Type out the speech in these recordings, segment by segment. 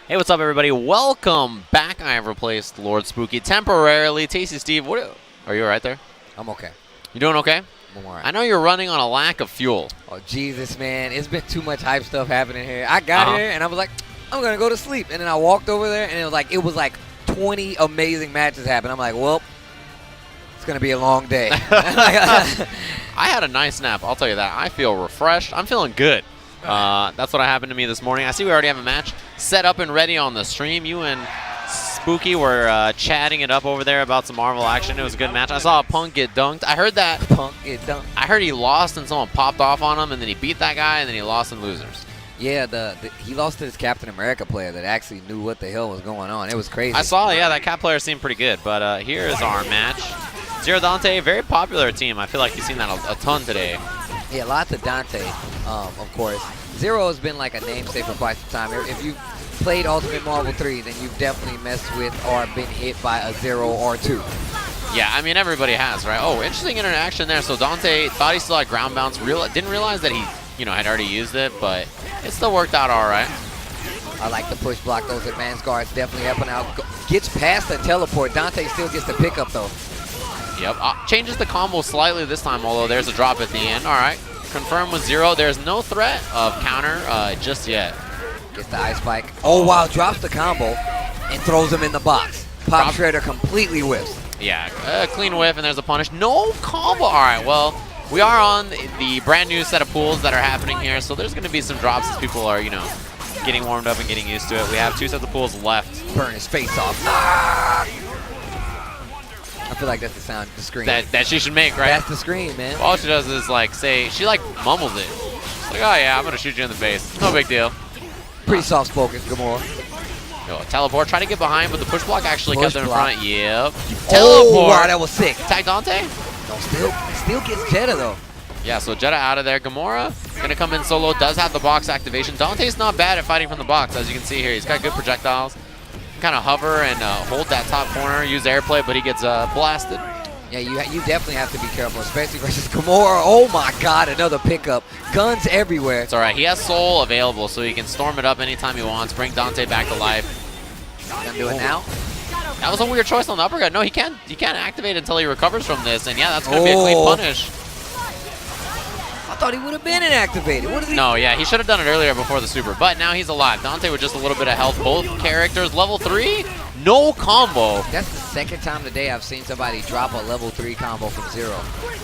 Hey, what's up, everybody? Welcome back. I have replaced Lord Spooky temporarily. Tasty Steve, are you all right there? I'm okay. You doing okay? I'm all right. I know you're running on a lack of fuel. Oh, Jesus, man. It's been too much hype stuff happening here. I got here, and I was like, I'm going to go to sleep. And then I walked over there, and it was like 20 amazing matches happened. I'm like, well, it's going to be a long day. I had a nice nap, I'll tell you that. I feel refreshed. I'm feeling good. That's what happened to me this morning. I see we already have a match set up and ready on the stream. You and Spooky were chatting it up over there about some Marvel action. It was a good match. I saw Punk get dunked. I heard that. Punk get dunked. I heard he lost and someone popped off on him, and then he beat that guy, and then he lost in losers. Yeah, he lost to this Captain America player that actually knew what the hell was going on. It was crazy. I saw, yeah, that Cap player seemed pretty good. But here is our match. Zero Dante, very popular team. I feel like you've seen that a ton today. Yeah, lots of Dante, of course. Zero has been like a namesake for quite some time. If you've played Ultimate Marvel 3, then you've definitely messed with or been hit by a 0 or 2. Yeah, I mean, everybody has, right? Oh, interesting interaction there. So Dante thought he still had ground bounce. Didn't realize that he, had already used it, but it still worked out all right. I like the push block. Those advanced guards definitely helping out. Gets past the teleport. Dante still gets the pickup, though. Yep. Changes the combo slightly this time, although there's a drop at the end. All right. Confirmed with Zero. There's no threat of counter just yet. Gets the ice spike. Oh, wow. Drops the combo and throws him in the box. Pop Shredder completely whiffs. Yeah. Clean whiff, and there's a punish. No combo. All right. Well, we are on the brand new set of pools that are happening here, so there's going to be some drops as people are, getting warmed up and getting used to it. We have 2 sets of pools left. Burn his face off. Ah! I feel like that's the sound, the scream. That she should make, right? That's the scream, man. All she does is she mumbles it. She's like, oh yeah, I'm gonna shoot you in the face. No big deal. Pretty soft spoken, Gamora. Yo, teleport, try to get behind, but the push block actually kept them in front. Yep. Oh, Teleport. wow, that was sick. Tag Dante. No, still gets Jetta though. Yeah, so Jetta out of there. Gamora gonna come in solo. Does have the box activation. Dante's not bad at fighting from the box, as you can see here. He's got good projectiles. Kind of hover and hold that top corner, use airplay, but he gets blasted. Yeah, you definitely have to be careful, especially versus Gamora. Oh my God, another pickup. Guns everywhere. It's all right. He has Soul available, so he can storm it up anytime he wants, bring Dante back to life. Gonna do it now? That was a weird choice on the uppercut. No, he can't activate until he recovers from this, and yeah, that's gonna be a clean punish. I thought he would have been inactivated. What is he? No, yeah, he should have done it earlier before the super, but now he's alive. Dante with just a little bit of health. Both characters, level 3, no combo. That's the second time today I've seen somebody drop a level 3 combo from Zero.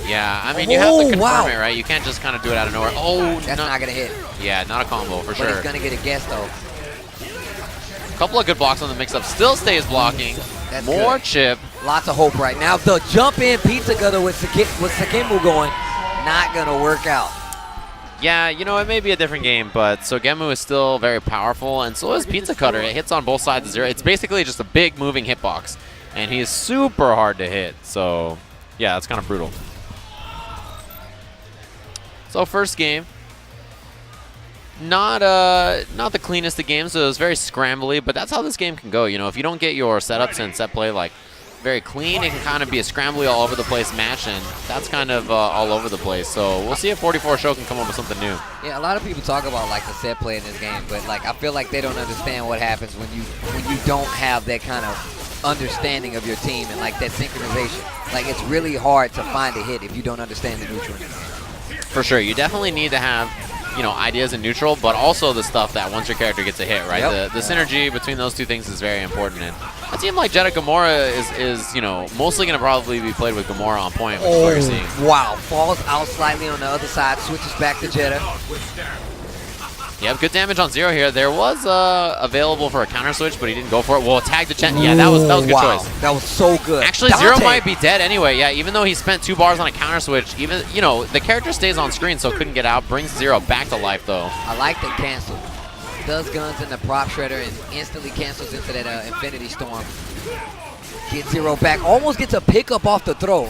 Yeah, I mean, you have to confirm it, right? You can't just kind of do it out of nowhere. Oh, that's not going to hit. Yeah, not a combo for sure. But he's going to get a guess, though. A couple of good blocks on the mix-up. Still stays blocking. That's more good. chip. Lots of hope right now. The jump-in pizza gutter with Sakimbu going, not going to work out. Yeah, it may be a different game, but Sogemu is still very powerful, and so is Pizza Cutter. It hits on both sides of Zero. It's basically just a big moving hitbox, and he is super hard to hit. So, yeah, that's kind of brutal. So, first game. Not the cleanest of games, so it was very scrambly, but that's how this game can go. If you don't get your setups and set play very clean, it can kind of be a scrambly all over the place match, and that's kind of all over the place. So we'll see if 44 Show can come up with something new. Yeah, a lot of people talk about the set play in this game, but I feel like they don't understand what happens when you don't have that kind of understanding of your team and that synchronization. It's really hard to find a hit if you don't understand the neutral in this game. For sure, you definitely need to have ideas in neutral, but also the stuff that once your character gets a hit, right? Yep. The synergy between those two things is very important. And a team like Jetta Gamora is mostly going to probably be played with Gamora on point, which is what you're seeing. Wow. Falls out slightly on the other side, switches back to Jetta. Yep, good damage on Zero here. There was available for a counter switch, but he didn't go for it. Well, tag the Chen. Yeah, that was a good choice. That was so good. Actually, Dante. Zero might be dead anyway. Yeah, even though he spent 2 bars on a counter switch, even the character stays on screen, so couldn't get out. Brings Zero back to life though. I like the cancel. Does guns in the prop shredder and instantly cancels into that Infinity Storm. Gets Zero back. Almost gets a pickup off the throw.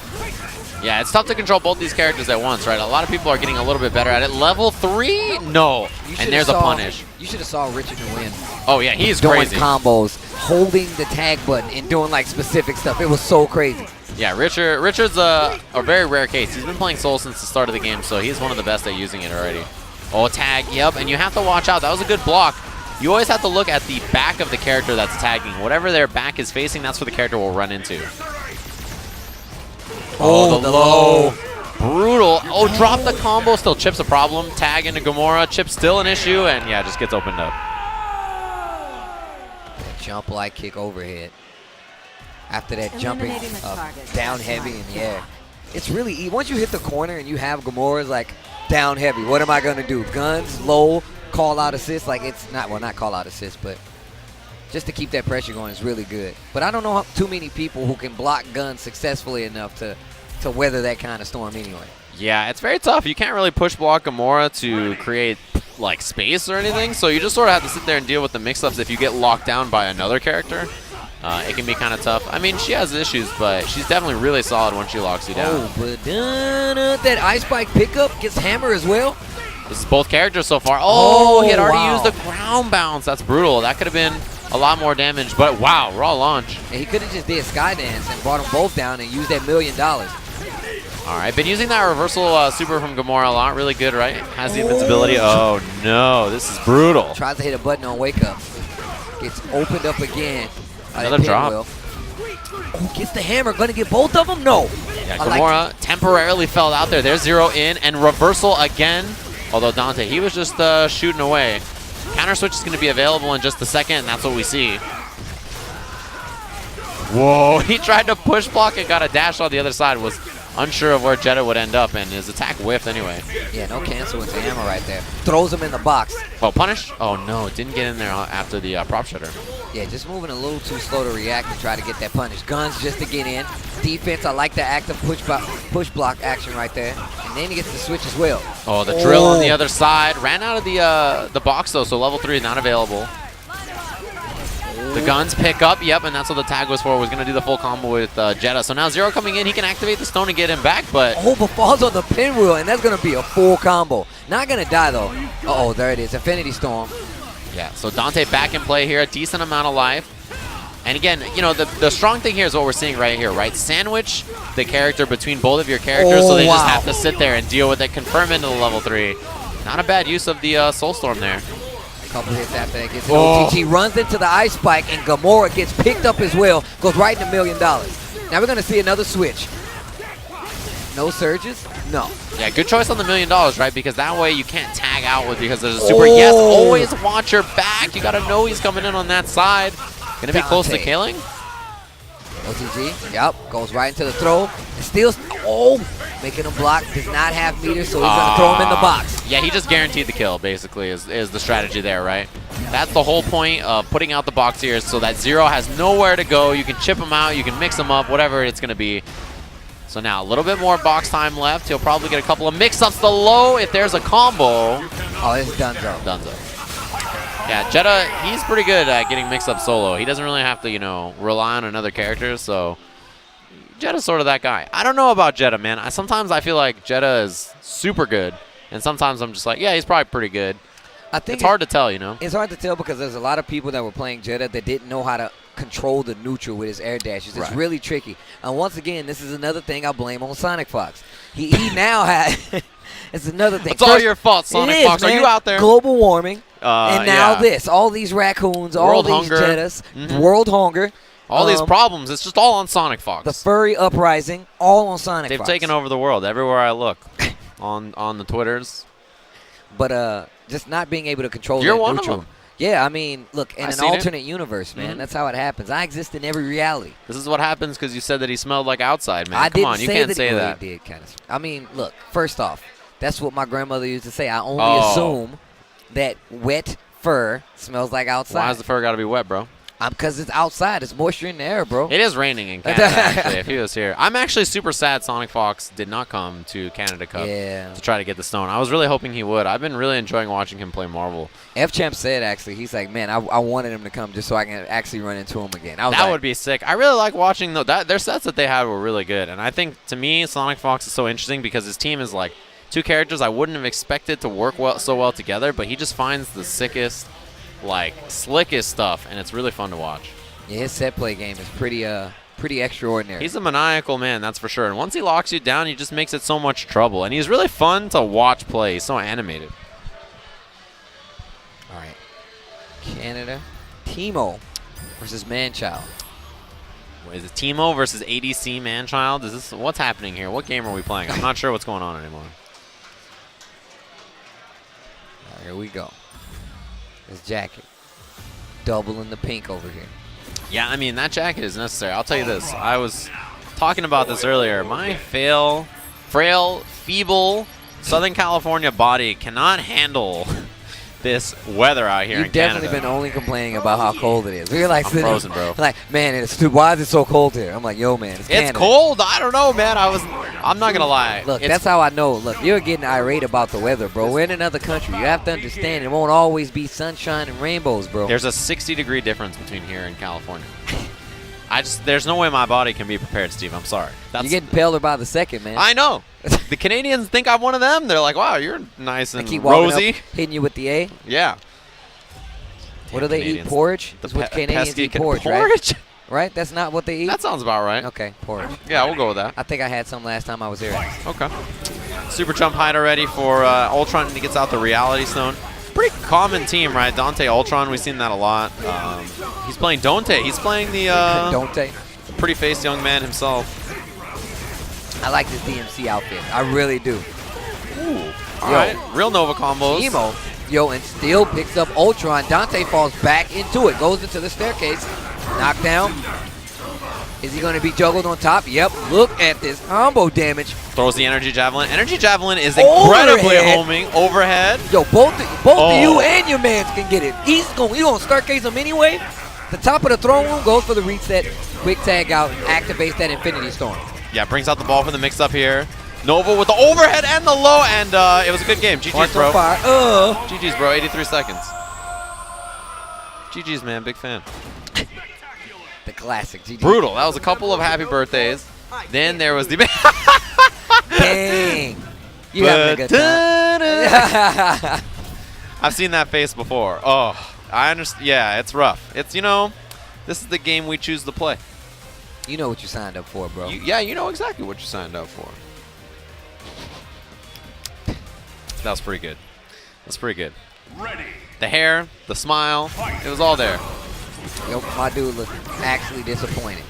Yeah, it's tough to control both these characters at once, right? A lot of people are getting a little bit better at it. Level 3? No. And there's a punish. You should have saw Richard win. Oh, yeah, he's doing crazy. Combos, holding the tag button, and doing specific stuff. It was so crazy. Yeah, Richard's a very rare case. He's been playing Soul since the start of the game, so he's one of the best at using it already. Oh, tag, yep, and you have to watch out. That was a good block. You always have to look at the back of the character that's tagging. Whatever their back is facing, that's what the character will run into. Oh, the low. Brutal. Oh, drop the combo. Still Chip's a problem. Tag into Gamora. Chip's still an issue, and yeah, just gets opened up. Jump like kick overhead. After that jumping down heavy in the air. It's really easy. Once you hit the corner and you have Gamora's like down heavy, what am I going to do? Guns, low, call out assist. Like it's not, well, not call out assist, but just to keep that pressure going is really good. But I don't know too many people who can block guns successfully enough to weather that kind of storm anyway. Yeah, it's very tough. You can't really push block Gamora to create like space or anything, so you just sort of have to sit there and deal with the mix-ups if you get locked down by another character. It can be kind of tough. I mean, she has issues, but she's definitely really solid once she locks you down. Oh, but that Ice Spike pickup gets hammer as well. This is both characters so far. Oh, he had already wow. used the ground bounce. That's brutal. That could have been a lot more damage, but wow, raw launch. And he could have just did Skydance and brought them both down and used that $1 million. All right, been using that reversal super from Gamora a lot. Really good, right? Has the invincibility. Oh, no. This is brutal. Tries to hit a button on wake up. Gets opened up again. Another drop. Oh, gets the hammer. Going to get both of them? No. Yeah, Gamora temporarily fell out there. There's 0 in and reversal again. Although Dante, he was just shooting away. Counter switch is going to be available in just a second, and that's what we see. Whoa, he tried to push block and got a dash on the other side. Was unsure of where Jetta would end up, and his attack whiffed anyway. Yeah, no cancel with the hammer right there. Throws him in the box. Oh, punish? Oh, no, didn't get in there after the prop shutter. Yeah, just moving a little too slow to react and try to get that punish. Guns just to get in. Defense, I like the active push block action right there. And then he gets the switch as well. Oh, the drill on the other side. Ran out of the box, though, so level 3 is not available. The guns pick up, yep, and that's what the tag was for. Was going to do the full combo with Jetta. So now 0 coming in. He can activate the stone and get him back, but... Oh, but falls on the pinwheel, and that's going to be a full combo. Not going to die, though. Uh-oh, there it is. Infinity Storm. Yeah, so Dante back in play here. A decent amount of life. And again, you know, the strong thing here is what we're seeing right here, right? Sandwich the character between both of your characters, so they just have to sit there and deal with it, confirm into the level 3. Not a bad use of the Soul Storm there. Couple hits after that gets an OTG, runs into the Ice Spike, and Gamora gets picked up as well, goes right into $1 million. Now we're going to see another switch. No surges? No. Yeah, good choice on the $1 million, right? Because that way you can't tag out with because there's a super. Yes, always watch your back. You got to know he's coming in on that side. Going to be close to killing. OTG, yep, goes right into the throw. Still, making him block. Does not have meters, so he's going to throw him in the box. Yeah, he just guaranteed the kill, basically, is the strategy there, right? That's the whole point of putting out the box here, so that 0 has nowhere to go. You can chip him out, you can mix him up, whatever it's going to be. So now a little bit more box time left. He'll probably get a couple of mix-ups. The low, if there's a combo. Oh, it's Dunzo. Dunzo. Yeah, Jetta, he's pretty good at getting mixed up solo. He doesn't really have to, you know, rely on another character, so Jetta's sort of that guy. I don't know about Jetta, man. Sometimes I feel like Jetta is super good, and sometimes I'm just like, yeah, he's probably pretty good. I think it's hard to tell, you know? It's hard to tell because there's a lot of people that were playing Jetta that didn't know how to control the neutral with his air dashes. It's really tricky. And once again, this is another thing I blame on Sonic Fox. He now has... It's another thing. It's all your fault, Sonic Fox. Man. Are you out there? Global warming. And now this. All these raccoons, all these Jettas, world hunger. All these problems. It's just all on Sonic Fox. The furry uprising, all on Sonic Fox. Fox. They've taken over the world everywhere I look on the Twitters. But just not being able to control You're that one neutral. of them. Yeah, I mean, look, in an alternate universe, man, that's how it happens. I exist in every reality. This is what happens because you said that he smelled like outside, man. Come on, you can't say that. He did, kind of. I mean, look, first off, that's what my grandmother used to say. I only assume that wet fur smells like outside. Why has the fur got to be wet, bro? Because it's outside. It's moisture in the air, bro. It is raining in Canada, actually, if he was here. I'm actually super sad Sonic Fox did not come to Canada Cup to try to get the stone. I was really hoping he would. I've been really enjoying watching him play Marvel. F-Champ said, actually, he's like, man, I wanted him to come just so I can actually run into him again. That would be sick. I really like watching, though. Their sets that they had were really good. And I think, to me, Sonic Fox is so interesting because his team is like two characters I wouldn't have expected to work so well together, but he just finds the sickest, like, slickest stuff, and it's really fun to watch. Yeah, his set play game is pretty extraordinary. He's a maniacal man, that's for sure. And once he locks you down, he just makes it so much trouble. And he's really fun to watch play. He's so animated. All right. Canada. Timo versus Manchild. Is it Timo versus ADC Manchild? Is this what's happening here? What game are we playing? I'm not sure what's going on anymore. Here we go. This jacket. Double in the pink over here. Yeah, I mean, that jacket is necessary. I'll tell you this. I was talking about this earlier. My frail, feeble Southern California body cannot handle this weather out here in Canada. You've definitely been only complaining about how cold it is. We're like, I'm frozen, bro. Like, man, why is it so cold here? I'm like, yo, man, it's Canada. It's cold. I don't know, man. I'm not gonna lie. Look, that's how I know. Look, you're getting irate about the weather, bro. We're in another country. You have to understand it won't always be sunshine and rainbows, bro. There's a 60-degree difference between here and California. There's no way my body can be prepared, Steve. I'm sorry. You're getting paler by the second, man. I know. The Canadians think I'm one of them. They're like, wow, you're nice and keep rosy. Up, hitting you with the A. Yeah. What do they eat? Porridge? That's what Canadians eat, porridge, right? Right? That's not what they eat? That sounds about right. Okay, porridge. Yeah, we'll go with that. I think I had some last time I was here. Okay. Super jump height already for Ultron, and he gets out the Reality Stone. Pretty common team, right? Dante Ultron, we've seen that a lot. He's playing Dante. He's playing the Dante. Pretty faced young man himself. I like this DMC outfit. I really do. Ooh. All right. Real Nova combos. Emo. Yo, and still picks up Ultron. Dante falls back into it. Goes into the staircase. Knockdown. Is he going to be juggled on top? Yep. Look at this combo damage. Throws the Energy Javelin. Energy Javelin is incredibly homing. Overhead. Yo, both of you and your mans can get it. He's going to staircase him anyway. The top of the throne room goes for the reset. Quick tag out. Activates that Infinity Storm. Yeah, brings out the ball for the mix-up here. Nova with the overhead and the low, and it was a good game. GG's, bro. GG's, bro. 83 seconds. GG's, man. Big fan. The classic. GG. Brutal. That was a couple of happy birthdays. Then there was the... Dang. You having a good time. I've seen that face before. Oh, I understand. Yeah, it's rough. It's, this is the game we choose to play. You know what you signed up for, bro. Yeah, you know exactly what you signed up for. That was pretty good. That's pretty good. Ready. The hair, the smile, it was all there. Yo, my dude looked actually disappointed.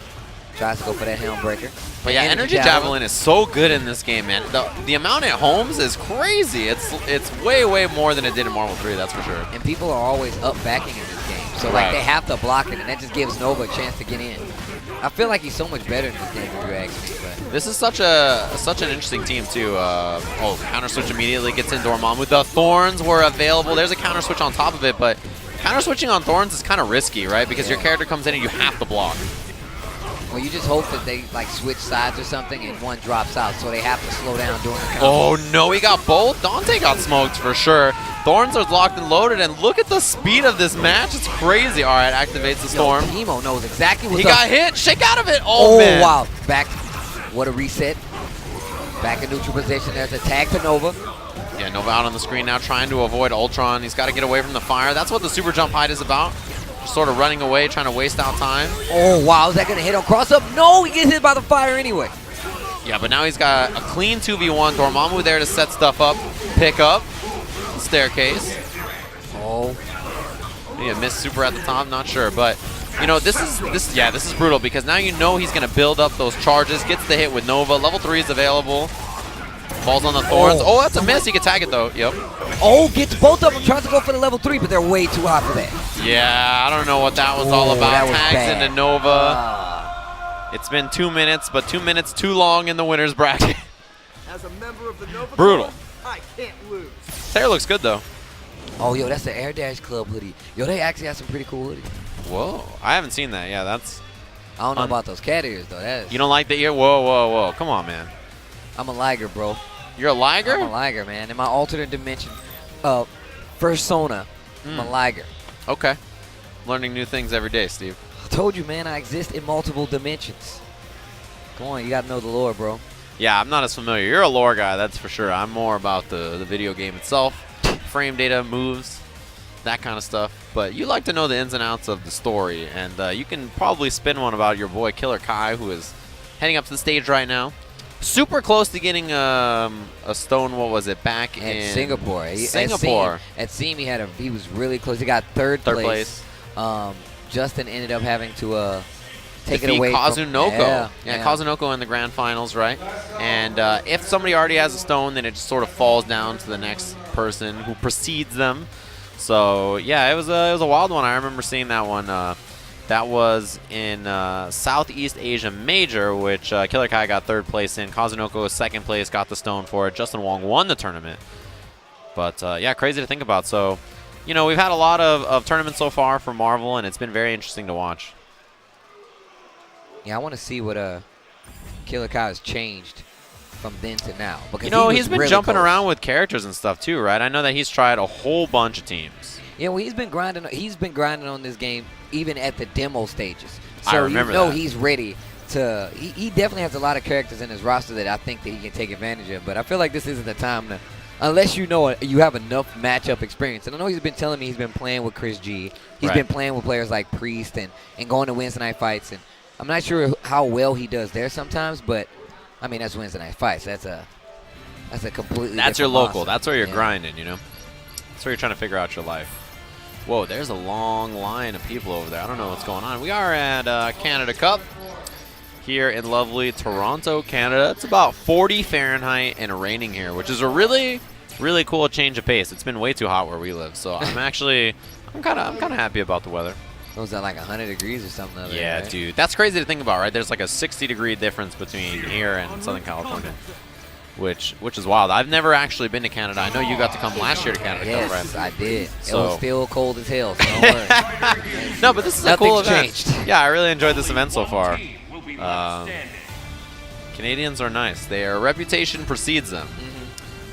Tries to go for that helm breaker. But yeah, Energy Javelin is so good in this game, man. The amount it homes is crazy. It's way, way more than it did in Marvel 3, that's for sure. And people are always up backing in this game. So, like, they have to block it, and that just gives Nova a chance to get in. I feel like he's so much better in this game, if you ask me. But this is such an interesting team, too. Counter switch immediately gets in Dormammu. The Thorns were available. There's a counter switch on top of it, but counter switching on Thorns is kind of risky, right? Because your character comes in and you have to block. Well, you just hope that they like switch sides or something and one drops out, so they have to slow down during the counter. Oh no, he got both. Dante got smoked for sure. Thorns are locked and loaded, and look at the speed of this match. It's crazy. All right, activates the storm. Timo knows exactly what's up. He got hit. Shake out of it. Oh man. Wow. Back. What a reset. Back in neutral position. There's a tag to Nova. Yeah, Nova out on the screen now, trying to avoid Ultron. He's got to get away from the fire. That's what the super jump height is about. Just sort of running away, trying to waste out time. Oh, wow. Is that going to hit on cross-up? No, he gets hit by the fire anyway. Yeah, but now he's got a clean 2v1. Dormammu there to set stuff up. Pick up. Staircase. Oh. Yeah, missed super at the top. Not sure, but this is brutal because now you know he's going to build up those charges. Gets the hit with Nova. Level 3 is available. Falls on the Thorns. Oh, that's a miss. He can tag it, though. Yep. Oh, gets both of them. Tries to go for the level 3, but they're way too hot for that. Yeah, I don't know what that was all about. Tags bad. into Nova. It's been 2 minutes, but 2 minutes too long in the winner's bracket. As a member of the Nova Brutal. Club, I can't lose. His hair looks good, though. Oh, yo, that's the Air Dash Club hoodie. Yo, they actually have some pretty cool hoodies. Whoa. I haven't seen that. Yeah, that's... I don't know about those cat ears, though. You don't like the ear? Whoa, whoa, whoa. Come on, man. I'm a Liger, bro. You're a Liger? I'm a Liger, man. In my alternate dimension persona, I'm a Liger. Okay. Learning new things every day, Steve. I told you, man, I exist in multiple dimensions. Come on, you got to know the lore, bro. Yeah, I'm not as familiar. You're a lore guy, that's for sure. I'm more about the video game itself. Frame data, moves, that kind of stuff. But you like to know the ins and outs of the story. And you can probably spin one about your boy Killer Kai, who is heading up to the stage right now. super close to getting a stone. What was it back in Singapore? Singapore. At Seam, he was really close. He got third place. Justin ended up having to take it away Kazunoko. from Kazunoko in the grand finals, right? And if somebody already has a stone, then it just sort of falls down to the next person who precedes them. So yeah, it was a wild one. I remember seeing that one. That was in Southeast Asia Major, which Killer Kai got third place in. Kazunoko was second place, got the stone for it. Justin Wong won the tournament. But yeah, crazy to think about. So, you know, we've had a lot of tournaments so far for Marvel, and it's been very interesting to watch. Yeah, I want to see what Killer Kai has changed from then to now. Because you know, he's been really jumping close. around with characters and stuff too, right? I know that he's tried a whole bunch of teams. Yeah, well, he's been grinding. He's been grinding on this game even at the demo stages. So I remember that. He's ready to. He definitely has a lot of characters in his roster that I think that he can take advantage of. But I feel like this isn't the time to, unless you know you have enough matchup experience. And I know he's been telling me he's been playing with Chris G. He's been playing with players like Priest and going to Wednesday night fights. And I'm not sure how well he does there sometimes, but I mean that's Wednesday night fights. That's a completely. That's your different local. monster. That's where you're grinding. You know, that's where you're trying to figure out your life. Whoa, there's a long line of people over there. I don't know what's going on. We are at Canada Cup here in lovely Toronto, Canada. It's about 40 Fahrenheit and raining here, which is a really, really cool change of pace. It's been way too hot where we live, so I'm kind of happy about the weather. Was that like 100 degrees or something? Yeah, right? dude, that's crazy to think about, right? There's like a 60-degree difference between here and Southern California. Which is wild. I've never actually been to Canada. I know you got to come last year to Canada. Yes, right? I did. So. It was still cold as hell, so don't worry. No, but this is a cool event. Changed. Yeah, I really enjoyed this event so far. Canadians are nice. Their reputation precedes them.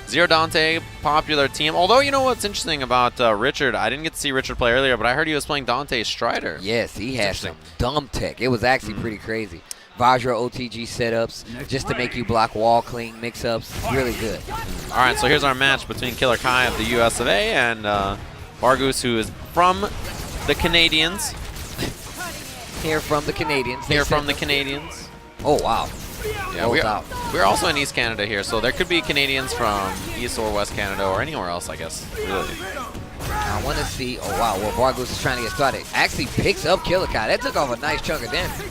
Zero Dante, popular team. Although, you know what's interesting about Richard? I didn't get to see Richard play earlier, but I heard he was playing Dante Strider. Yes, he had some dumb tech. It was actually pretty crazy. Vajra OTG setups just to make you block wall clean mix-ups. Really good. All right, so here's our match between Killer Kai of the US of A and Vargus, who is from the Canadians. Here from the Canadians. Here from the Canadians. Oh, wow. Yeah, we're also in East Canada here, so there could be Canadians from East or West Canada or anywhere else, I guess. Really. I want to see. Oh, wow. Well, Vargus is trying to get started. Actually picks up Killer Kai. That took off a nice chunk of damage.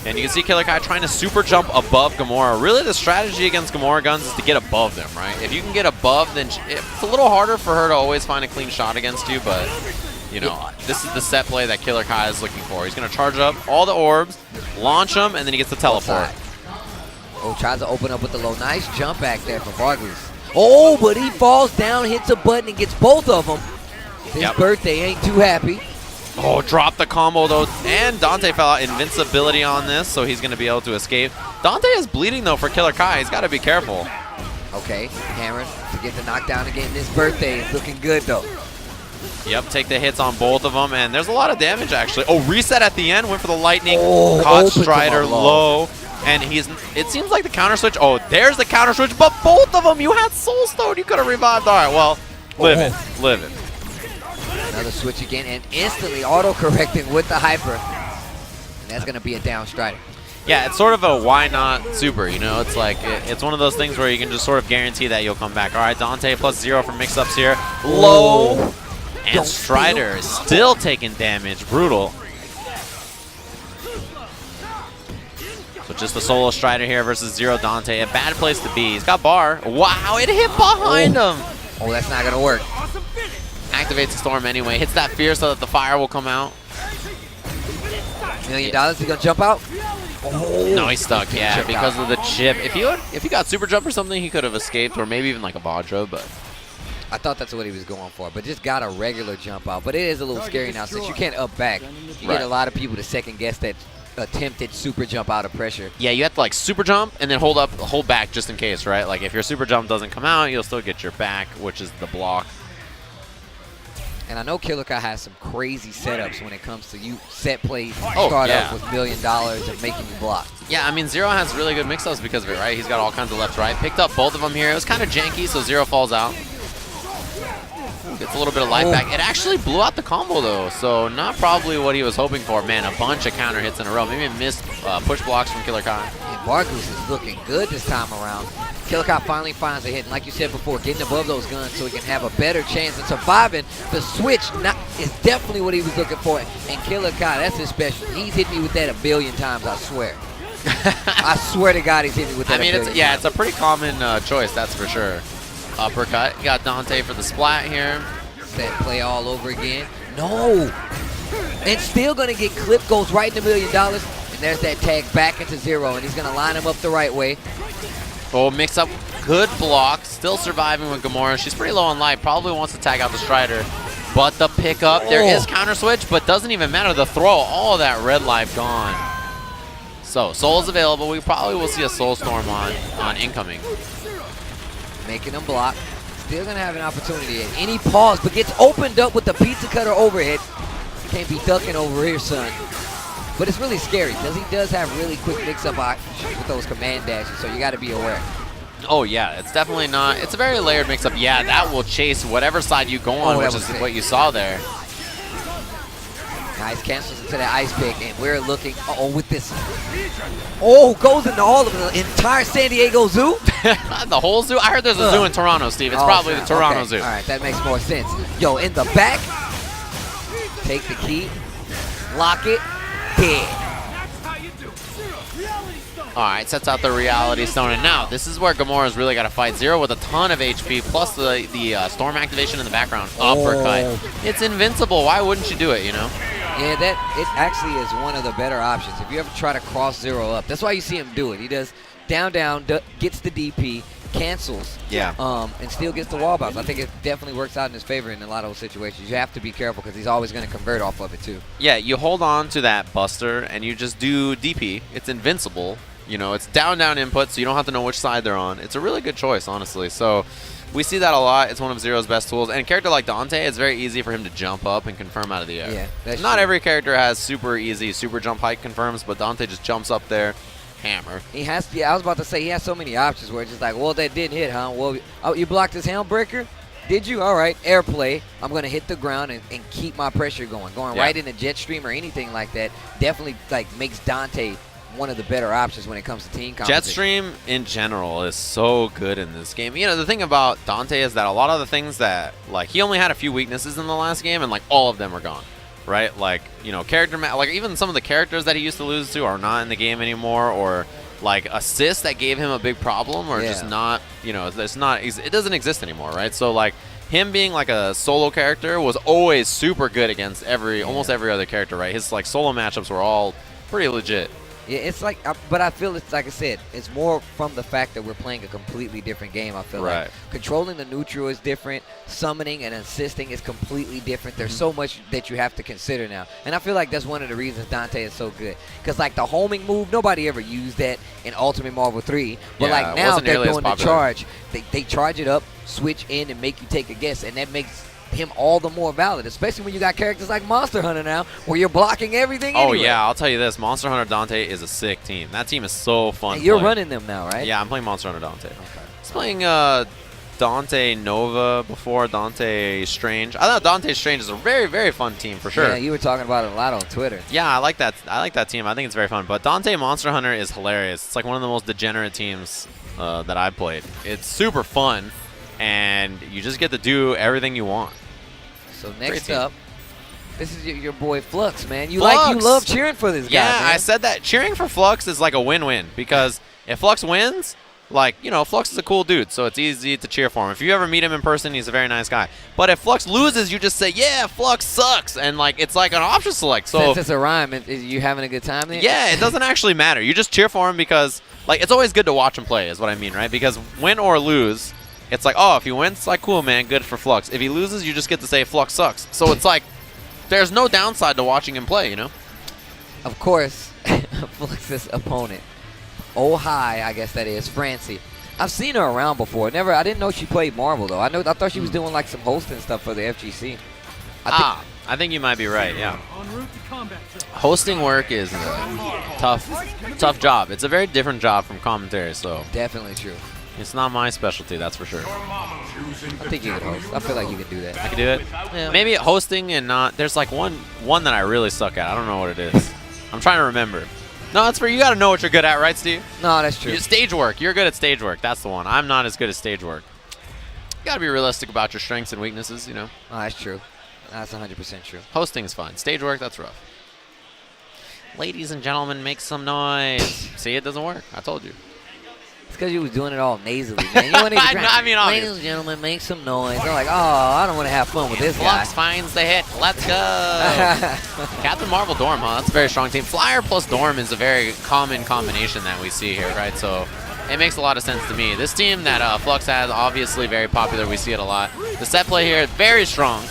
And you can see Killer Kai trying to super jump above Gamora. Really, the strategy against Gamora guns is to get above them, right? If you can get above, then it's a little harder for her to always find a clean shot against you, but, you know, this is the set play that Killer Kai is looking for. He's going to charge up all the orbs, launch them, and then he gets the teleport. Oh, tries to open up with the low. Nice jump back there for Vargus. Oh, but he falls down, hits a button, and gets both of them. His birthday ain't too happy. Oh, dropped the combo, though, and Dante fell out. Invincibility on this, so he's going to be able to escape. Dante is bleeding, though, for Killer Kai. He's got to be careful. Okay, Cameron to get the knockdown again. This birthday is looking good, though. Yep, take the hits on both of them, and there's a lot of damage, actually. Oh, reset at the end, went for the lightning, caught Strider low, and it seems like the counter switch. Oh, there's the counter switch, but both of them, you had Soul Stone. You could have revived. All right, well, live it. Another switch again, and instantly auto-correcting with the hyper. And that's going to be a down Strider. Yeah, it's sort of a why not super, you know? It's like, it's one of those things where you can just sort of guarantee that you'll come back. All right, Dante +0 for mix-ups here. Low, and Strider is still taking damage. Brutal. So just a solo Strider here versus Zero Dante. A bad place to be. He's got bar. Wow, it hit behind him. Oh, that's not going to work. Activates the storm anyway. Hits that fear so that the fire will come out. $1 million, he's going to jump out? Oh. No, he's stuck, yeah, because of the chip. If he got super jump or something, he could have escaped, or maybe even like a Vajra, but... I thought that's what he was going for, but just got a regular jump out. But it is a little scary now since you can't up back. You get a lot of people to second guess that attempted super jump out of pressure. Yeah, you have to like super jump and then hold back just in case, right? Like if your super jump doesn't come out, you'll still get your back, which is the block. And I know Killer Kai has some crazy setups when it comes to you set plays, start up with $1 million and making you block. Yeah, I mean, Zero has really good mix-ups because of it, right? He's got all kinds of left-right. Picked up both of them here. It was kind of janky, so Zero falls out. Gets a little bit of life back. It actually blew out the combo, though, so not probably what he was hoping for. Man, a bunch of counter hits in a row. Maybe a missed push blocks from Killer Kai. And Bargoose is looking good this time around. Killer Kai finally finds a hit, and like you said before, getting above those guns so he can have a better chance of surviving. The switch is definitely what he was looking for, and Killer Kai, that's his special. He's hit me with that a billion times, I swear. I swear to God he's hit me with that I mean, it's a pretty common choice, that's for sure. Uppercut. Got Dante for the splat here. That play all over again. No! And still going to get clipped, goes right in $1 million, and there's that tag back into 0, and he's going to line him up the right way. Oh, mix up. Good block. Still surviving with Gamora. She's pretty low on life. Probably wants to tag out the Strider. But the pickup, there is counter switch, but doesn't even matter. The throw, all of that red life gone. So, Soul is available. We probably will see a Soul Storm on incoming. Making him block. Still going to have an opportunity. And any pause, but gets opened up with the pizza cutter overhead. Can't be ducking over here, son. But it's really scary because he does have really quick mix-up options with those command dashes, so you got to be aware. Oh, yeah. It's definitely not. It's a very layered mix-up. Yeah, that will chase whatever side you go on, which is what you saw there. Nice cancels into that ice pick, and we're looking, with this. Oh, goes into all of the entire San Diego Zoo. The whole zoo? I heard there's a zoo in Toronto, Steve. It's probably the Toronto Zoo. All right, that makes more sense. Yo, in the back, take the key, lock it, dead. All right, sets out the Reality Stone, and now this is where Gamora's really got to fight. 0 with a ton of HP, plus the Storm activation in the background. Uppercut. It's invincible. Why wouldn't you do it, you know? Yeah, it actually is one of the better options. If you ever try to cross 0 up, that's why you see him do it. He does down, gets the DP, cancels, and still gets the wall bounce. I think it definitely works out in his favor in a lot of those situations. You have to be careful because he's always going to convert off of it too. Yeah, you hold on to that Buster and you just do DP. It's invincible. You know, it's down input, so you don't have to know which side they're on. It's a really good choice, honestly. So we see that a lot. It's one of Zero's best tools. And a character like Dante, it's very easy for him to jump up and confirm out of the air. Yeah, that's Not true. every character has super easy super jump height confirms, but Dante just jumps up there, hammer. He has. Yeah, I was about to say he has so many options where it's just like, well, that didn't hit, huh? Well, you blocked his Helmbreaker? Did you? All right, airplay. I'm going to hit the ground and keep my pressure going. Going right into jet stream or anything like that definitely makes Dante one of the better options when it comes to team competition. Jetstream in general is so good in this game. You know, the thing about Dante is that a lot of the things that, he only had a few weaknesses in the last game, and, all of them are gone, right? Even some of the characters that he used to lose to are not in the game anymore, or, assists that gave him a big problem are just not, it doesn't exist anymore, right? So, him being, a solo character was always super good against almost every other character, right? His, solo matchups were all pretty legit. Yeah, it's but I feel it's like I said, it's more from the fact that we're playing a completely different game. I feel like controlling the neutral is different, summoning and assisting is completely different. There's so much that you have to consider now, and I feel like that's one of the reasons Dante is so good. Because the homing move, nobody ever used that in Ultimate Marvel 3, but now they're doing the charge. They charge it up, switch in, and make you take a guess, and that makes him all the more valid, especially when you got characters like Monster Hunter now, where you're blocking everything anyway. Yeah, I'll tell you this. Monster Hunter Dante is a sick team. That team is so fun and you're running them now, right? Yeah, I'm playing Monster Hunter Dante. Okay. I was playing Dante Nova before, Dante Strange. I thought Dante Strange is a very, very fun team for sure. Yeah, you were talking about it a lot on Twitter. Yeah, I like that team. I think it's very fun. But Dante Monster Hunter is hilarious. It's one of the most degenerate teams that I've played. It's super fun, and you just get to do everything you want. So next up, this is your boy Flux, man. You love cheering for this guy. Yeah, man. I said that cheering for Flux is a win-win, because if Flux wins, Flux is a cool dude, so it's easy to cheer for him. If you ever meet him in person, he's a very nice guy. But if Flux loses, you just say, yeah, Flux sucks, and it's like an option select. So since it's a rhyme, is you having a good time then? Yeah, it doesn't actually matter. You just cheer for him because it's always good to watch him play, is what I mean, right? Because win or lose, it's if he wins, it's cool, man, good for Flux. If he loses, you just get to say Flux sucks. So it's there's no downside to watching him play, you know? Of course, Flux's opponent, High, I guess that is, Francie. I've seen her around before. I didn't know she played Marvel, though. I thought she was doing some hosting stuff for the FGC. I think you might be right, yeah. Hosting work is a tough job. It's a very different job from commentary, so. Definitely true. It's not my specialty, that's for sure. I think you can host. I feel like you can do that. I can do it. Yeah. Maybe hosting and not. There's like one that I really suck at. I don't know what it is. I'm trying to remember. No, that's for you. Got to know what you're good at, right, Steve? No, that's true. Stage work. You're good at stage work. That's the one. I'm not as good at stage work. You got to be realistic about your strengths and weaknesses, you know. Oh, that's true. That's 100% true. Hosting is fun. Stage work, that's rough. Ladies and gentlemen, make some noise. See, it doesn't work. I told you. It's because you was doing it all nasally, man. You want to I mean, obvious. Ladies and gentlemen, make some noise. They're like, oh, I don't want to have fun with this guy. Flux finds the hit. Let's go. Captain Marvel Dorm, huh? That's a very strong team. Flyer plus Dorm is a very common combination that we see here, right? So it makes a lot of sense to me. This team that Flux has, obviously very popular. We see it a lot. The set play here is very strong.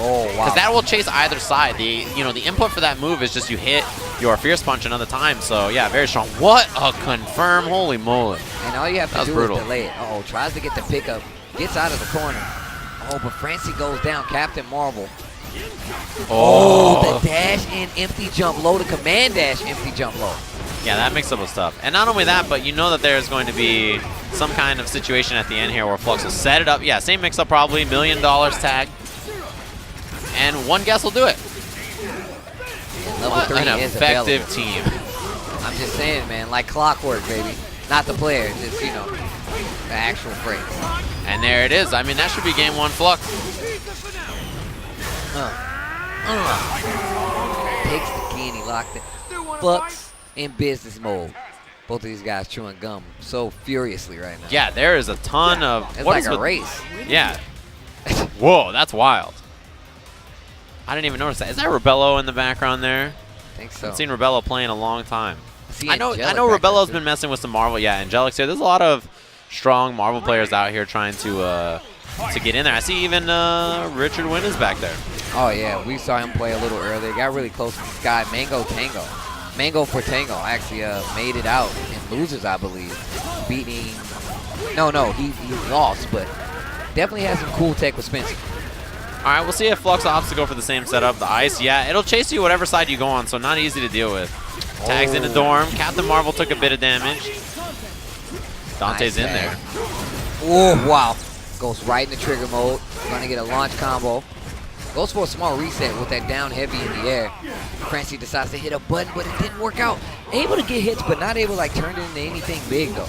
Oh, wow. Because that will chase either side. The input for that move is just you hit your Fierce Punch another time. So, yeah, very strong. What a confirm. Holy moly. And all you have to do brutal. is delay it. Uh-oh, tries to get the pickup. Gets out of the corner. Oh, but Francie goes down. Captain Marvel. Oh, the dash in empty jump low. The command dash empty jump low. Yeah, that mix-up was tough. And not only that, but you know that there's going to be some kind of situation at the end here where Flux will set it up. Yeah, same mix-up probably. $1 million tag. And one guess will do it. And level What 3 an is effective available. team. I'm just saying, man, like clockwork, baby. Not the player, just, the actual phrase. And there it is. I mean, that should be game 1 Flux. Takes the key and he locked it. Flux in business mode. Both of these guys chewing gum so furiously right now. Yeah, there is a ton of... It's what like is a with- race. Yeah. Whoa, that's wild. I didn't even notice that. Is that Rebello in the background there? I think I so. haven't seen Rebello play in a long time. See I know Angelic back Rebello's there, been too. messing with some Marvel. Yeah, Angelic's here. There's a lot of strong Marvel players out here trying to get in there. I see even Richard Wynn is back there. Oh, yeah. We saw him play a little earlier. Got really close to this guy, Mango Tango. Mango for Tango actually made it out in losers, I believe. Beating... No, he lost, but definitely has some cool tech with Spencer. All right, we'll see if Flux opts to go for the same setup. The ice, yeah, it'll chase you whatever side you go on, so not easy to deal with. Tags into Dorm. Captain Marvel took a bit of damage. Dante's Nice in there. Oh, wow. Goes right in the trigger mode. Gonna get a launch combo. Goes for a small reset with that down heavy in the air. Francie decides to hit a button, but it didn't work out. Able to get hits, but not able to like turn it into anything big though.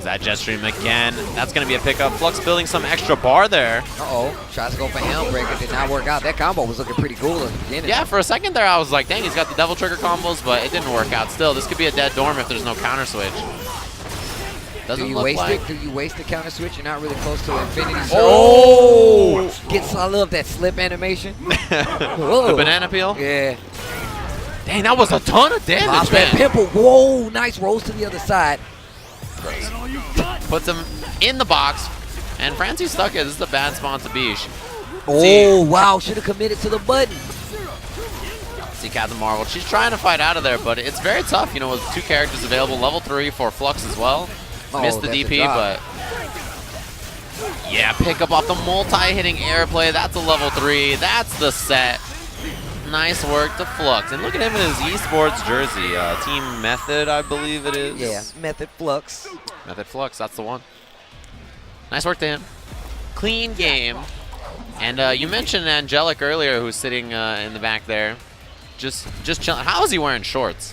That jet stream again. That's going to be a pickup. Flux building some extra bar there. Uh-oh. Tries to go for Helm Breaker. Did not work out. That combo was looking pretty cool at the beginning. Yeah, for a second there, I was like, dang, he's got the Devil Trigger combos, but it didn't work out. Still, this could be a dead Dorm if there's no counter switch. Doesn't Do you look waste like. it? Do you waste the counter switch? You're not really close to infinity. Oh! I love that slip animation. The banana peel? Yeah. Dang, that was a ton of damage, Pop that man. pimple. Whoa, nice rolls to the other side. Puts him in the box, and Francie's stuck it. This is a bad spot to be. Oh, wow. Should have committed to the button. See Captain Marvel. She's trying to fight out of there, but it's very tough, with 2 characters available. Level 3 for Flux as well. Missed the that's a DP, drop. but... Yeah, pick up off the multi-hitting airplay. That's a level 3. That's the set. Nice work to Flux. And look at him in his esports jersey. Team Method, I believe it is. Yeah, Method Flux. Method Flux, that's the one. Nice work to him. Clean game. And you mentioned Angelic earlier, who's sitting in the back there. Just chilling. How is he wearing shorts?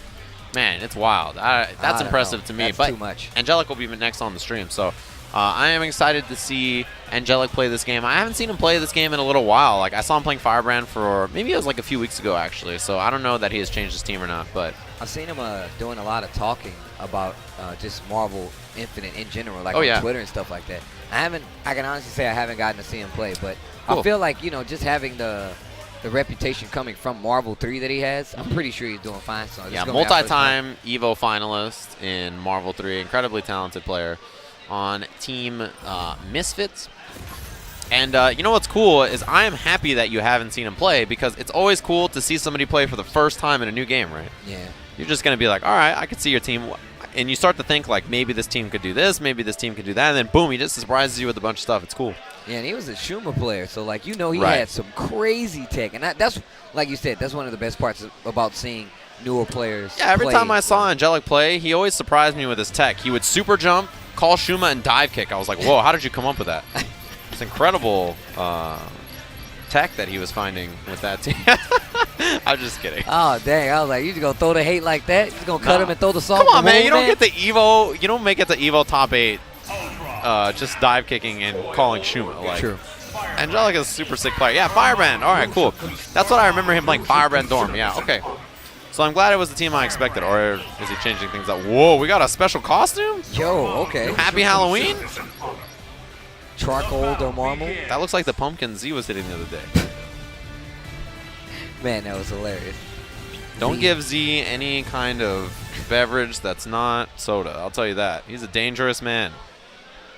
Man, it's wild. That's impressive to me. That's but too much. Angelic will be next on the stream, so I am excited to see Angelic play this game. I haven't seen him play this game in a little while. Like I saw him playing Firebrand for maybe it was like a few weeks ago actually. So I don't know that he has changed his team or not. But I've seen him doing a lot of talking about just Marvel Infinite in general, like Oh, on yeah. Twitter and stuff like that. I can honestly say I haven't gotten to see him play, but Cool. I feel like just having the reputation coming from Marvel 3 that he has, I'm pretty sure he's doing fine. So this yeah, is gonna be our first time. multi-time Evo finalist in Marvel 3. Incredibly talented player on Team Misfits. And you know what's cool is I am happy that you haven't seen him play because it's always cool to see somebody play for the first time in a new game, right? Yeah. You're just going to be like, all right, I could see your team. And you start to think, like, maybe this team could do this, maybe this team could do that. And then, boom, he just surprises you with a bunch of stuff. It's cool. Yeah, and he was a Schumer player, so like he Right. had some crazy tech, and that's like you said, that's one of the best parts about seeing newer players. Yeah, every play. time I saw Angelic play, he always surprised me with his tech. He would super jump, call Shuma and dive kick. I was like, whoa, how did you come up with that? It's incredible tech that he was finding with that team. I'm just kidding. Oh, dang. I was like, you just going to throw the hate like that? You just going to cut him and throw the salt? Come on, man. You don't get the Evo. You don't make it to Evo top 8 just dive kicking and calling Shuma. Like, True. Angelic is a super sick player. Yeah, Firebrand. All right, cool. That's what I remember him playing, Firebrand Dorm. Yeah, okay. So I'm glad it was the team I expected. Or is he changing things up? Whoa, we got a special costume? Yo, okay. Happy Halloween? Charcoal or marble? That looks like the pumpkin Z was hitting the other day. Man, that was hilarious. Don't give Z any kind of beverage that's not soda. I'll tell you that. He's a dangerous man.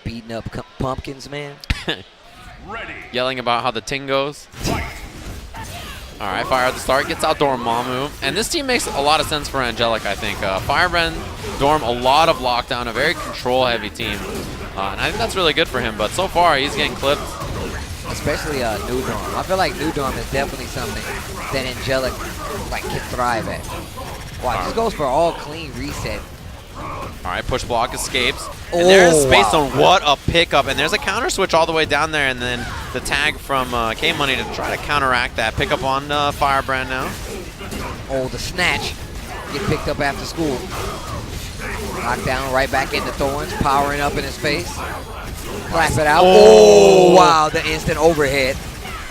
Beating up pumpkins, man. Yelling about how the ting goes. All right, Fire at the start. Gets out Dormammu. And this team makes a lot of sense for Angelic, I think. Firebrand, Dorm, a lot of lockdown, a very control-heavy team. And I think that's really good for him. But so far, he's getting clipped. Especially New Dorm. I feel like New Dorm is definitely something that Angelic can thrive at. Wow, this goes for all clean reset. All right, push block escapes. And there's Space Zone. What a pickup. And there's a counter switch all the way down there. And then the tag from K-Money to try to counteract that. Pick up on Firebrand now. Oh, the snatch. Get picked up after school. Knockdown right back into Thorns. Powering up in his face. Clap it out. Oh, wow. The instant overhead.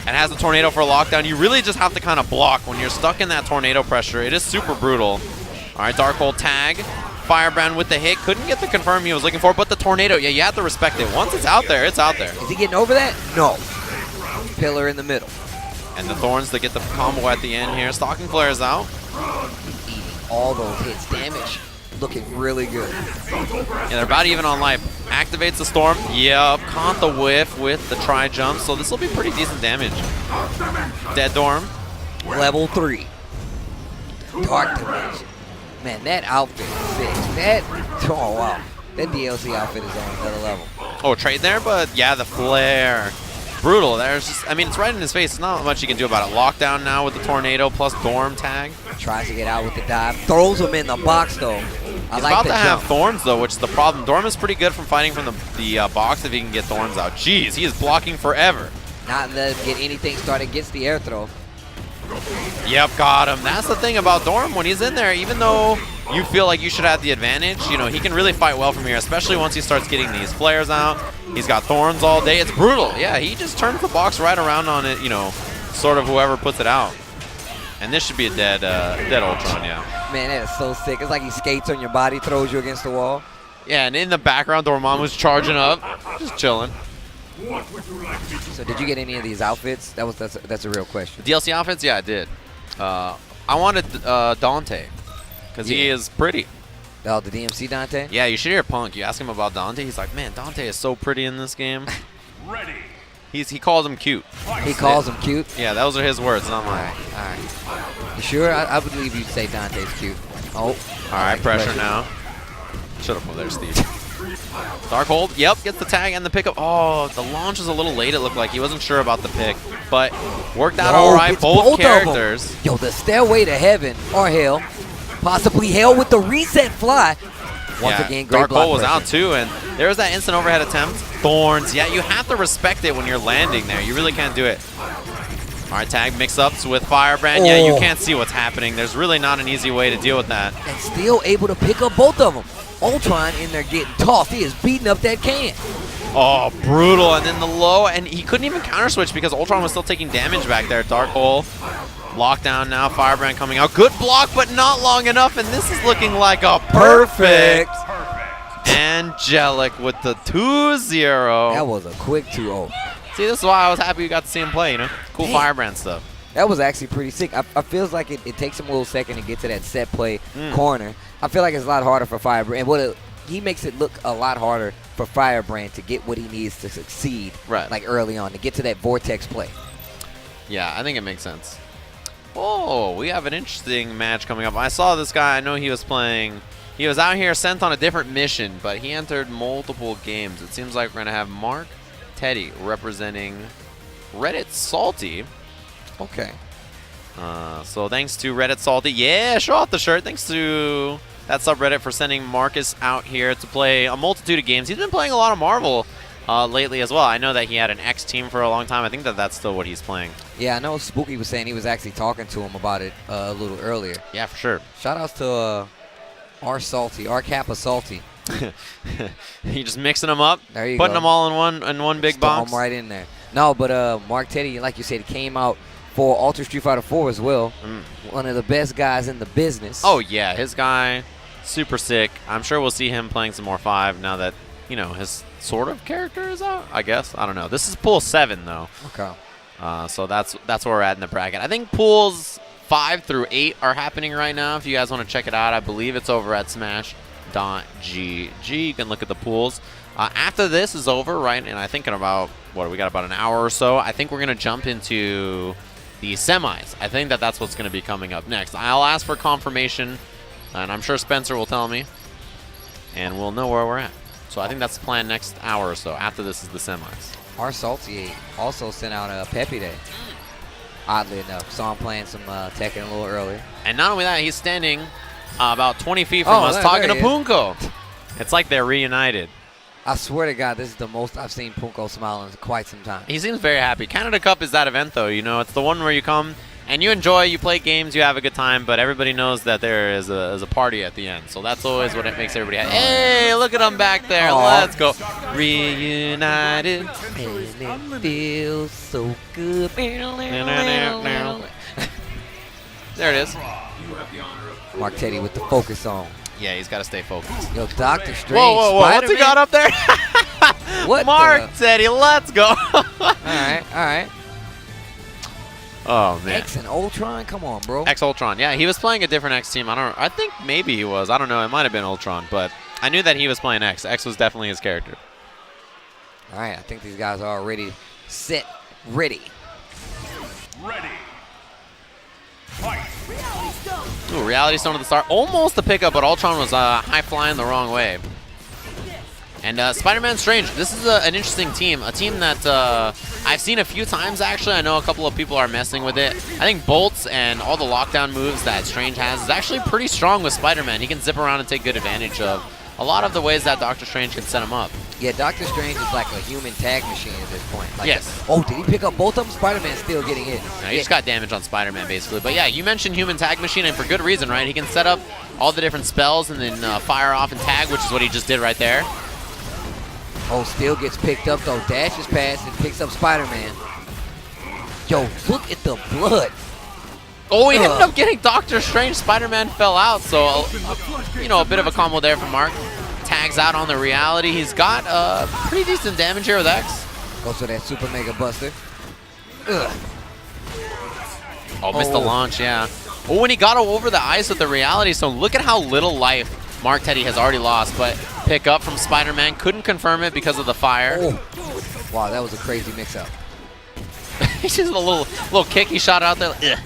And has the tornado for a lockdown. You really just have to kind of block when you're stuck in that tornado pressure. It is super brutal. All right, Darkhold tag. Firebrand with the hit. Couldn't get the confirm he was looking for, but the tornado, yeah, you have to respect it. Once it's out there, it's out there. Is he getting over that? No. Pillar in the middle. And the Thorns to get the combo at the end here. Stalking Flares out. Eating all those hits. Damage looking really good. Yeah, they're about even on life. Activates the Storm. Yep, caught the whiff with the tri-jump, so this will be pretty decent damage. Dead Dorm. Level 3. Dark Dimension. Man, that outfit is sick. Oh, wow. That DLC outfit is on another level. Oh, trade there, but yeah, the flare. Brutal. There's just, I mean, it's right in his face. There's not much you can do about it. Lockdown now with the tornado plus Dorm tag. Tries to get out with the dive. Throws him in the box, though. He's about to have Thorns, though, which is the problem. Dorm is pretty good from fighting from the box if he can get Thorns out. Jeez, he is blocking forever. Not let him get anything started. Gets the air throw. Yep, got him. That's the thing about Dorm. When he's in there, even though you feel like you should have the advantage, you know, he can really fight well from here, especially once he starts getting these flares out. He's got Thorns all day. It's brutal. Yeah, he just turns the box right around on it, you know, sort of whoever puts it out. And this should be a dead Ultron, yeah. Man, that is so sick. It's like he skates on your body, throws you against the wall. Yeah, and in the background, Dormammu's charging up, just chilling. So did you get any of these outfits? That's a real question. DLC outfits? Yeah, I did. I wanted Dante, because he is pretty. Oh, the DMC Dante? Yeah, you should hear Punk. You ask him about Dante, he's like, man, Dante is so pretty in this game. Ready. He calls him cute. He calls him cute? Yeah, those are his words, not mine. All right. You sure? I believe you'd say Dante's cute. Oh. All right, pressure now. Shut up over there, Steve. Darkhold, yep, gets the tag and the pickup. Oh, the launch was a little late, it looked like. He wasn't sure about the pick, but worked out all right. Both characters. Yo, the stairway to heaven, or hell, possibly hell with the reset fly. Once again, great block Darkhold was out too, and there was that instant overhead attempt. Thorns, yeah, you have to respect it when you're landing there. You really can't do it. All right, tag mix-ups with Firebrand. Yeah, you can't see what's happening. There's really not an easy way to deal with that. And still able to pick up both of them. Ultron in there getting tossed. He is beating up that can. Oh, brutal. And then the low, and he couldn't even counter switch because Ultron was still taking damage back there. Darkhold, lockdown now. Firebrand coming out. Good block, but not long enough. And this is looking like a perfect. Angelic with the 2-0. That was a quick 2-0. See, this is why I was happy you got to see him play, you know? Cool Firebrand stuff. That was actually pretty sick. I feels like it takes him a little second to get to that set play corner. I feel like it's a lot harder for Firebrand. He makes it look a lot harder for Firebrand to get what he needs to succeed, like early on, to get to that vortex play. Yeah, I think it makes sense. Oh, we have an interesting match coming up. I saw this guy. I know he was playing. He was out here sent on a different mission, but he entered multiple games. It seems like we're going to have Mark Teddy representing Reddit Salty. Okay. So thanks to Reddit Salty. Yeah, show off the shirt. Thanks to that subreddit for sending Marcus out here to play a multitude of games. He's been playing a lot of Marvel lately as well. I know that he had an X team for a long time. I think that that's still what he's playing. Yeah, I know Spooky was saying he was actually talking to him about it a little earlier. Yeah, for sure. Shout outs to R Kappa Salty. You just mixing them up, there you putting go. them all in one big box. Right in there. No, but Mark Teddy, like you said, came out for Ultra Street Fighter 4 as well. One of the best guys in the business. Oh yeah, his guy, super sick. I'm sure we'll see him playing some more 5 now that his sort of character is out. I guess I don't know. This is pool 7 though. Okay. So that's where we're at in the bracket. I think pools 5 through 8 are happening right now. If you guys want to check it out, I believe it's over at Smash.gg. You can look at the pools. After this is over, right, and I think in about, we got about an hour or so, I think we're going to jump into the semis. I think that that's what's going to be coming up next. I'll ask for confirmation, and I'm sure Spencer will tell me, and we'll know where we're at. So I think that's the plan next hour or so. After this is the semis. R Salty also sent out a Pepe Day. Oddly enough, saw him playing some Tekken a little earlier. And not only that, he's standing about 20 feet from us talking to Punko. It's like they're reunited. I swear to God, this is the most I've seen Punko smile in quite some time. He seems very happy. Canada Cup is that event, though. It's the one where you come and you enjoy, you play games, you have a good time, but everybody knows that there is a party at the end. So that's always what it makes everybody happy. Hey, look at them back there. Aww. Let's go. Reunited. And it feels so good. There it is. Mark Teddy with the focus on. Yeah, he's got to stay focused. Yo, Doctor Strange. Whoa. What's he got up there? What Mark Teddy, let's go. All right. Oh, man. X and Ultron? Come on, bro. X Ultron. Yeah, he was playing a different X team. I think maybe he was. I don't know. It might have been Ultron, but I knew that he was playing X. X was definitely his character. All right, I think these guys are already set, ready. Ooh, Reality Stone at the start. Almost a pickup, but Ultron was high flying the wrong way. And Spider-Man Strange, this is an interesting team. A team that I've seen a few times, actually. I know a couple of people are messing with it. I think bolts and all the lockdown moves that Strange has is actually pretty strong with Spider-Man. He can zip around and take good advantage of a lot of the ways that Doctor Strange can set him up. Yeah, Doctor Strange is like a human tag machine at this point. Like yes. Oh, did he pick up both of them? Spider-Man's still getting hit. No, he just got damage on Spider-Man, basically. But yeah, you mentioned human tag machine, and for good reason, right? He can set up all the different spells and then fire off and tag, which is what he just did right there. Oh, still gets picked up, though. Dashes past and picks up Spider-Man. Yo, look at the blood. Oh, he ended up getting Doctor Strange. Spider-Man fell out, so, a bit of a combo there from Mark. Tags out on the Reality. He's got pretty decent damage here with X. Goes for that Super Mega Buster. Ugh. Oh, missed the launch, yeah. Oh, when he got over the ice with the Reality Stone, look at how little life Mark Teddy has already lost, but pick up from Spider-Man. Couldn't confirm it because of the fire. Oh. Wow, that was a crazy mix-up. He's just a little kick he shot out there. Ugh.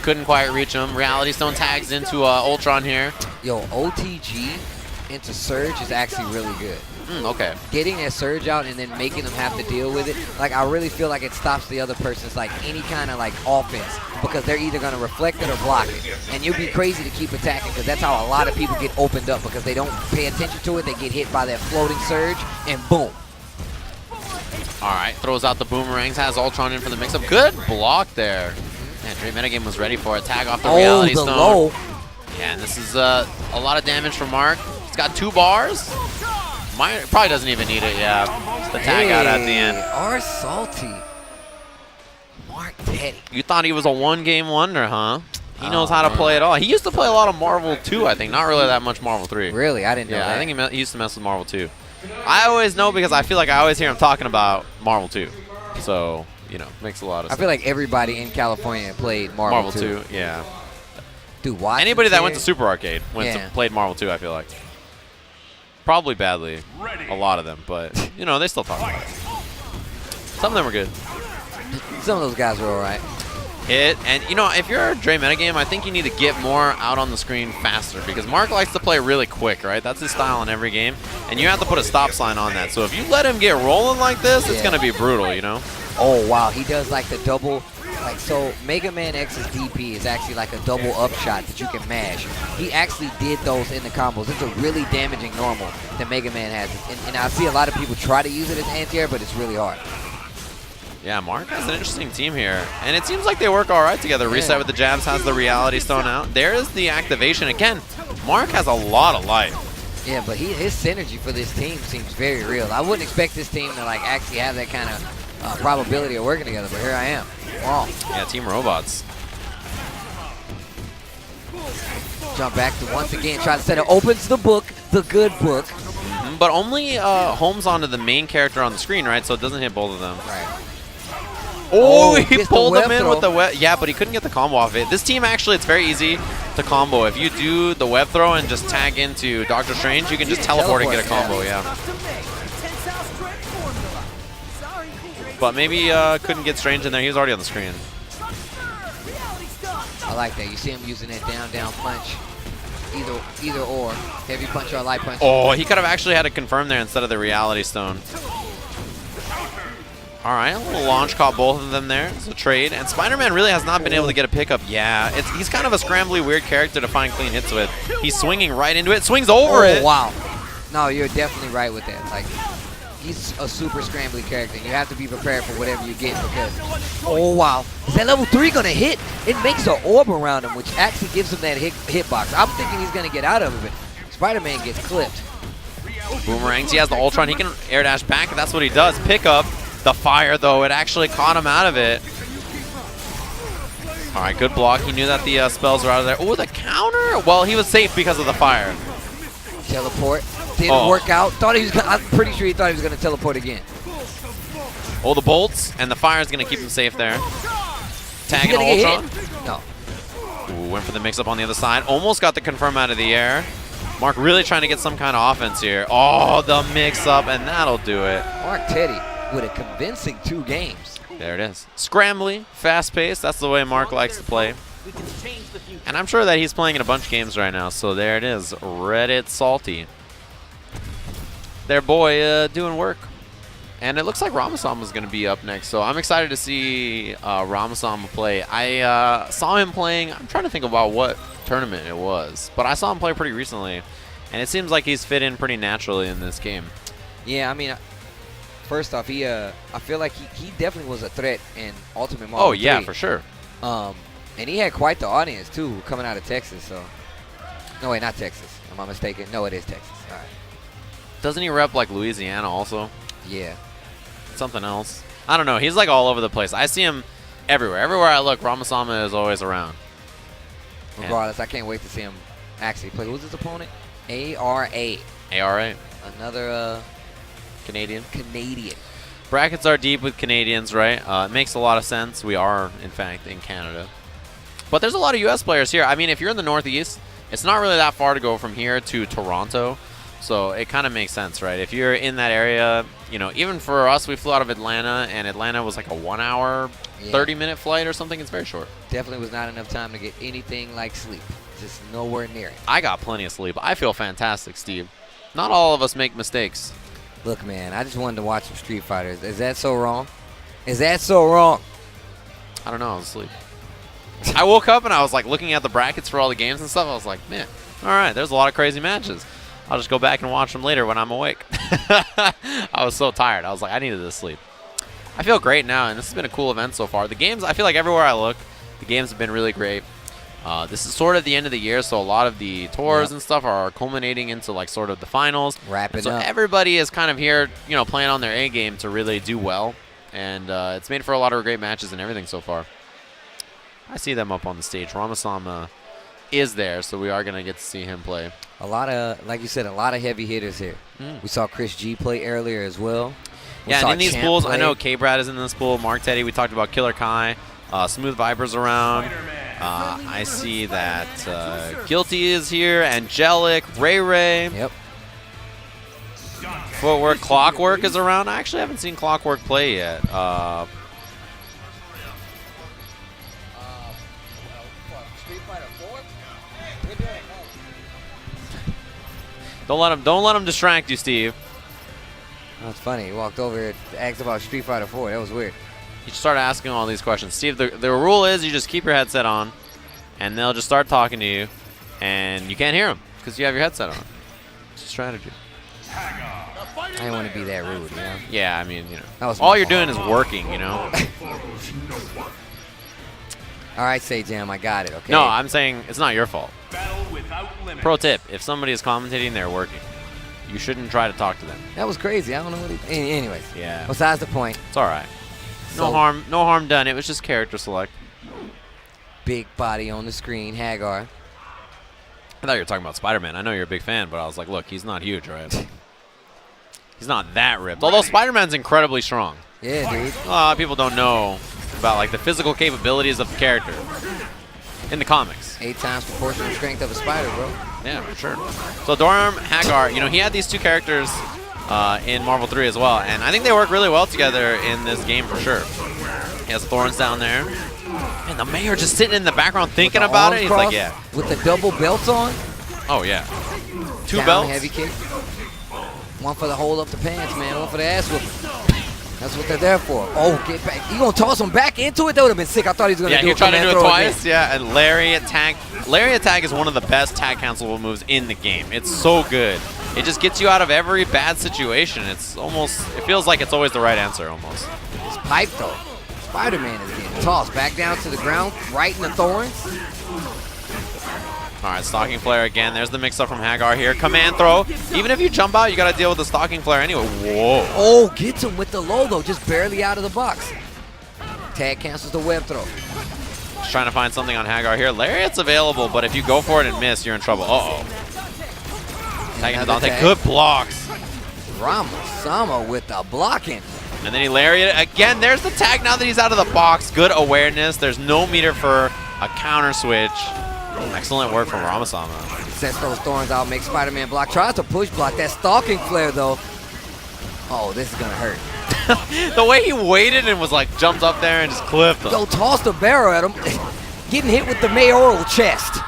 Couldn't quite reach him. Reality Stone tags into Ultron here. Yo, OTG into Surge is actually really good. Okay. Getting that Surge out and then making them have to deal with it, like, I really feel like it stops the other person's, like, any kind of, like, offense, because they're either going to reflect it or block it. And you'd be crazy to keep attacking, because that's how a lot of people get opened up, because they don't pay attention to it. They get hit by that floating Surge, and boom. All right, throws out the boomerangs, has Ultron in for the mix-up. Good block there. Man, Dream Metagame was ready for a tag off the Reality Stone. Low. Yeah, and this is a lot of damage from Mark. He's got 2 bars. Probably doesn't even need it, yeah. Just the tag out at the end. R Salty. Mark Teddy. You thought he was a one-game wonder, huh? He knows how to play it all. He used to play a lot of Marvel 2, I think. Not really that much Marvel 3. Really? I didn't know that. Yeah, I think he used to mess with Marvel 2. I always know because I feel like I always hear him talking about Marvel 2. So, makes a lot of sense. I feel like everybody in California played Marvel 2. Yeah. Dude, why? Anybody that went to Super Arcade played Marvel 2, I feel like. Probably badly, a lot of them, but, they still talk about it. Some of them were good. Some of those guys were all right. And, if you're a Dre Metagame, I think you need to get more out on the screen faster, because Mark likes to play really quick, right? That's his style in every game, and you have to put a stop sign on that. So if you let him get rolling like this, it's going to be brutal, Oh, wow. He does like the double Like, so Mega Man X's DP is actually like a double up shot that you can mash. He actually did those in the combos. It's a really damaging normal that Mega Man has. And I see a lot of people try to use it as anti-air, but it's really hard. Yeah, Mark has an interesting team here. And it seems like they work all right together. Yeah. Reset with the jabs, has the reality stone out. There is the activation. Again, Mark has a lot of life. Yeah, but his synergy for this team seems very real. I wouldn't expect this team to like actually have that kind of probability of working together, but here I am. Wow. Yeah, Team Robots. Jump back to once again try to set it. Opens the book, the good book. But only homes onto the main character on the screen, right? So it doesn't hit both of them. Right. Oh, he gets the pulled web him in throw. with the web. Yeah, but he couldn't get the combo off it. This team, actually, it's very easy to combo. If you do the web throw and just tag into Doctor Strange, you can just teleport and get a combo, yeah. But maybe couldn't get Strange in there. He was already on the screen. I like that. You see him using that down punch. Either or. Heavy punch or light punch. Oh, he could have actually had to confirm there instead of the reality stone. All right, a little launch caught both of them there. It's a trade. And Spider-Man really has not been able to get a pickup. Yeah, he's kind of a scrambly, weird character to find clean hits with. He's swinging right into it, swings over it. Wow. No, you're definitely right with that. Like, he's a super scrambly character, and you have to be prepared for whatever you get because, oh, wow. Is that level 3 going to hit? It makes an orb around him, which actually gives him that hitbox. I'm thinking he's going to get out of it. Spider-Man gets clipped. Boomerangs, he has the Ultron. He can air dash back, and that's what he does. Pick up the fire, though. It actually caught him out of it. All right, good block. He knew that the spells were out of there. Oh, the counter. Well, he was safe because of the fire. Teleport. Didn't work out. Thought he was. I'm pretty sure he thought he was going to teleport again. Oh, the bolts, and the fire is going to keep him safe there. Tagging Get Ultron. hit? No. Ooh, went for the mix-up on the other side. Almost got the confirm out of the air. Mark really trying to get some kind of offense here. Oh, the mix-up, and that'll do it. Mark Teddy with a convincing 2 games. There it is. Scrambly, fast-paced. That's the way Mark likes to play. And I'm sure that he's playing in a bunch of games right now. So there it is. Reddit Salty. Their boy doing work. And it looks like Ramasama is going to be up next. So I'm excited to see Ramasama play. I saw him playing. I'm trying to think about what tournament it was. But I saw him play pretty recently. And it seems like he's fit in pretty naturally in this game. Yeah, I mean, first off, I feel like he definitely was a threat in Ultimate Marvel 3. Yeah, for sure. And he had quite the audience, too, coming out of Texas. So, no, wait, not Texas. Am I mistaken? No, it is Texas. All right. Doesn't he rep like Louisiana also? Yeah. Something else. I don't know. He's like all over the place. I see him everywhere. Everywhere I look, Ramasama is always around. Regardless, I can't wait to see him actually play. Who's his opponent? ARA. ARA. Another Canadian. Canadian. Brackets are deep with Canadians, right? It makes a lot of sense. We are, in fact, in Canada. But there's a lot of U.S. players here. I mean, if you're in the Northeast, it's not really that far to go from here to Toronto. So it kind of makes sense, right? If you're in that area, you know, even for us, we flew out of Atlanta, and Atlanta was like a 1 hour, 30-minute flight or something. It's very short. Definitely was not enough time to get anything like sleep. Just nowhere near it. I got plenty of sleep. I feel fantastic, Steve. Not all of us make mistakes. Look, man, I just wanted to watch some Street Fighters. Is that so wrong? Is that so wrong? I don't know. I was asleep. I woke up and I was like looking at the brackets for all the games and stuff. I was like, man, all right, there's a lot of crazy matches. I'll just go back and watch them later when I'm awake. I was so tired. I was like, I needed to sleep. I feel great now, and this has been a cool event so far. The games, I feel like everywhere I look, the games have been really great. This is sort of the end of the year, so a lot of the tours and stuff are culminating into like sort of the finals. Wrapping up. So everybody is kind of here, you know, playing on their A game to really do well, and it's made for a lot of great matches and everything so far. I see them up on the stage. Ramasama is there, so we are going to get to see him play. A lot of, like you said, a lot of heavy hitters here. We saw Chris G play earlier as well. Yeah, and in these pools, I know K-Brad is in this pool, Mark Teddy, we talked about Killer Kai, Smooth Viper's around. I see that Guilty is here, Angelic, Ray Ray. Yep. Footwork, Clockwork is around. I actually haven't seen Clockwork play yet. Don't let him distract you, Steve. That's funny. He walked over here to ask about Street Fighter 4. That was weird. You start asking all these questions. Steve, the rule is you just keep your headset on, and they'll just start talking to you, and you can't hear them because you have your headset on. It's a strategy. I didn't want to be that rude, you know? Yeah, I mean, was all my you're fault. doing is working, you know? All right, Say Jam, I got it, okay? No, I'm saying it's not your fault. Pro tip, if somebody is commentating, they're working. You shouldn't try to talk to them. That was crazy. I don't know what he... Anyways. Yeah. Besides the point. It's all right. No So- harm done. It was just character select. Big body on the screen, Hagar. I thought you were talking about Spider-Man. I know you're a big fan, but I was like, look, he's not huge, right? He's not that ripped. Although Spider-Man's incredibly strong. Yeah, dude. A lot of people don't know about like the physical capabilities of the character in the comics. 8 times proportional strength of a spider, bro. Yeah, for sure. So Dorm, Hagar, he had these two characters in Marvel 3 as well, and I think they work really well together in this game for sure. He has Thorns down there. And the mayor just sitting in the background thinking With the about it. arms He's like, crossed, yeah. With the double belts on. Oh, yeah. Two Down belts. heavy kick. One for the hold up the pants, man. One for the ass whooping. That's what they're there for. Oh, get back. You gonna toss him back into it? That would have been sick. I thought he was gonna Yeah, do he it. tried to do it throw twice. again. Yeah, and Lariat tag. Lariat tag is one of the best tag cancelable moves in the game. It's so good. It just gets you out of every bad situation. It's almost, it feels like it's always the right answer almost. This pipe though. Spider-Man is getting tossed back down to the ground, right in the thorns. All right, Stalking Flare again. There's the mix-up from Hagar here. Command throw. Even if you jump out, you got to deal with the Stalking Flare anyway. Whoa. Oh, gets him with the low though, just barely out of the box. Tag cancels the web throw. Just trying to find something on Hagar here. Lariat's available, but if you go for it and miss, you're in trouble. Uh-oh. Tagging Another Dante. tag. Good blocks. Ramasama with the blocking. And then he Lariat again. There's the tag now that he's out of the box. Good awareness. There's no meter for a counter switch. Excellent work from Ramasama. Sets those thorns out, makes Spider-Man block. Tries to push block. That stalking flare though. Oh, this is gonna hurt. The way he waited and was like jumped up there and just clipped him. Yo, tossed the barrel at him. Getting hit with the mayoral chest.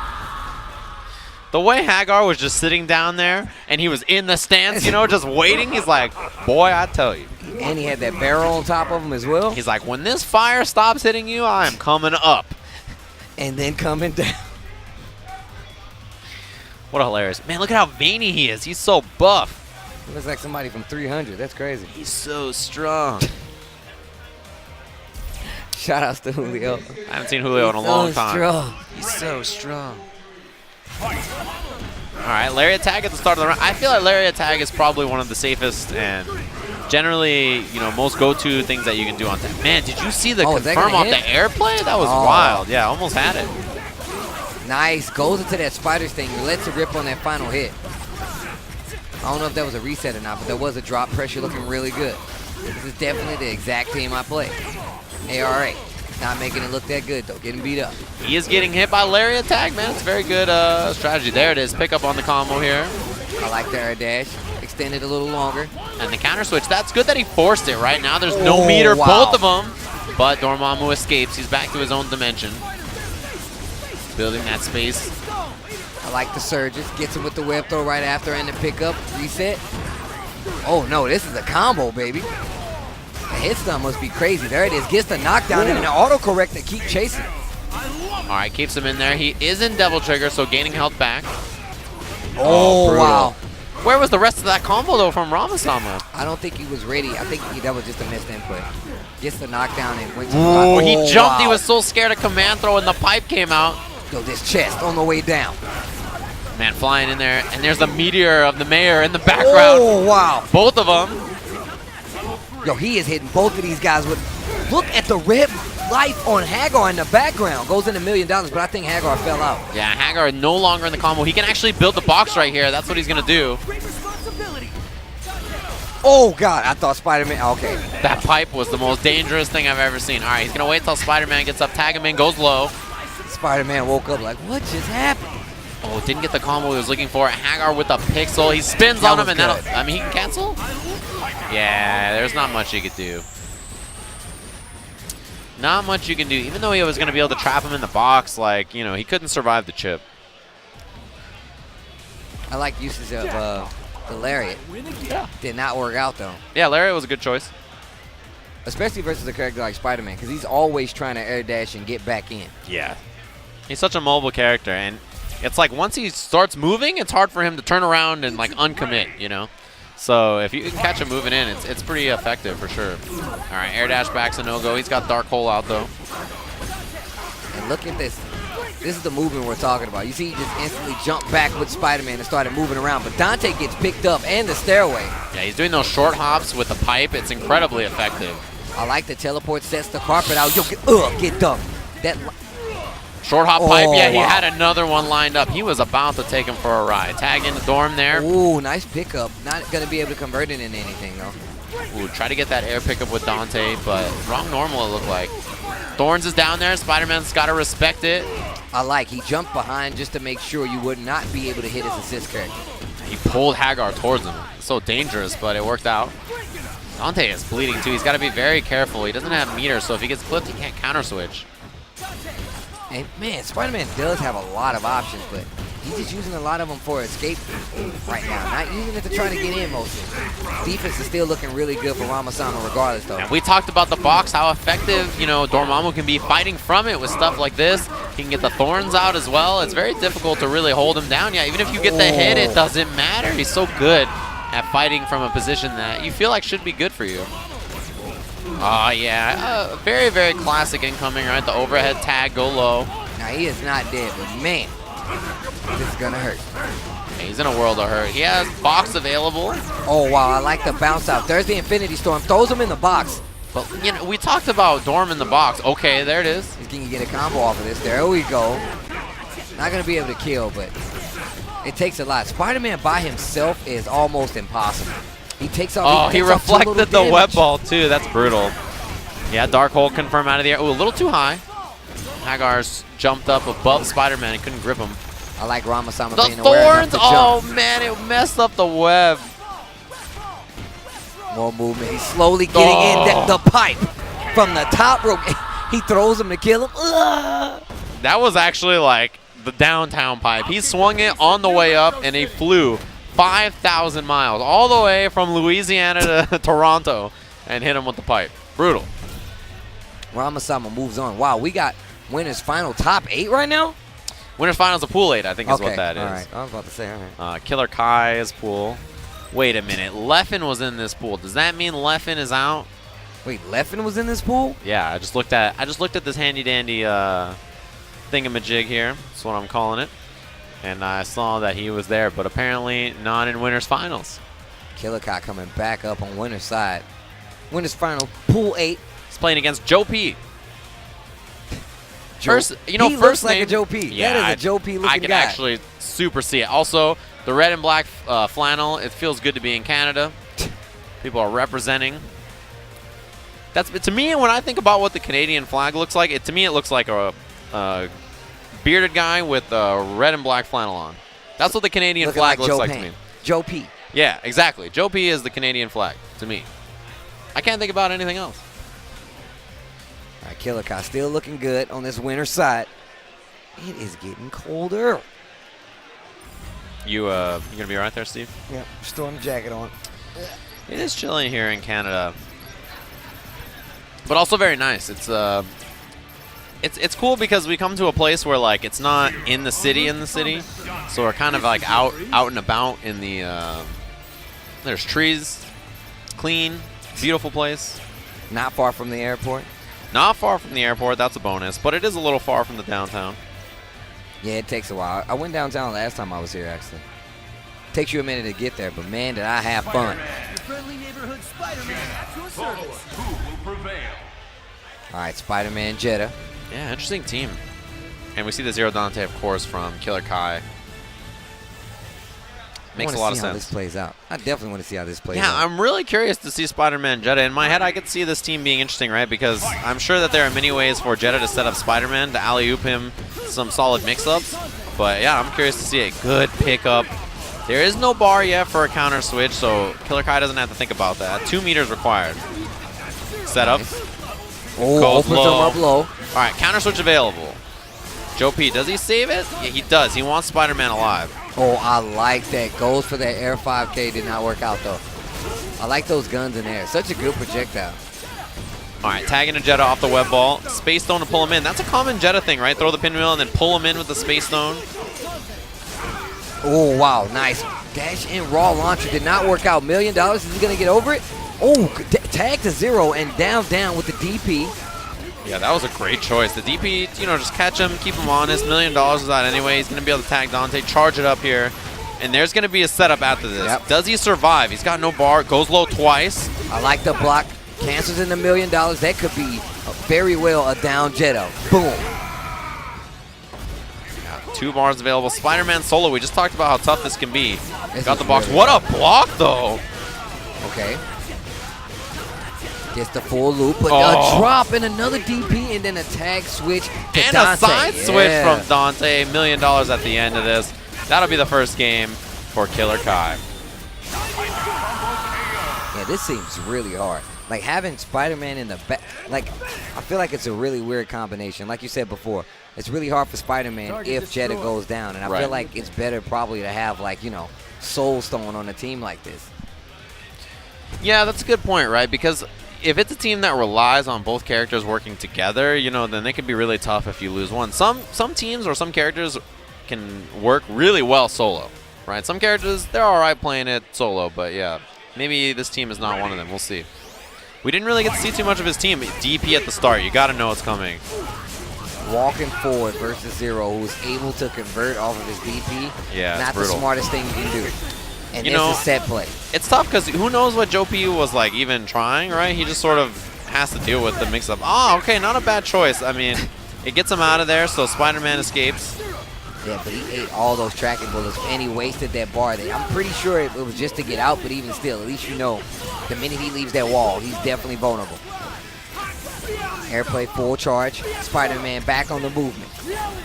The way Hagar was just sitting down there and he was in the stance, just waiting. He's like, boy, I tell you. And he had that barrel on top of him as well. He's like, when this fire stops hitting you, I am coming up. And then coming down. What a hilarious. Man, look at how veiny he is. He's so buff. He looks like somebody from 300. That's crazy. He's so strong. Shout outs to Julio. I haven't seen Julio in a long time. Strong. He's so strong. All right, Lariat tag at the start of the round. I feel like Lariat tag is probably one of the safest and generally, most go-to things that you can do on that. Man, did you see the Oh, is that confirm gonna off the hit? airplay? That was Oh. wild. Yeah, almost had it. Nice. Goes into that spider thing. Lets it rip on that final hit. I don't know if that was a reset or not, but there was a drop pressure looking really good. This is definitely the exact team I play. ARA. Not making it look that good, though. Getting beat up. He is getting hit by Lariat tag, man. It's a very good strategy. There it is. Pick up on the combo here. I like the air dash. Extended a little longer. And the counter switch. That's good that he forced it. Right now there's no Oh, meter, wow. both of them. But Dormammu escapes. He's back to his own dimension. Building that space. I like the surges. Gets him with the web throw right after and the pickup. Reset. Oh, no. This is a combo, baby. The hit stun must be crazy. There it is. Gets the knockdown and an autocorrect to keep chasing. All right, keeps him in there. He is in Devil Trigger, so gaining health back. Oh, brutal. wow. Where was the rest of that combo, though, from Ramasama? I don't think he was ready. I think that was just a missed input. Gets the knockdown and went to Oh, he jumped. He wow. was so scared of command throw, and the pipe came out. Yo, this chest on the way down. Man, flying in there, and there's the meteor of the mayor in the background. Oh, wow. Both of them. Yo, he is hitting both of these guys with... Look at the red life on Hagar in the background. Goes in $1 million, but I think Hagar fell out. Yeah, Hagar no longer in the combo. He can actually build the box right here. That's what he's going to do. Oh, God. I thought Spider-Man... Okay. That pipe was the most dangerous thing I've ever seen. All right, he's going to wait till Spider-Man gets up, tag him in, goes low. Spider-Man woke up like, what just happened? Oh, didn't get the combo he was looking for. Hagar with a pixel. He spins That on him, was and that'll... good. I mean, he can cancel? Yeah, there's not much you could do. Not much you can do. Even though he was going to be able to trap him in the box, like, he couldn't survive the chip. I like uses of the lariat. Yeah. Did not work out, though. Yeah, Lariat was a good choice. especially versus a character like Spider-Man, because he's always trying to air dash and get back in. Yeah. He's such a mobile character, and it's like once he starts moving, it's hard for him to turn around and like uncommit, you know? So if you can catch him moving in, it's pretty effective for sure. All right, air dash back's a no-go. He's got Dark Hole out though. And look at this. This is the movement we're talking about. You see, he just instantly jumped back with Spider-Man and started moving around. But Dante gets picked up and the stairway. Yeah, he's doing those short hops with the pipe. It's incredibly effective. I like the teleport, sets the carpet out. Yo, get dumped. That Short hop pipe, yeah, he wow. had another one lined up. He was about to take him for a ride. Tag in the Dorm there. Ooh, nice pickup. Not going to be able to convert it into anything, though. Ooh, try to get that air pickup with Dante, but wrong normal it looked like. Thorns is down there. Spider-Man's got to respect it. He jumped behind just to make sure you would not be able to hit his assist character. He pulled Hagar towards him. So dangerous, but it worked out. Dante is bleeding too. He's got to be very careful. He doesn't have meter, so if he gets clipped, he can't counter switch. And man, Spider-Man does have a lot of options, but he's just using a lot of them for escape right now. Not using it to try to get in mostly. Defense is still looking really good for Ramasama regardless, though. And we talked about the box, how effective, you know, Dormammu can be fighting from it with stuff like this. He can get the Thorns out as well. It's very difficult to really hold him down. Yeah, even if you get the hit, it doesn't matter. He's so good at fighting from a position that you feel like should be good for you. Oh, yeah. Very, very classic incoming, right? The overhead tag, go low. Now, he is not dead, but man, this is going to hurt. He's in a world of hurt. He has box available. Oh, wow. I like the bounce out. There's the Infinity Storm. Throws him in the box. But, you know, we talked about Dorm in the box. Okay, there it is. He's going to get a combo off of this. There we go. Not going to be able to kill, but it takes a lot. Spider-Man by himself is almost impossible. He takes off. Oh, he reflected the web ball, too. That's brutal. Yeah, Dark Hole confirmed out of the air. Ooh, a little too high. Hagar's jumped up above Spider-Man. He couldn't grip him. I like Ramasama The being aware enough Thorns! to Oh, jump. man, it messed up the web. More movement. He's slowly getting in the pipe from the top rope. He throws him to kill him. Ugh. That was actually like the downtown pipe. He swung it on the way up, and he flew 5,000 miles all the way from Louisiana to Toronto and hit him with the pipe. Brutal. Ramasama moves on. Wow, we got winners final top 8 right now? Winners finals of pool 8, I think is what that is. All right. I was about to say, all right. Killer Kai's pool. Wait a minute. Leffen was in this pool. Does that mean Leffen is out? Wait, Leffen was in this pool? Yeah, I just looked at this handy dandy thingamajig here. That's what I'm calling it. And I saw that he was there, but apparently not in winners finals. Killer Kai coming back up on winner's side. Winners final, pool 8. He's playing against Joe P. He First looks like name, a Joe P. Yeah, that is a Joe P looking I can guy. actually super see it. Also, the red and black flannel. It feels good to be in Canada. People are representing. That's to me when I think about what the Canadian flag looks like. To me, it looks like a bearded guy with red and black flannel on. That's what the Canadian looking flag like looks Joe like Payne. to me. Joe P. Yeah, exactly. Joe P is the Canadian flag to me. I can't think about anything else. All right, Killer Kai still looking good on this winner's side. It is getting colder. You gonna be right there, Steve? Yeah, just throwing the jacket on. It is chilly here in Canada, but also very nice. It's cool because we come to a place where like it's not in the city, so we're kind of like out and about in the. There's trees, clean, beautiful place. Not far from the airport. Not far from the airport. That's a bonus, but it is a little far from the downtown. Yeah, it takes a while. I went downtown last time I was here, actually. Takes you a minute to get there, but man, did I have fun. Your friendly neighborhood Spider-Man at your service. Who will prevail? All right, Spider-Man Jetta. Yeah, interesting team. And we see the Zero Dante, of course, from Killer Kai. Makes a lot of I want to see how sense. this plays out. I definitely want to see how this plays Yeah, out. I'm really curious to see Spider-Man Jetta. In my head, I could see this team being interesting, right? Because I'm sure that there are many ways for Jetta to set up Spider-Man, to alley-oop him some solid mix-ups. But yeah, I'm curious to see a good pickup. There is no bar yet for a counter switch, so Killer Kai doesn't have to think about that. 2 meters required. Setup. Oh, Goes opens low. him up low. All right, counter switch available. Joe P, does he save it? Yeah, he does. He wants Spider-Man alive. Oh, I like that. Goes for that air 5K. Did not work out, though. I like those guns in there. Such a good projectile. All right, tagging a Jetta off the web ball. Space Stone to pull him in. That's a common Jetta thing, right? Throw the pinwheel and then pull him in with the Space Stone. Oh, wow, nice. Dash in raw launcher did not work out. $1 million, is he going to get over it? Oh, tag to 0 and down with the DP. Yeah, that was a great choice. The DP, just catch him, keep him honest. $1 million is out anyway. He's going to be able to tag Dante, charge it up here. And there's going to be a setup after this. Yep. Does he survive? He's got no bar, goes low twice. I like the block. Cancels in the $1 million. That could be very well a down Jetta. Boom. Yeah, 2 bars available. Spider-Man solo. We just talked about how tough this can be. Got the box. Really what a block, though. Okay. Gets the full loop, but a drop and another DP, and then a tag switch to and Dante. a side switch from Dante. $1 million at the end of this. That'll be the first game for Killer Kai. Yeah, this seems really hard. Like having Spider-Man in the back, like I feel like it's a really weird combination. Like you said before, it's really hard for Spider-Man if Jetta goes down, and I feel like it's better probably to have Soul Stone on a team like this. Yeah, that's a good point, right? Because if it's a team that relies on both characters working together, then they can be really tough if you lose one. Some teams or some characters can work really well solo, right? Some characters, they're all right playing it solo, but yeah, maybe this team is not one of them. We'll see. We didn't really get to see too much of his team. DP at the start. You got to know it's coming. Walking forward versus 0, who was able to convert off of his DP. Yeah, not the smartest thing you can do. And this is set play. It's tough because who knows what Joe P was like even trying, right? He just sort of has to deal with the mix-up. Oh, okay, not a bad choice. I mean, it gets him out of there, so Spider-Man escapes. Yeah, but he ate all those tracking bullets, and he wasted that bar there. I'm pretty sure it was just to get out, but even still, at least the minute he leaves that wall, he's definitely vulnerable. Airplay full charge. Spider-Man back on the movement.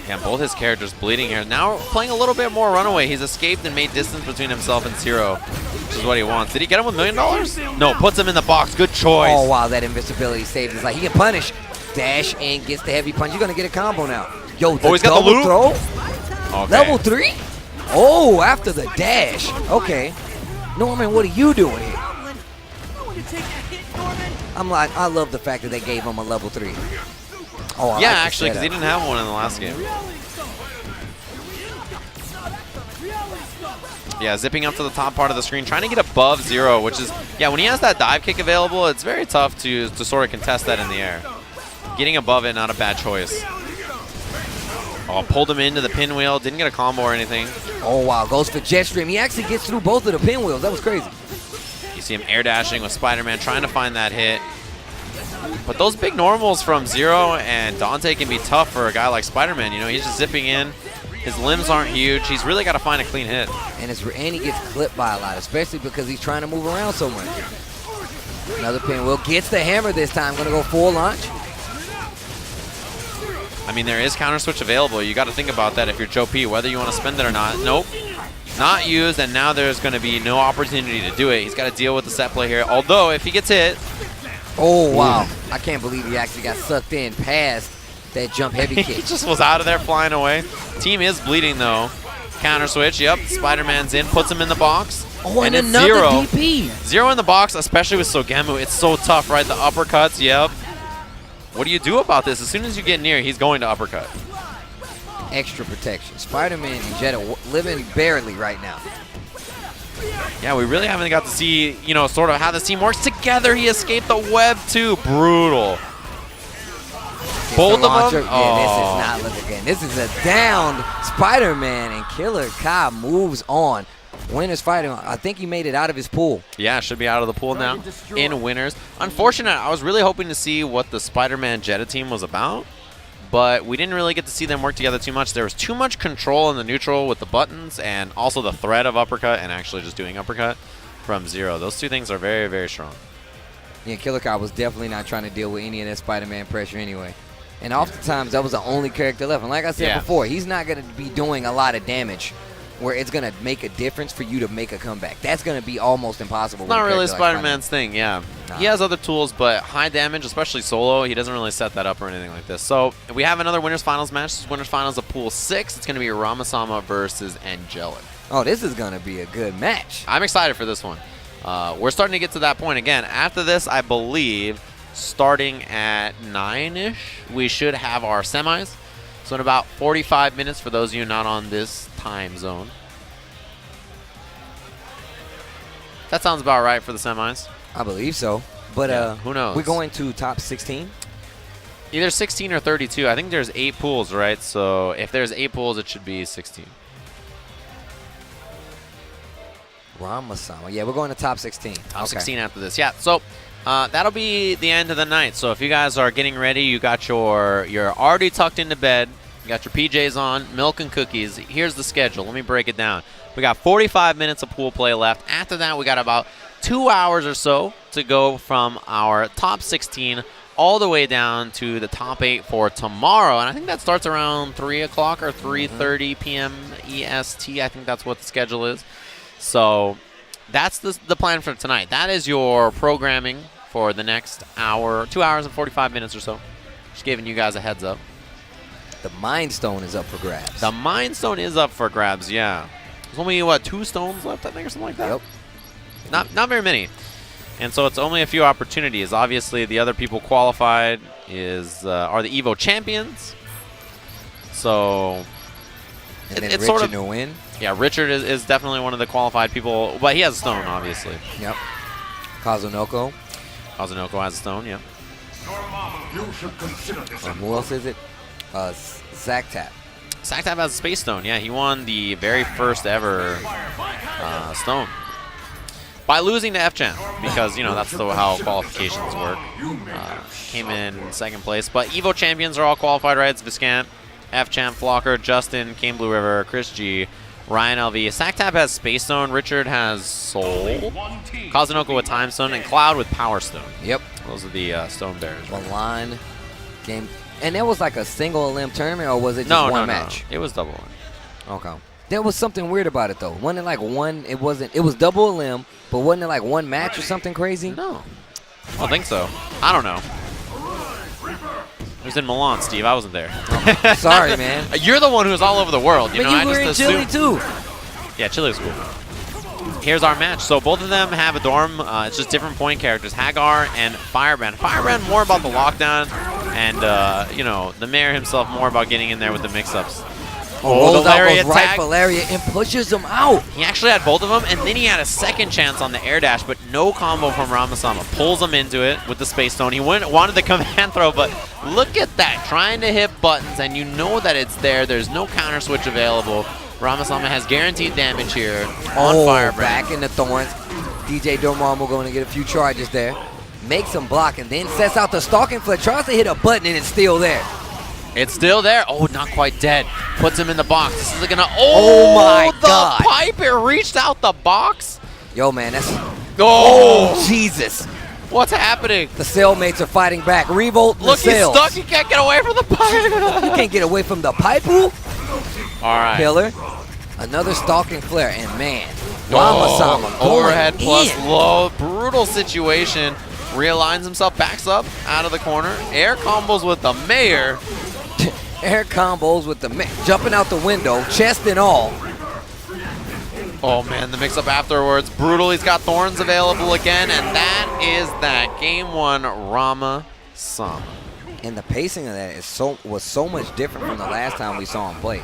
Yeah, both his characters bleeding here. Now playing a little bit more runaway. He's escaped and made distance between himself and Zero, which is what he wants. Did he get him with $1 million? No, puts him in the box. Good choice. Oh, wow, that invincibility saved his life. He can punish. Dash and gets the heavy punch. You're going to get a combo now. Yo, he's got the loop. Throw. Okay. Level 3? Oh, after the dash. Okay. Norman, what are you doing here? I love the fact that they gave him a level 3. Oh, yeah, actually, because he didn't have one in the last game. Yeah, zipping up to the top part of the screen, trying to get above 0, which is, yeah, when he has that dive kick available, it's very tough to sort of contest that in the air. Getting above it, not a bad choice. Oh, pulled him into the pinwheel, didn't get a combo or anything. Oh, wow, goes for jet stream. He actually gets through both of the pinwheels. That was crazy. You see him air dashing with Spider-Man, trying to find that hit. But those big normals from 0 and Dante can be tough for a guy like Spider-Man. He's just zipping in. His limbs aren't huge. He's really got to find a clean hit. And he gets clipped by a lot, especially because he's trying to move around so much. Another pinwheel. Gets the hammer this time. Going to go full launch. I mean, there is counter switch available. You got to think about that if you're Joe P, whether you want to spend it or not. Nope. Not used, and now there's going to be no opportunity to do it. He's got to deal with the set play here. Although, if he gets hit... Oh, wow. I can't believe he actually got sucked in past that jump heavy kick. He just was out of there flying away. Team is bleeding, though. Counter switch. Yep. Spider-Man's in. Puts him in the box. Oh, and another 0. DP. 0 in the box, especially with Sogemu. It's so tough, right? The uppercuts. Yep. What do you do about this? As soon as you get near, he's going to uppercut. Extra protection. Spider-Man and Jetta living barely right now. Yeah, we really haven't got to see, sort of how this team works together. He escaped the web, too. Brutal. Both of them? Yeah, this is not looking good. This is a downed Spider-Man, and Killer Kai moves on. Winners fighting. I think he made it out of his pool. Yeah, should be out of the pool now in winners. Unfortunate, I was really hoping to see what the Spider-Man Jetta team was about, but we didn't really get to see them work together too much. There was too much control in the neutral with the buttons and also the threat of uppercut and actually just doing uppercut from 0. Those two things are very, very strong. Yeah, Killer Kai was definitely not trying to deal with any of that Spider-Man pressure anyway. And oftentimes, that was the only character left. And like I said before, he's not going to be doing a lot of damage where it's going to make a difference for you to make a comeback. That's going to be almost impossible. It's not really Spider-Man's thing, yeah. Nah. He has other tools, but high damage, especially solo, he doesn't really set that up or anything like this. So we have another Winners Finals match. This is Winners Finals of Pool 6. It's going to be Ramasama versus Angelic. Oh, this is going to be a good match. I'm excited for this one. We're starting to get to that point again. After this, I believe starting at 9-ish, we should have our semis. So in about 45 minutes for those of you not on this time zone. That sounds about right for the semis. I believe so. But Yeah, who knows? We're going to top 16. Either 16 or 32. I think there's 8 pools, right? So if there's 8 pools, it should be 16. Ramasama. Yeah, we're going to top 16. Top 16 after this. Yeah, so that'll be the end of the night. So if you guys are getting ready, you got you're already tucked into bed, you got your PJs on, milk and cookies. Here's the schedule. Let me break it down. We got 45 minutes of pool play left. After that, we got about 2 hours or so to go from our top 16 all the way down to the top 8 for tomorrow. And I think that starts around 3 o'clock or 3:30 p.m. EST. I think that's what the schedule is. So that's the plan for tonight. That is your programming for the next hour, 2 hours and 45 minutes or so. Just giving you guys a heads up. The Mind Stone is up for grabs. The Mind Stone is up for grabs, yeah. There's only, 2 stones left, I think, or something like that? Yep. Not very many. And so it's only a few opportunities. Obviously, the other people qualified are the Evo champions. So And then it's Richard sort of to win. Yeah, Richard is definitely one of the qualified people, but he has a stone, obviously. Yep. Kazunoko. Kazunoko has a stone, yeah. Who else is it? Zach Tap. Sacktap has a space stone, yeah. He won the very first ever stone by losing to F-Champ because, that's how qualifications work. Came in second place, but Evo champions are all qualified, right? It's Viscant, F-Champ, Flocker, Justin, Kane Blue River, Chris G, Ryan LV. Sacktap has Space Stone, Richard has Soul, Kazunoko with Time Stone, and Cloud with Power Stone. Yep. Those are the stone bearers. Right? Milan game. And that was like a single limb tournament, or was it just No, one match? It was double one. Okay. There was something weird about it, though. Wasn't it like one? It was double limb, but wasn't it like one match or something crazy? No. I don't think so. I don't know. It was in Milan, Steve. I wasn't there. Sorry, man. You're the one who's all over the world. But you were in Chile, too. Yeah, Chile was cool. Here's our match. So both of them have a dorm. It's just different point characters, Hagar and Firebrand. Firebrand more about the lockdown, and the mayor himself more about getting in there with the mix-ups. Rolls the out lariat goes right tag. for lariat and pushes him out. He actually had both of them, and then he had a second chance on the air dash, but no combo from Ramasama. Pulls him into it with the Space Stone. He wanted the command throw, but look at that. Trying to hit buttons, and you know that it's there. There's no counter switch available. Ramasama has guaranteed damage here on Firebrand. Back in the thorns. DJ Dormammu going to get a few charges there. Makes him block and then sets out the stalking flip. Tries to hit a button and it's still there. It's still there. Oh, not quite dead. Puts him in the box. This is gonna. Oh my God! The pipe! It reached out the box. Yo, man, that's. Oh, Jesus! What's happening? The cellmates are fighting back. Revolt. Look, he's stuck. He can't get away from the pipe. You can't get away from the pipe, who? All right. Pillar. Another stalking flare, and man, Ramasama overhead plus in. low. Brutal situation. Realigns himself, backs up out of the corner. Air combos with the mayor. Air combos with the jumping out the window, chest and all. Oh man, the mix-up afterwards. Brutal. He's got thorns available again, and that is that. Game 1, Ramasama. And the pacing of that was so much different from the last time we saw him play.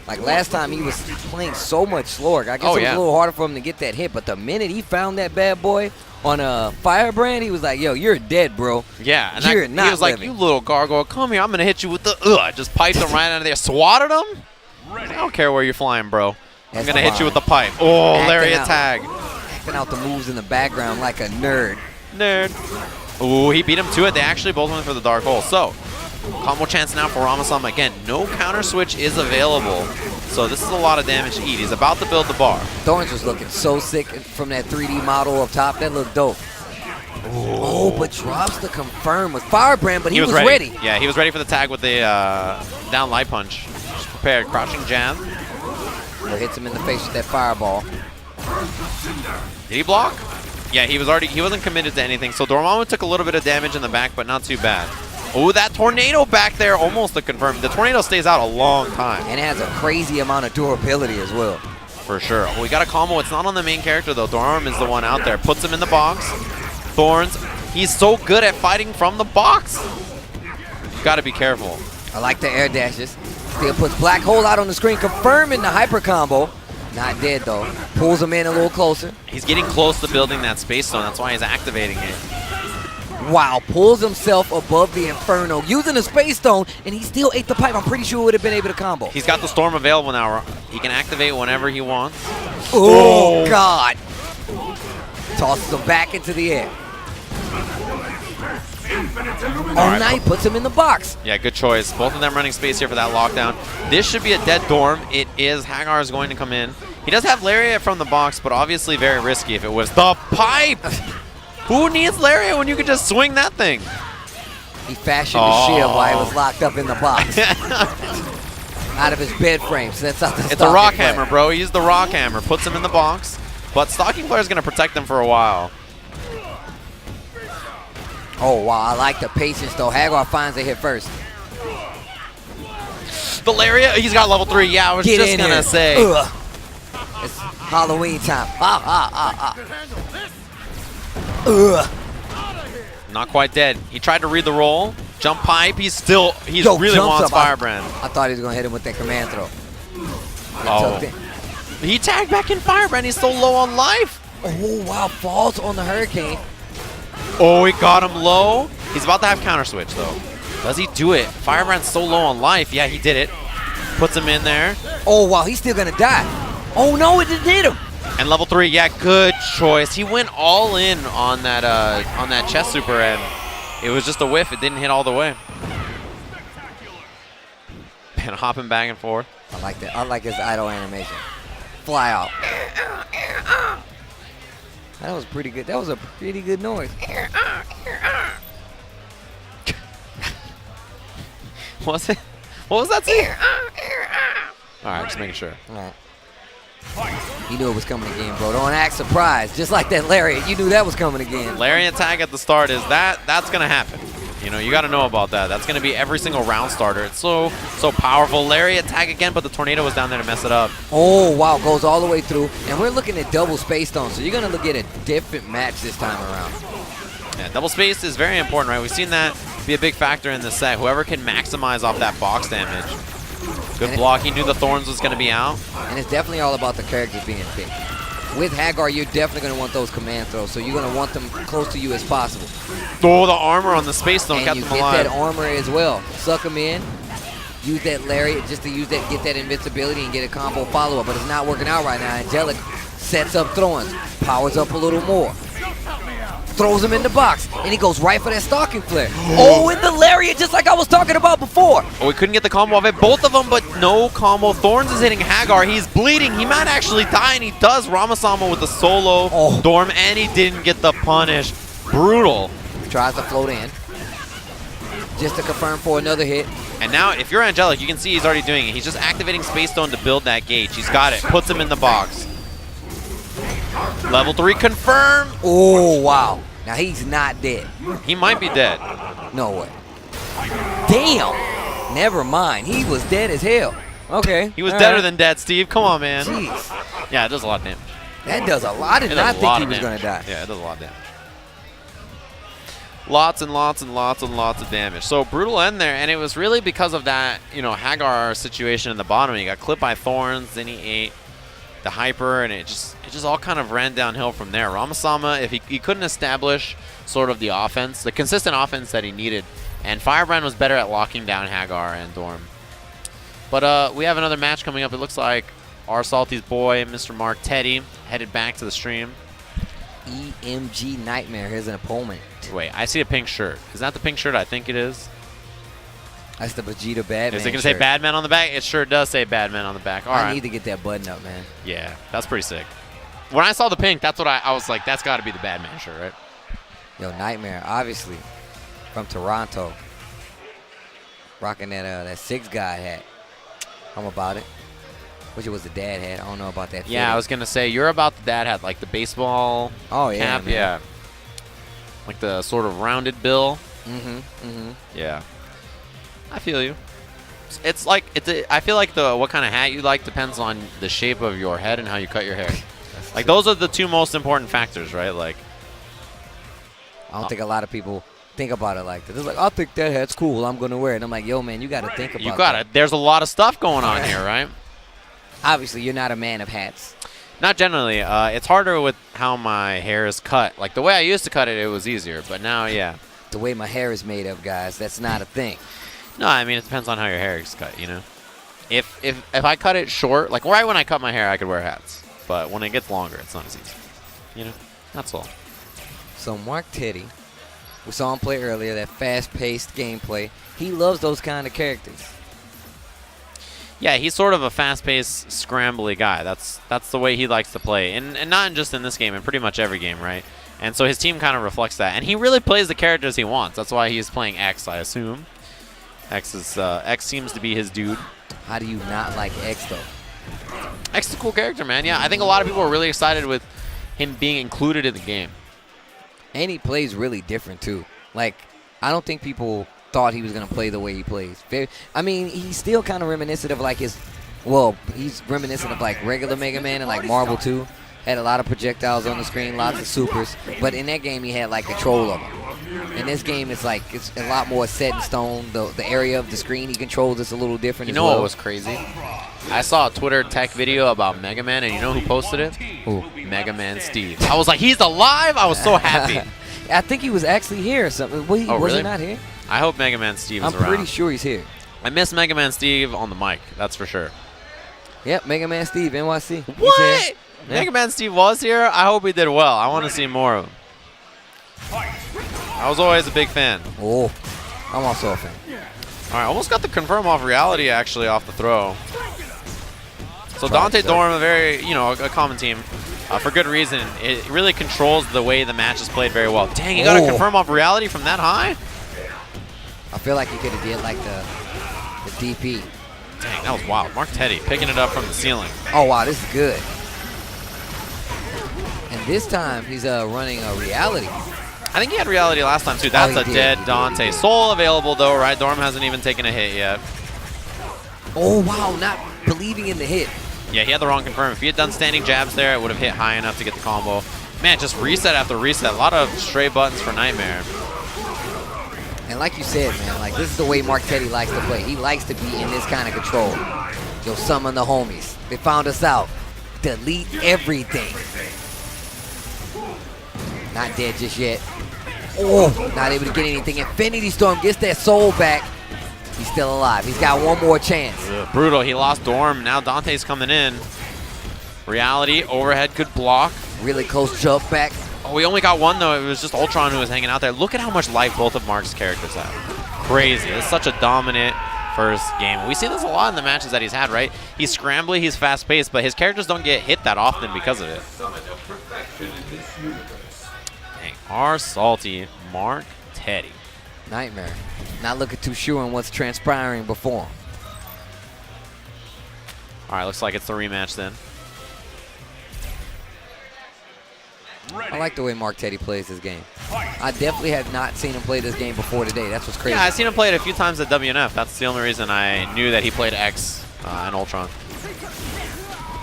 Like last time, he was playing so much slower. I guess it was a little harder for him to get that hit, but the minute he found that bad boy on a Firebrand, he was like, yo, you're dead, bro. Yeah, and you're not he was like, living. you little gargoyle, come here, I'm going to hit you with the, just piped him right out of there. Swatted him? I don't care where you're flying, bro. I'm going to hit you with the pipe. Oh, lariat tag. Acting out the moves in the background like a nerd. Ooh, he beat him to it. They actually both went for the dark hole. So, combo chance now for Ramasama. Again, no counter switch is available. So this is a lot of damage to eat. He's about to build the bar. Thorns was looking so sick from that 3D model up top. That looked dope. Oh, but drops the confirm with Firebrand, but he was ready. Yeah, he was ready for the tag with the down light punch. Just prepared. Crouching jab. Or hits him in the face with that fireball. Did he block? Yeah, he wasn't committed to anything. So Dormammu took a little bit of damage in the back, but not too bad. Oh, that tornado back there, almost a confirm. The tornado stays out a long time. And it has a crazy amount of durability as well. For sure. Oh, we got a combo. It's not on the main character, though. Dorm is the one out there. Puts him in the box. Thorns. He's so good at fighting from the box. Got to be careful. I like the air dashes. Still puts Black Hole out on the screen, confirming the hyper combo. Not dead, though. Pulls him in a little closer. He's getting close to building that Space Stone. That's why he's activating it. Wow, pulls himself above the Inferno, using the Space Stone, and he still ate the pipe. I'm pretty sure he would have been able to combo. He's got the Storm available now. He can activate whenever he wants. Oh, God. Tosses him back into the air. Oh, night puts him in the box. Yeah, good choice. Both of them running space here for that lockdown. This should be a dead Dorm. It is. Hagar is going to come in. He does have Lariat from the box, but obviously very risky if it was the pipe. Who needs Lariat when you can just swing that thing? He fashioned the shield while he was locked up in the box. Out of his bed frame. So that's not the It's a rock hammer, bro. He used the rock hammer. Puts him in the box. But Stalking Flare is going to protect him for a while. Oh, wow. I like the patience, though. Hagar finds a hit first. The Lariat, he's got level 3. Yeah, I was just going to say. Ugh. It's Halloween time. Ugh. Not quite dead. He tried to read the roll. Jump pipe. He really wants Firebrand. I thought he was going to hit him with that command throw. Oh. He tagged back in Firebrand. He's so low on life. Oh, wow. Falls on the Hurricane. Oh, he got him low. He's about to have counter switch, though. Does he do it? Firebrand's so low on life. Yeah, he did it. Puts him in there. Oh, wow. He's still going to die. Oh, no. It didn't hit him. And level 3, yeah, good choice. He went all in on that chest super, and it was just a whiff. It didn't hit all the way. And hopping back and forth. I like that. I like his idle animation. Fly out. That was pretty good. That was a pretty good noise. Was it? What was that saying? All right, just making sure. All right. You knew it was coming again, bro. Don't act surprised. Just like that Lariat, you knew that was coming again. Lariat tag at the start is that's gonna happen. You know, you got to know about that. That's gonna be every single round starter. It's so powerful. Lariat tag again, but the tornado was down there to mess it up. Oh wow, goes all the way through, and we're looking at double Space Stone, so you're gonna look at a different match this time around. Yeah, double space is very important, right? We've seen that be a big factor in this set. Whoever can maximize off that box damage. Good block. He knew the Thorns was going to be out. And it's definitely all about the characters being picked. With Hagar, you're definitely going to want those command throws, so you're going to want them close to you as possible. Oh, the armor on the Space Stone kept him alive. And you get that armor as well. Suck him in. Use that Lariat just to get that invincibility and get a combo follow-up, but it's not working out right now. Angelic sets up throwings, powers up a little more. Throws him in the box, and he goes right for that Stalking Flare. Oh, and the Lariat, just like I was talking about before. Oh, we couldn't get the combo of it. Both of them, but no combo. Thorns is hitting Hagar. He's bleeding. He might actually die, and he does. Ramasama with the solo Dorm, and he didn't get the punish. Brutal. Tries to float in, just to confirm for another hit. And now, if you're Angelic, you can see he's already doing it. He's just activating Space Stone to build that gauge. He's got it. Puts him in the box. Level 3 confirmed. Oh, wow. Now he's not dead. He might be dead. No way. Damn. Never mind. He was dead as hell. Okay. He was deader than dead, Steve. Come on, man. Jeez. Yeah, it does a lot of damage. That does a lot. I did not think he was going to die. Yeah, it does a lot of damage. Lots and lots and lots and lots of damage. So brutal end there, and it was really because of that, you know, Hagar situation in the bottom. He got clipped by Thorns, then he ate the hyper, and it just all kind of ran downhill from there. Ramasama, if he couldn't establish sort of the offense, the consistent offense that he needed, and Firebrand was better at locking down Hagar and Dorm. But we have another match coming up. It looks like our Salty's boy, Mr. Mark Teddy, headed back to the stream. EMG Nightmare. Here's an opponent. Wait, I see a pink shirt. Is that the pink shirt I think it is? That's the Vegeta Badman. Is it going to say Badman on the back? It sure does say Badman on the back. All right. I need to get that button up, man. Yeah, that's pretty sick. When I saw the pink, that's what I was like, that's got to be the Badman shirt, right? Yo, Nightmare, obviously, from Toronto. Rocking that Six God hat. I'm about it. Which it was the dad hat. I don't know about that. Yeah, I was going to say, you're about the dad hat, like the baseball cap. Man. Yeah. Like the sort of rounded bill. Yeah. I feel you. It's like I feel like what kind of hat you like depends on the shape of your head and how you cut your hair. Like those are the two most important factors, right? Like I don't think a lot of people think about it like that. They're like, I'll think that hat's cool. I'm going to wear it. And I'm like, yo, man, you got to think about that. There's a lot of stuff going on here, right? Obviously, you're not a man of hats. Not generally. It's harder with how my hair is cut. Like the way I used to cut it, it was easier. But now, yeah. The way my hair is made of, guys, that's not a thing. No, I mean, it depends on how your hair is cut, you know? If I cut it short, like right when I cut my hair, I could wear hats. But when it gets longer, it's not as easy. You know? That's all. So Mark Teddy, we saw him play earlier, that fast-paced gameplay. He loves those kind of characters. Yeah, he's sort of a fast-paced, scrambly guy. That's the way he likes to play. And not just in this game, in pretty much every game, right? And so his team kind of reflects that. And he really plays the characters he wants. That's why he's playing X, I assume. X seems to be his dude. How do you not like X, though? X is a cool character, man. Yeah, I think a lot of people are really excited with him being included in the game. And he plays really different, too. Like, I don't think people thought he was going to play the way he plays. I mean, he's still kind of reminiscent of, like, he's reminiscent of, like, regular Mega Man and, like, Marvel 2. Had a lot of projectiles on the screen, lots of supers. But in that game, he had, like, control of them. In this game, it's, like, it's a lot more set in stone. The area of the screen he controls is a little different as well. You know what was crazy? I saw a Twitter tech video about Mega Man, and you know who posted it? Who? Mega Man Steve. I was like, he's alive? I was so happy. I think he was actually here or something. Was really? he not here? I hope Mega Man Steve is around. I'm pretty sure he's here. I miss Mega Man Steve on the mic, that's for sure. Yep, Mega Man Steve, NYC. What? Yeah. Mega Man Steve was here? I hope he did well. I want to see more of him. I was always a big fan. Oh, I'm also a fan. All right, almost got the confirm off reality, actually, off the throw. So Dante Dorm, a very, a common team. For good reason. It really controls the way the match is played very well. Dang, you got to confirm off reality from that high? I feel like he could have did like the DP. Dang, that was wild. Mark Teddy picking it up from the ceiling. Oh, wow, this is good. And this time, he's running a reality. I think he had reality last time, too. That's a dead Dante. Soul available, though, right? Dorm hasn't even taken a hit yet. Oh, wow, not believing in the hit. Yeah, he had the wrong confirm. If he had done standing jabs there, it would have hit high enough to get the combo. Man, just reset after reset. A lot of stray buttons for Nightmare. And like you said, man, like this is the way Mark Teddy likes to play. He likes to be in this kind of control. You'll summon the homies. They found us out. Delete everything. Not dead just yet. Oh, not able to get anything. Infinity Storm gets that soul back. He's still alive. He's got one more chance. Brutal. He lost Dorm. Now Dante's coming in. Reality. Overhead. Good block. Really close jump back. Oh, we only got one, though. It was just Ultron who was hanging out there. Look at how much life both of Mark's characters have. Crazy. It's such a dominant first game. We see this a lot in the matches that he's had, right? He's scrambly. He's fast-paced, but his characters don't get hit that often because of it. Dang. Our salty Mark Teddy. Nightmare. Not looking too sure on what's transpiring before him. All right, looks like it's the rematch then. I like the way Mark Teddy plays this game. I definitely have not seen him play this game before today. That's what's crazy. Yeah, I've seen him play it a few times at WNF. That's the only reason I knew that he played X and Ultron.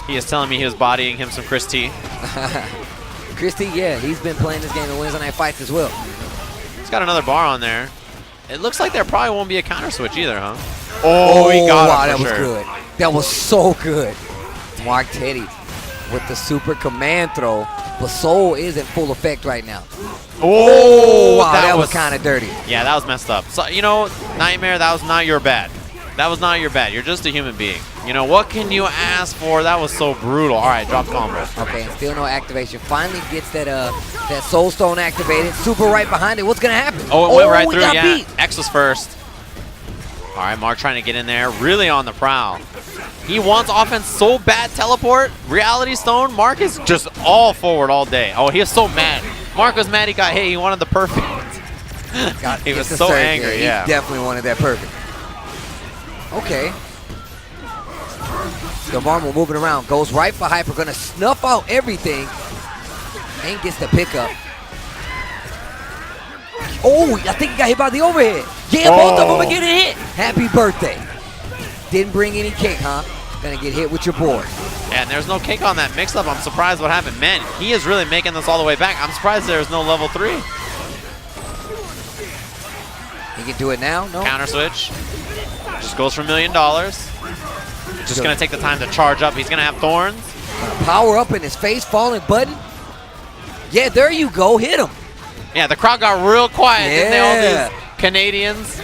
He is telling me he was bodying him some Chris T. Chris T, yeah, he's been playing this game in Wednesday Night Fights as well. He's got another bar on there. It looks like there probably won't be a counter switch either, huh? Oh, he got wow, it that for was sure. good. That was so good. Mark Teddy with the super command throw, but Soul is in full effect right now. Oh, wow, that was kind of dirty. Yeah, that was messed up. So, Nightmare, that was not your bad. That was not your bad. You're just a human being. What can you ask for? That was so brutal. All right, drop combo. Okay, and still no activation. Finally gets that Soul Stone activated. Super right behind it. What's going to happen? Oh, it went right through. Got Yeah, beat. X was first. All right, Mark trying to get in there. Really on the prowl. He wants offense so bad. Teleport, Reality Stone. Mark is just all forward all day. Oh, he was so mad. Mark was mad he got hit. He wanted the perfect. He was so angry, yeah. He definitely wanted that perfect. Okay. The Marvel moving around. Goes right for Hyper. Going to snuff out everything. And gets the pickup. Oh, I think he got hit by the overhead. Yeah, both of them are getting hit. Happy birthday. Didn't bring any cake, huh? Gonna get hit with your board. Yeah, and there's no cake on that mix-up. I'm surprised what happened. Man, he is really making this all the way back. I'm surprised there's no level 3. He can do it now? No. Counter switch. Just goes for $1 million. Just going to take the time to charge up. He's going to have thorns. Power up in his face, falling button. Yeah, there you go. Hit him. Yeah, the crowd got real quiet. Yeah. Didn't they, all these Canadians?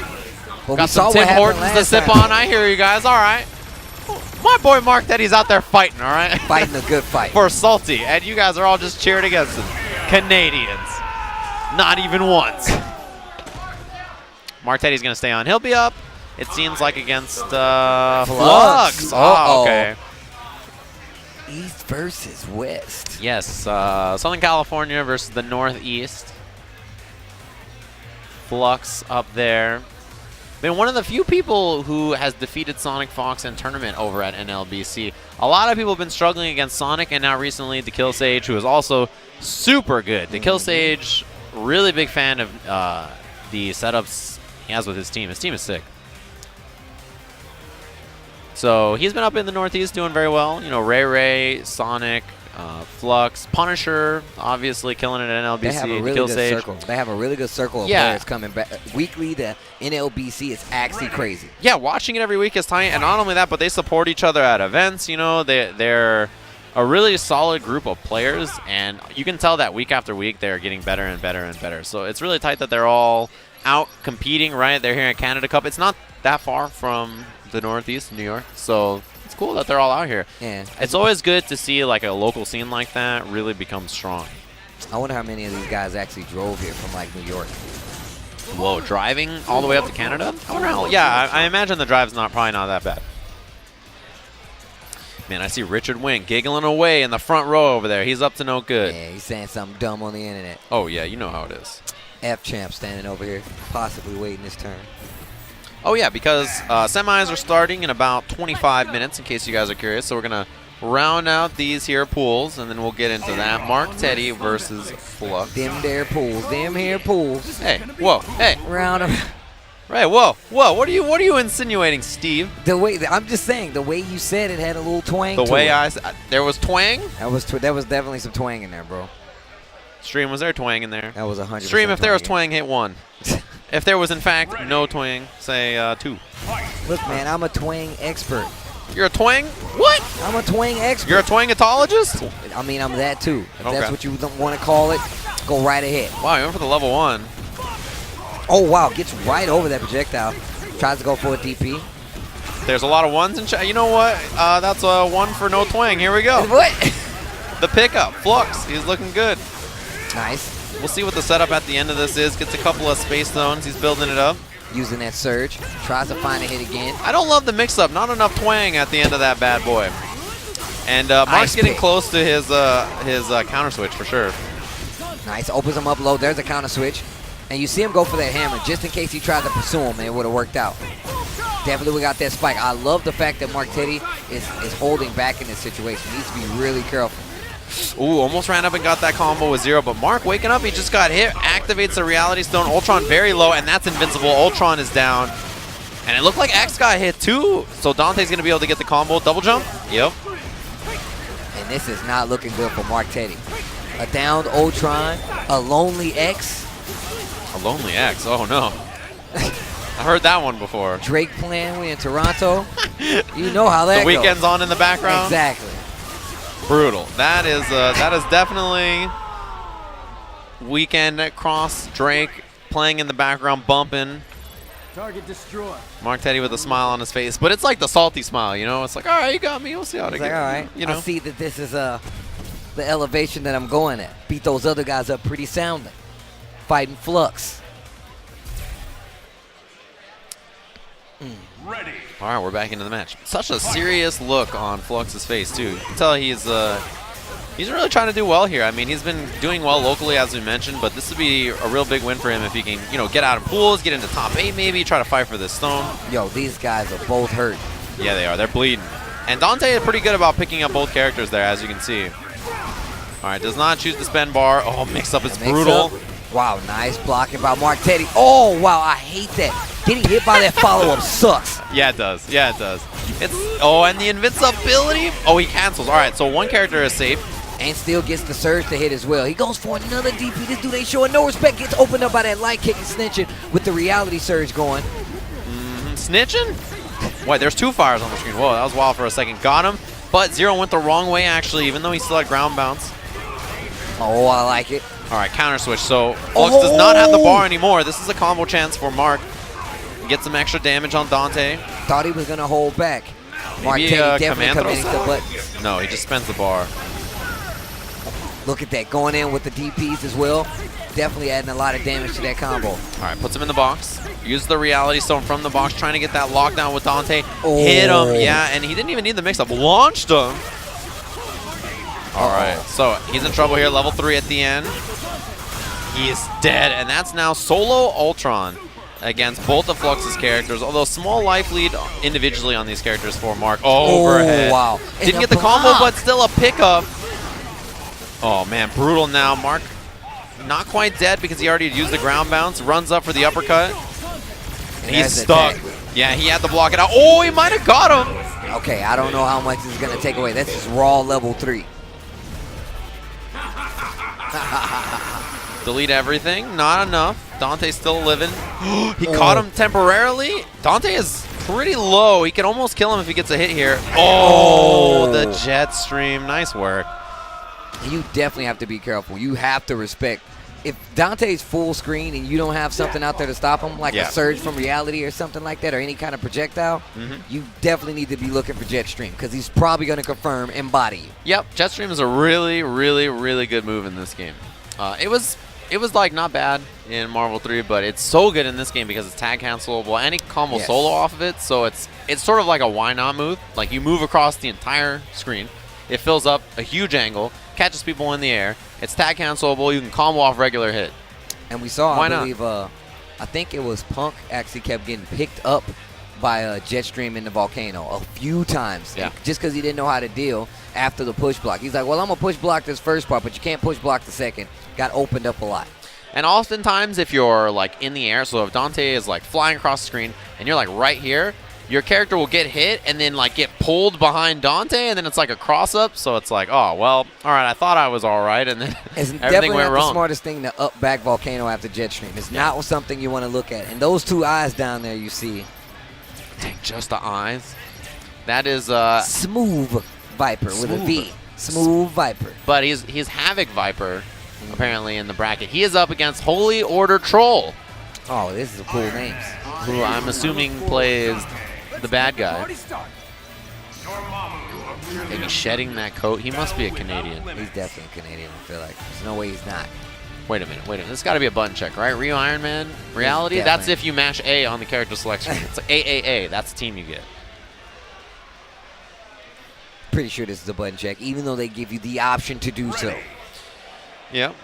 Well, Got some Tim Hortons to sip on. I hear you guys. All right. My boy Mark Teddy's out there fighting, all right? Fighting a good fight. For Salty. And you guys are all just cheering against him. Canadians. Not even once. Mark Teddy's going to stay on. He'll be up, it seems like, against Flux. Oh, okay. East versus West. Yes, Southern California versus the Northeast. Flux up there. Been one of the few people who has defeated Sonic Fox in tournament over at NLBC. A lot of people have been struggling against Sonic, and now recently the Kill Sage, who is also super good. The Kill Sage, really big fan of the setups he has with his team. His team is sick. So he's been up in the Northeast doing very well. You know, Ray, Sonic, Flux, Punisher, obviously killing it at NLBC. They have a really good circle. They have a really good circle of players coming back. Weekly, the NLBC is actually crazy. Yeah, watching it every week is tight. And not only that, but they support each other at events. You know, they're a really solid group of players. And you can tell that week after week they're getting better and better and better. So it's really tight that they're all out competing, right? They're here at Canada Cup. It's not that far from the Northeast, New York. So it's cool that they're all out here. Yeah. It's always good to see like a local scene like that really become strong. I wonder how many of these guys actually drove here from like New York. Whoa, driving all the way up to Canada? I wonder how. Yeah, I imagine the drive's probably not that bad. Man, I see Richard Wing giggling away in the front row over there. He's up to no good. Yeah, he's saying something dumb on the internet. Oh yeah, you know how it is. F-Champ standing over here, possibly waiting his turn. Oh yeah, because semis are starting in about 25 minutes, in case you guys are curious. So we're going to round out these here pools, and then we'll get into that. Mark Teddy versus Flux. Them there pools. Them here pools. Hey, whoa, hey. Round them. Right, whoa. What are you insinuating, Steve? The way I'm just saying, the way you said it had a little twang. The to way it. there was twang. There was definitely some twang in there, bro. Stream, was there twang in there? That was 100%. Stream, if there was twang, hit 1. If there was in fact no twang, say 2. Look, man, I'm a twang expert. You're a twang? What? I'm a twang expert. You're a twangatologist? I mean, I'm that too. If Okay. that's what you want to call it, go right ahead. Wow, you went for the level 1. Oh wow, gets right over that projectile. Tries to go for a DP. There's a lot of ones in chat. You know what? That's a 1 for no twang. Here we go. What? The pickup, Flux. He's looking good. Nice. We'll see what the setup at the end of this is. Gets a couple of space zones. He's building it up. Using that surge. Tries to find a hit again. I don't love the mix-up. Not enough twang at the end of that bad boy. And Mark's getting close to his counter switch for sure. Nice. Opens him up low. There's a counter switch. And you see him go for that hammer just in case he tried to pursue him, and it would have worked out. Definitely we got that spike. I love the fact that Mark Teddy is holding back in this situation. He needs to be really careful. Ooh, almost ran up and got that combo with 0, but Mark waking up, he just got hit, activates the Reality Stone, Ultron very low, and that's invincible. Ultron is down. And it looked like X got hit too, so Dante's going to be able to get the combo. Double jump? Yep. And this is not looking good for Mark Teddy. A downed Ultron, a lonely X. A lonely X, oh no. I heard that one before. Drake playing in Toronto. You know how that The weekend's goes. on in the background? Exactly. Brutal. That is definitely weekend cross Drake playing in the background, bumping. Target destroyed. Mark Teddy with a smile on his face, but it's like the salty smile, you know. It's like, all right, you got me. We'll see how it It's goes. like, all right. You know. I see that this is the elevation that I'm going at. Beat those other guys up pretty soundly. Fighting Flux. Ready. All right, we're back into the match. Such a serious look on Flux's face too. You can tell he's really trying to do well here. I mean, he's been doing well locally, as we mentioned, but this would be a real big win for him if he can, get out of pools, get into top 8 maybe, try to fight for this stone. Yo, these guys are both hurt. Yeah, they are. They're bleeding. And Dante is pretty good about picking up both characters there, as you can see. All right, does not choose the spin bar. Oh, mix-up is brutal. Wow, nice blocking by Mark Teddy. Oh, wow, I hate that. Getting hit by that follow-up sucks. Yeah, it does. Yeah, it does. And the invincibility. Oh, he cancels. All right, so one character is safe. And still gets the surge to hit as well. He goes for another DP. This dude ain't showing no respect. Gets opened up by that light kick and snitching with the reality surge going. Snitching? Wait, there's 2 fires on the screen. Whoa, that was wild for a second. Got him, but Zero went the wrong way, actually, even though he still had ground bounce. Oh, I like it. All right, counter switch. So Flux does not have the bar anymore. This is a combo chance for Mark. Get some extra damage on Dante. Thought he was going to hold back. Mark Maybe definitely command committing throw? the buttons. No, he just spends the bar. Look at that, going in with the DPs as well. Definitely adding a lot of damage to that combo. All right, puts him in the box. Use the reality stone from the box, trying to get that lockdown with Dante. Oh. Hit him, yeah, and he didn't even need the mix-up. Launched him. All right, so he's in trouble here. Level 3 at the end. He is dead, and that's now solo Ultron against both of Flux's characters, although small life lead individually on these characters for Mark. Overhead. Oh, wow. Didn't get the combo, but still a pickup. Oh, man, brutal now. Mark not quite dead because he already used the ground bounce. Runs up for the uppercut. And he's stuck. Yeah, he had to block it out. Oh, he might have got him. Okay, I don't know how much this is going to take away. This is raw level 3. Delete everything. Not enough. Dante's still living. He caught him temporarily. Dante is pretty low. He can almost kill him if he gets a hit here. Oh, the jet stream. Nice work. You definitely have to be careful. You have to respect. If Dante's full screen and you don't have something out there to stop him, like a surge from reality or something like that, or any kind of projectile, you definitely need to be looking for jet stream because he's probably going to confirm and body you. Yep, jet stream is a really, really, really good move in this game. It was like not bad in Marvel 3, but it's so good in this game because it's tag cancelable and he can combo solo off of it. So it's sort of like a why not move. Like you move across the entire screen, it fills up a huge angle, catches people in the air. It's tag cancelable. You can combo off regular hit. And we saw, Why I not? believe, I think it was Punk actually kept getting picked up by a jet stream in the volcano a few times. Yeah. Just because he didn't know how to deal after the push block. He's like, well, I'm going to push block this first part, but you can't push block the second. Got opened up a lot. And oftentimes if you're like in the air, so if Dante is like flying across the screen and you're like right here, your character will get hit and then like get pulled behind Dante and then it's like a cross up. So it's like, oh, well, all right, I thought I was all right. And then It's everything definitely went not wrong. the smartest thing to up back volcano after jet stream. It's not something you want to look at. And those 2 eyes down there you see. Dang, just the eyes. That is Smooth Viper with a V. Smooth Viper. but he's Havoc Viper apparently in the bracket. He is up against Holy Order Troll, Oh, this is a cool name. who I'm assuming plays the bad guy. Maybe shedding that coat. He must be a Canadian. He's definitely Canadian, I feel like. There's no way he's not. Wait a minute. This has got to be a button check, right? Rio Iron Man Reality? Definitely. That's if you mash A on the character selection. It's like AAA. That's the team you get. Pretty sure this is a button check, even though they give you the option to do so. Yep.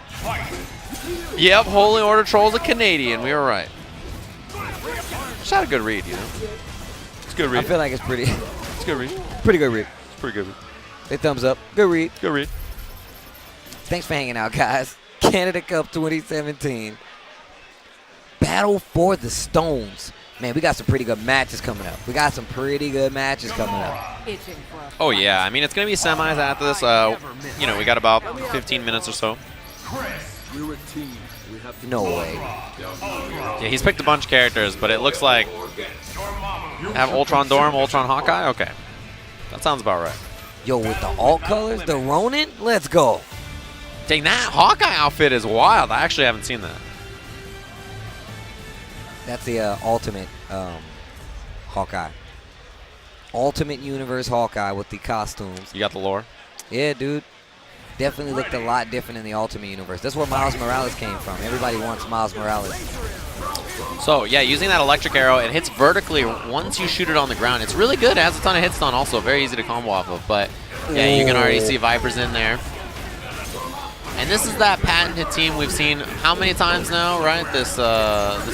Yep, Holy Order Troll's a Canadian. We were right. Just had a good read, you know? It's a good read. I feel like it's pretty It's a good read. pretty good read. It's pretty good read. Hey, thumbs up. Good read. Good read. Thanks for hanging out, guys. Canada Cup 2017. Battle for the Stones. Man, we got some pretty good matches coming up. Oh, yeah. I mean, it's going to be semis after this. You know, we got about 15 minutes or so. No way. Yeah, he's picked a bunch of characters, but it looks like have Ultron Dorm, Ultron Hawkeye? Okay. That sounds about right. Yo, with the alt colors, the Ronin, let's go. Dang, that Hawkeye outfit is wild. I actually haven't seen that. That's the ultimate Hawkeye. Ultimate Universe Hawkeye with the costumes. You got the lore? Yeah, dude. Definitely looked a lot different in the Ultimate Universe. That's where Miles Morales came from. Everybody wants Miles Morales. So, yeah, using that electric arrow, it hits vertically once you shoot it on the ground. It's really good. It has a ton of hit stun also. Very easy to combo off of. But, yeah, you can already see Vipers in there. And this is that patented team we've seen how many times now, right? This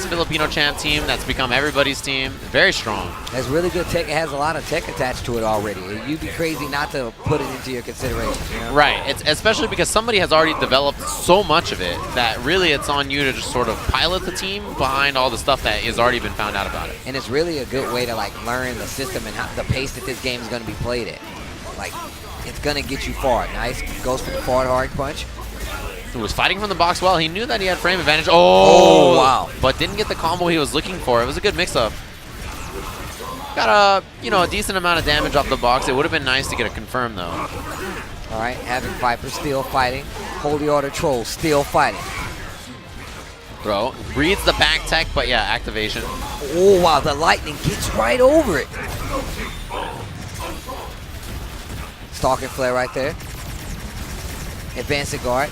Filipino champ team that's become everybody's team. Very strong. Has really good tech. It has a lot of tech attached to it already. You'd be crazy not to put it into your consideration. You know? Right. It's especially because somebody has already developed so much of it that really it's on you to just sort of pilot the team behind all the stuff that has already been found out about it. And it's really a good way to like learn the system and how the pace that this game is going to be played at. Like, it's going to get you far. Nice. Goes for the forward hard punch. He was fighting from the box well. He knew that he had frame advantage. Oh, wow. But didn't get the combo he was looking for. It was a good mix-up. Got a decent amount of damage off the box. It would have been nice to get a confirm, though. All right, having Viper still fighting. Holy Order Troll still fighting. Throw. Reads the back tech, but yeah, activation. Oh, wow. The lightning gets right over it. Stalking flare right there. Advancing guard.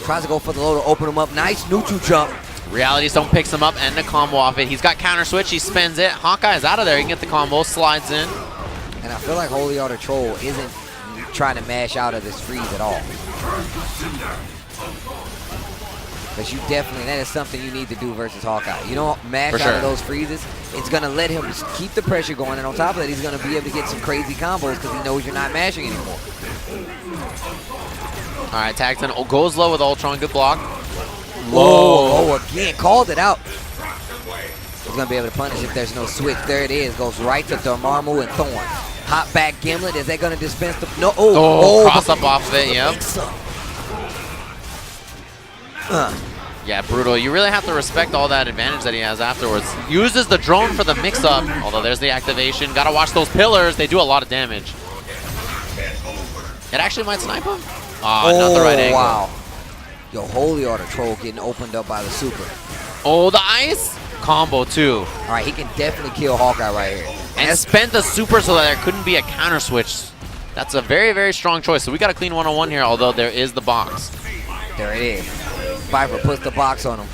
Tries to go for the low to open him up. Nice neutral jump. Reality Stone picks him up and the combo off it. He's got counter switch. He spends it. Hawkeye's out of there. He can get the combo. Slides in. And I feel like Holy Order Troll isn't trying to mash out of this freeze at all. Because you definitely, that is something you need to do versus Hawkeye. You don't mash out of those freezes. It's going to let him keep the pressure going. And on top of that, he's going to be able to get some crazy combos because he knows you're not mashing anymore. All right, Tagton goes low with Ultron. Good block. Low again. Called it out. He's going to be able to punish if there's no switch. There it is. Goes right to Dormammu and Thorn. Hop back Gimlet. Is that going to dispense the... No. Cross up off of it. Yep. Yeah, brutal. You really have to respect all that advantage that he has afterwards. Uses the drone for the mix-up. Although there's the activation. Got to watch those pillars. They do a lot of damage. It actually might snipe him. Oh, not the right angle. Wow. Yo, Holy Order Troll getting opened up by the super. Oh, the ice combo too. All right, he can definitely kill Hawkeye right here. And spent the super so that there couldn't be a counter switch. That's a very, very strong choice. So we got a clean one-on-one here, although there is the box. There it is. Viper puts the box on him.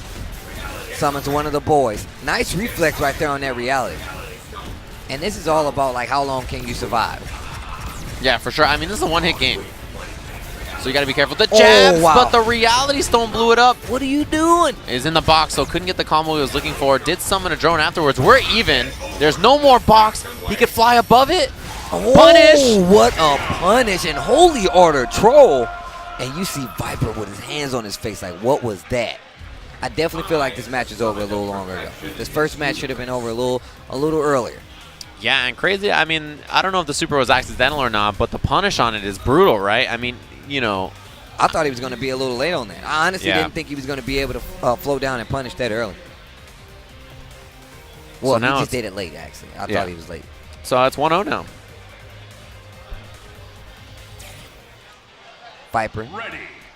Summons one of the boys. Nice reflex right there on that reality. And this is all about, like, how long can you survive? Yeah, for sure. I mean, this is a one-hit game. So you got to be careful. The jabs, but the Reality Stone blew it up. What are you doing? Is in the box, so couldn't get the combo he was looking for. Did summon a drone afterwards. We're even. There's no more box. He could fly above it. Punish. What a punish. And Holy Order Troll. And you see Viper with his hands on his face. Like, what was that? I definitely feel like this match is over a little longer ago. This first match should have been over a little earlier. Yeah, and crazy. I mean, I don't know if the super was accidental or not, but the punish on it is brutal, right? I mean, you know. I thought he was going to be a little late on that. I honestly didn't think he was going to be able to flow down and punish that early. Well, so now he just did it late, actually. I thought he was late. So it's 1-0 now. Viper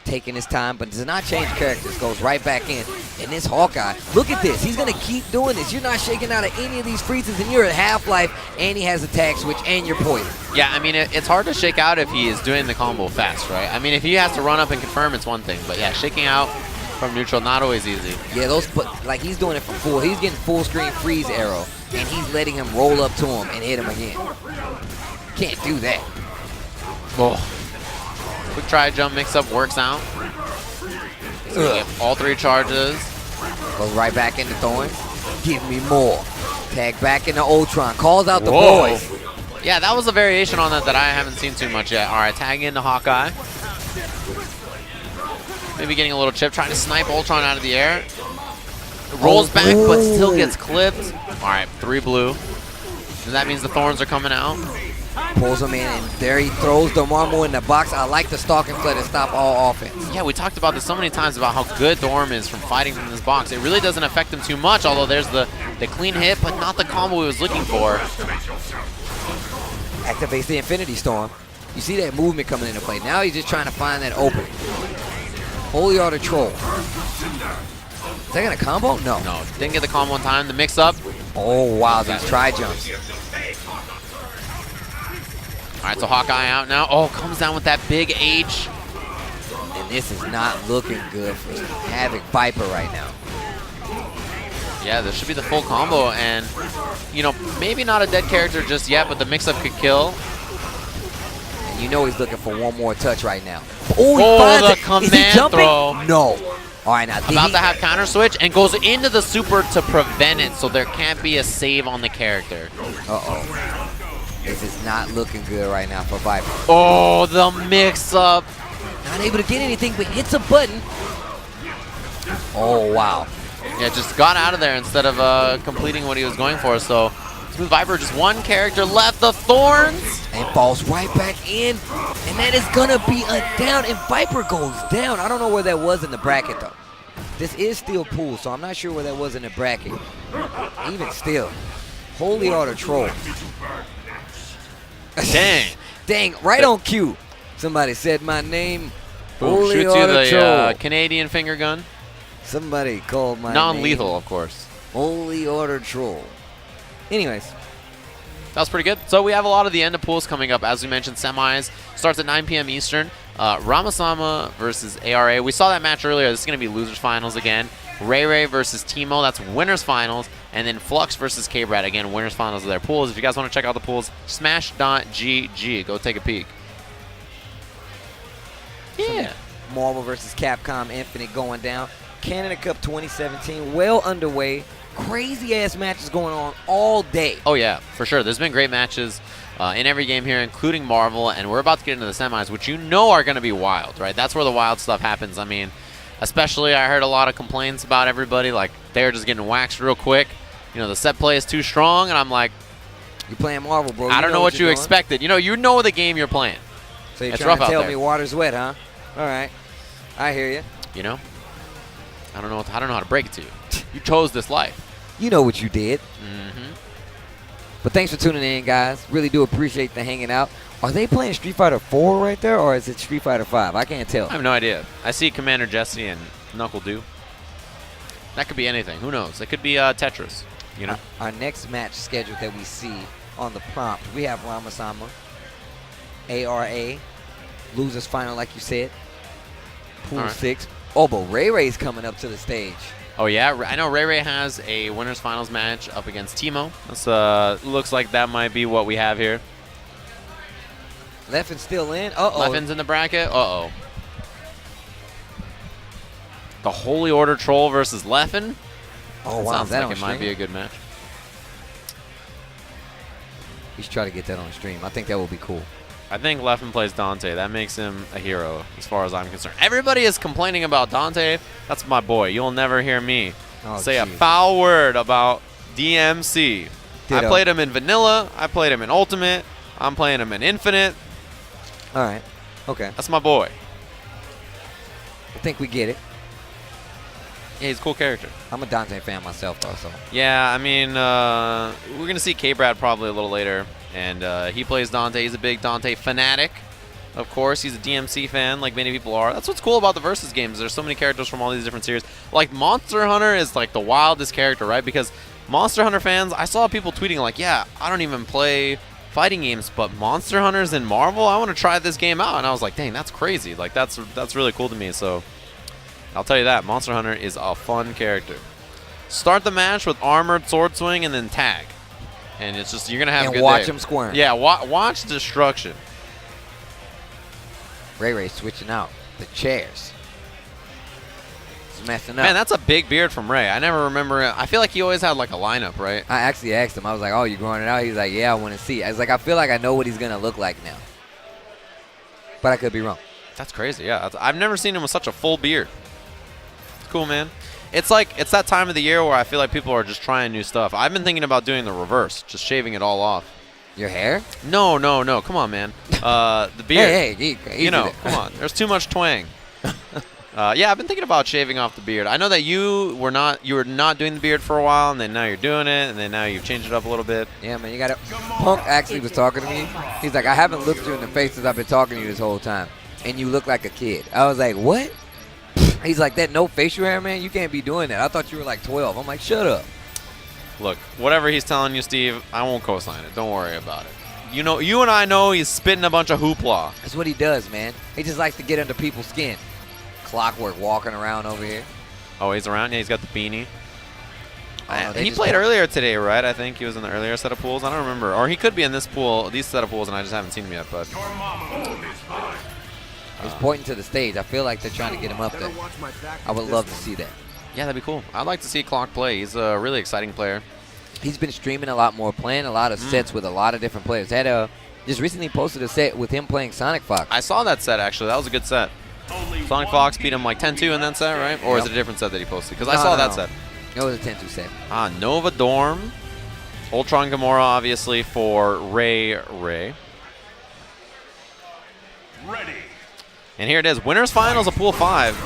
taking his time, but does not change characters. Goes right back in. And this Hawkeye, look at this. He's going to keep doing this. You're not shaking out of any of these freezes, and you're at half-life, and he has a tag switch, and you're poisoned. Yeah, I mean, it's hard to shake out if he is doing the combo fast, right? I mean, if he has to run up and confirm, it's one thing. But yeah, shaking out from neutral, not always easy. Yeah, like he's doing it from full. He's getting full screen freeze arrow, and he's letting him roll up to him and hit him again. Can't do that. Oh. Quick try jump mix up works out. He's gonna get all three charges. Goes right back into Thorn. Give me more. Tag back into Ultron. Calls out the boys. Yeah, that was a variation on that I haven't seen too much yet. All right, tag into Hawkeye. Maybe getting a little chip, trying to snipe Ultron out of the air. Rolls back, but still gets clipped. All right, 3 blue. And that means the Thorns are coming out. Pulls him in, and there he throws Dormammu in the box. I like the stalking flare to stop all offense. Yeah, we talked about this so many times about how good Dorm is from fighting from this box. It really doesn't affect him too much, although there's the clean hit, but not the combo he was looking for. Activates the Infinity Storm. You see that movement coming into play. Now he's just trying to find that opening. Holy Order Troll. Is that going to combo? No. No, didn't get the combo in time. The mix-up. Oh, wow, these tri-jumps. All right, so Hawkeye out now. Oh, comes down with that big H. And this is not looking good for Havoc Viper right now. Yeah, this should be the full combo. And, you know, maybe not a dead character just yet, but the mix-up could kill. And you know he's looking for one more touch right now. Oh, the command throw. No. All right, now about to have counter switch and goes into the super to prevent it, so there can't be a save on the character. Uh-oh. This is not looking good right now for Viper. Oh, the mix-up. Not able to get anything, but hits a button. Oh, wow. Yeah, just got out of there instead of completing what he was going for. So, Smooth Viper, just one character left. The Thorns. And And falls right back in. And that is going to be a down. And Viper goes down. I don't know where that was in the bracket, though. This is still pool, so I'm not sure where that was in the bracket. Even still. Holy Order Troll. Dang. Dang, right on cue. Somebody said my name. Boom, Holy shoots you Order Troll. the Canadian finger gun. Somebody called my Non-lethal, name. of course. Holy Order Troll. Anyways. That was pretty good. So we have a lot of the end of pools coming up. As we mentioned, semis starts at 9 p.m. Eastern. Ramasama versus ARA. We saw that match earlier. This is going to be losers finals again. Ray Ray versus Timo. That's winners finals. And then Flux versus K-Brad. Again, winners finals of their pools. If you guys want to check out the pools, smash.gg. Go take a peek. Yeah. Marvel versus Capcom Infinite going down. Canada Cup 2017 well underway. Crazy ass matches going on all day. Oh yeah, for sure. There's been great matches in every game here, including Marvel, and we're about to get into the semis, which you know are going to be wild, right? That's where the wild stuff happens. I mean, especially I heard a lot of complaints about everybody, like they're just getting waxed real quick. You know, the set play is too strong, and I'm like, you're playing Marvel, bro. I don't know what you you're expected. You know the game you're playing. So you're it's trying rough to out tell there. me water's wet, huh? All right, I hear you. You know, I don't know how to break it to you. You chose this life. You know what you did. Mm-hmm. But thanks for tuning in, guys. Really do appreciate the hanging out. Are they playing Street Fighter 4 right there, or is it Street Fighter 5? I can't tell. I have no idea. I see Commander Jesse and Knuckle Dew. That could be anything. Who knows? It could be Tetris. You know. Our next match schedule that we see on the prompt, we have Ramasama, ARA, losers final, like you said, pool 6. Oh, but Ray Ray's coming up to the stage. Oh yeah, I know Ray Ray has a winners finals match up against Timo. That's looks like that might be what we have here. Leffen's still in. Uh-oh. Leffen's in the bracket. Uh-oh. The Holy Order Troll versus Leffen. Oh wow, Sounds like it might be a good match. You should try to get that on stream. I think that will be cool. I think Leffen plays Dante. That makes him a hero as far as I'm concerned. Everybody is complaining about Dante. That's my boy. You'll never hear me say a foul word about DMC. Ditto. I played him in Vanilla. I played him in Ultimate. I'm playing him in Infinite. All right. Okay. That's my boy. I think we get it. Yeah, he's a cool character. I'm a Dante fan myself, though. So. Yeah, I mean, we're going to see K-Brad probably a little later. And he plays Dante. He's a big Dante fanatic. Of course, he's a DMC fan, like many people are. That's what's cool about the Versus games. There's so many characters from all these different series. Like, Monster Hunter is, like, the wildest character, right? Because Monster Hunter fans, I saw people tweeting, like, yeah, I don't even play fighting games, but Monster Hunter's in Marvel? I want to try this game out. And I was like, dang, that's crazy. Like, that's really cool to me. So, I'll tell you that. Monster Hunter is a fun character. Start the match with Armored Sword Swing and then tag. And it's just, you're going to have a good And watch day. him squirm. Yeah, watch destruction. Ray Ray switching out the chairs. He's messing up. Man, that's a big beard from Ray. I never remember it. I feel like he always had like a lineup, right? I actually asked him. I was like, oh, you growing it out? He's like, yeah, I want to see. I was like, I feel like I know what he's going to look like now. But I could be wrong. That's crazy, yeah. I've never seen him with such a full beard. It's cool, man. It's that time of the year where I feel like people are just trying new stuff. I've been thinking about doing the reverse, just shaving it all off. Your hair? No. Come on, man. The beard. Hey, you know, come on. There's too much twang. Yeah, I've been thinking about shaving off the beard. I know that you were not doing the beard for a while, and then now you're doing it, and then now you've changed it up a little bit. Yeah, man, you got it. Punk actually was talking to me. He's like, I haven't looked you in the face since I've been talking to you this whole time, and you look like a kid. I was like, what? He's like, that no facial hair, man, you can't be doing that. I thought you were like 12. I'm like, shut up. Look, whatever he's telling you, Steve, I won't co-sign it. Don't worry about it. You know, you and I know he's spitting a bunch of hoopla. That's what he does, man. He just likes to get under people's skin. Clockwork walking around over here. Oh, he's around? Yeah, he's got the beanie. Oh, He played earlier today, right? I think he was in the earlier set of pools. I don't remember. Or he could be in this pool, these set of pools, and I just haven't seen him yet. But he's pointing to the stage. I feel like they're trying to get him up there. I would love to see that. yeah, that'd be cool. I'd like to see Clock play. He's a really exciting player. He's been streaming a lot more, playing a lot of sets with a lot of different players. Just recently posted a set with him playing Sonic Fox. I saw that set, actually. That was a good set. Sonic Fox beat him like 10-2 in that set, right? Or is it a different set that he posted? Because I saw that set. It was a 10-2 set. Nova Dorm. Ultron Gamora, obviously, for Ray. And here it is, winners finals of Pool 5.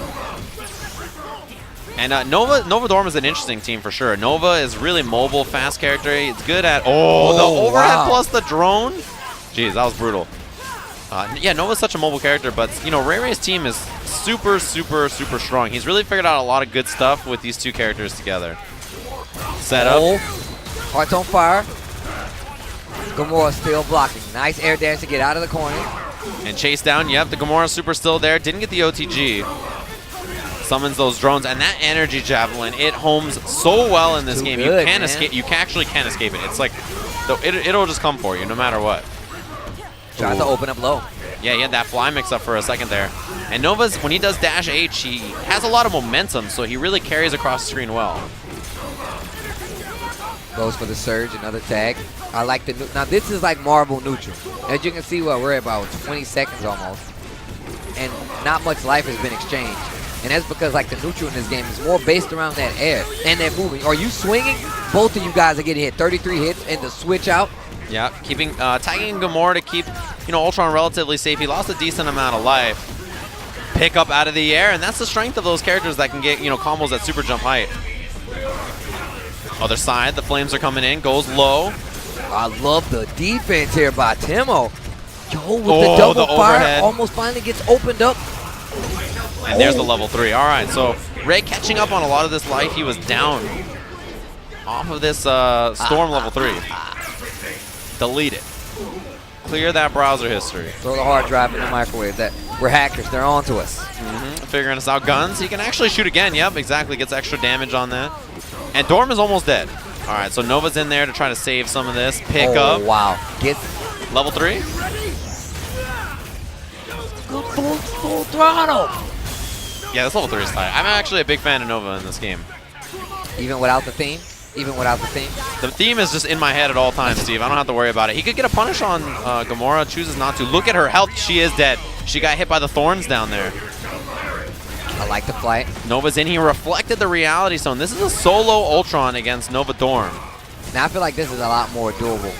And Nova Dorm is an interesting team for sure. Nova is really mobile, fast character. It's good at the overhead plus the drone. Jeez, that was brutal. Yeah, Nova's such a mobile character, but you know, Ray Ray's team is super strong. He's really figured out a lot of good stuff with these two characters together. Set up. Hearts on fire. Gamora still blocking. Nice air dance to get out of the corner. And chase down. Yep, the Gamora super still there. Didn't get the OTG. Summons those drones, and that energy javelin, it homes so well in this game. Good, you can escape. You actually can escape it. It's like it'll just come for you no matter what. Tries to open up low. Yeah, he had that fly mix up for a second there. And Nova's, when he does dash H, he has a lot of momentum, so he really carries across the screen well. Goes for the surge, another tag. I like the now this is like Marvel neutral. As you can see, we're at about 20 seconds almost, and not much life has been exchanged. And that's because like the neutral in this game is more based around that air and that moving. Are you swinging? Both of you guys are getting hit. 33 hits and the switch out. Yeah, keeping tagging Gamora to keep Ultron relatively safe. He lost a decent amount of life. Pick up out of the air, and that's the strength of those characters that can get combos at super jump height. Other side, the flames are coming in. Goes low. I love the defense here by Timo. Yo, with the double fire, overhead. almost finally gets opened up. And there's the level 3. All right, so Ray catching up on a lot of this life. He was down off of this Storm level 3. Delete it. Clear that browser history. Throw the hard drive in the microwave. We're hackers. They're on to us. Figuring us out. Guns. He can actually shoot again. Yep, exactly. Gets extra damage on that. And Dorm is almost dead. All right, so Nova's in there to try to save some of this. Pick up. Wow. Get level 3. Good full throttle. Yeah, this level 3 is tight. I'm actually a big fan of Nova in this game. Even without the theme? Even without the theme? The theme is just in my head at all times, Steve. I don't have to worry about it. He could get a punish on Gamora, chooses not to. Look at her health. She is dead. She got hit by the thorns down there. I like the flight. Nova's in. He reflected the reality stone. This is a solo Ultron against Nova Dorm. Now, I feel like this is a lot more doable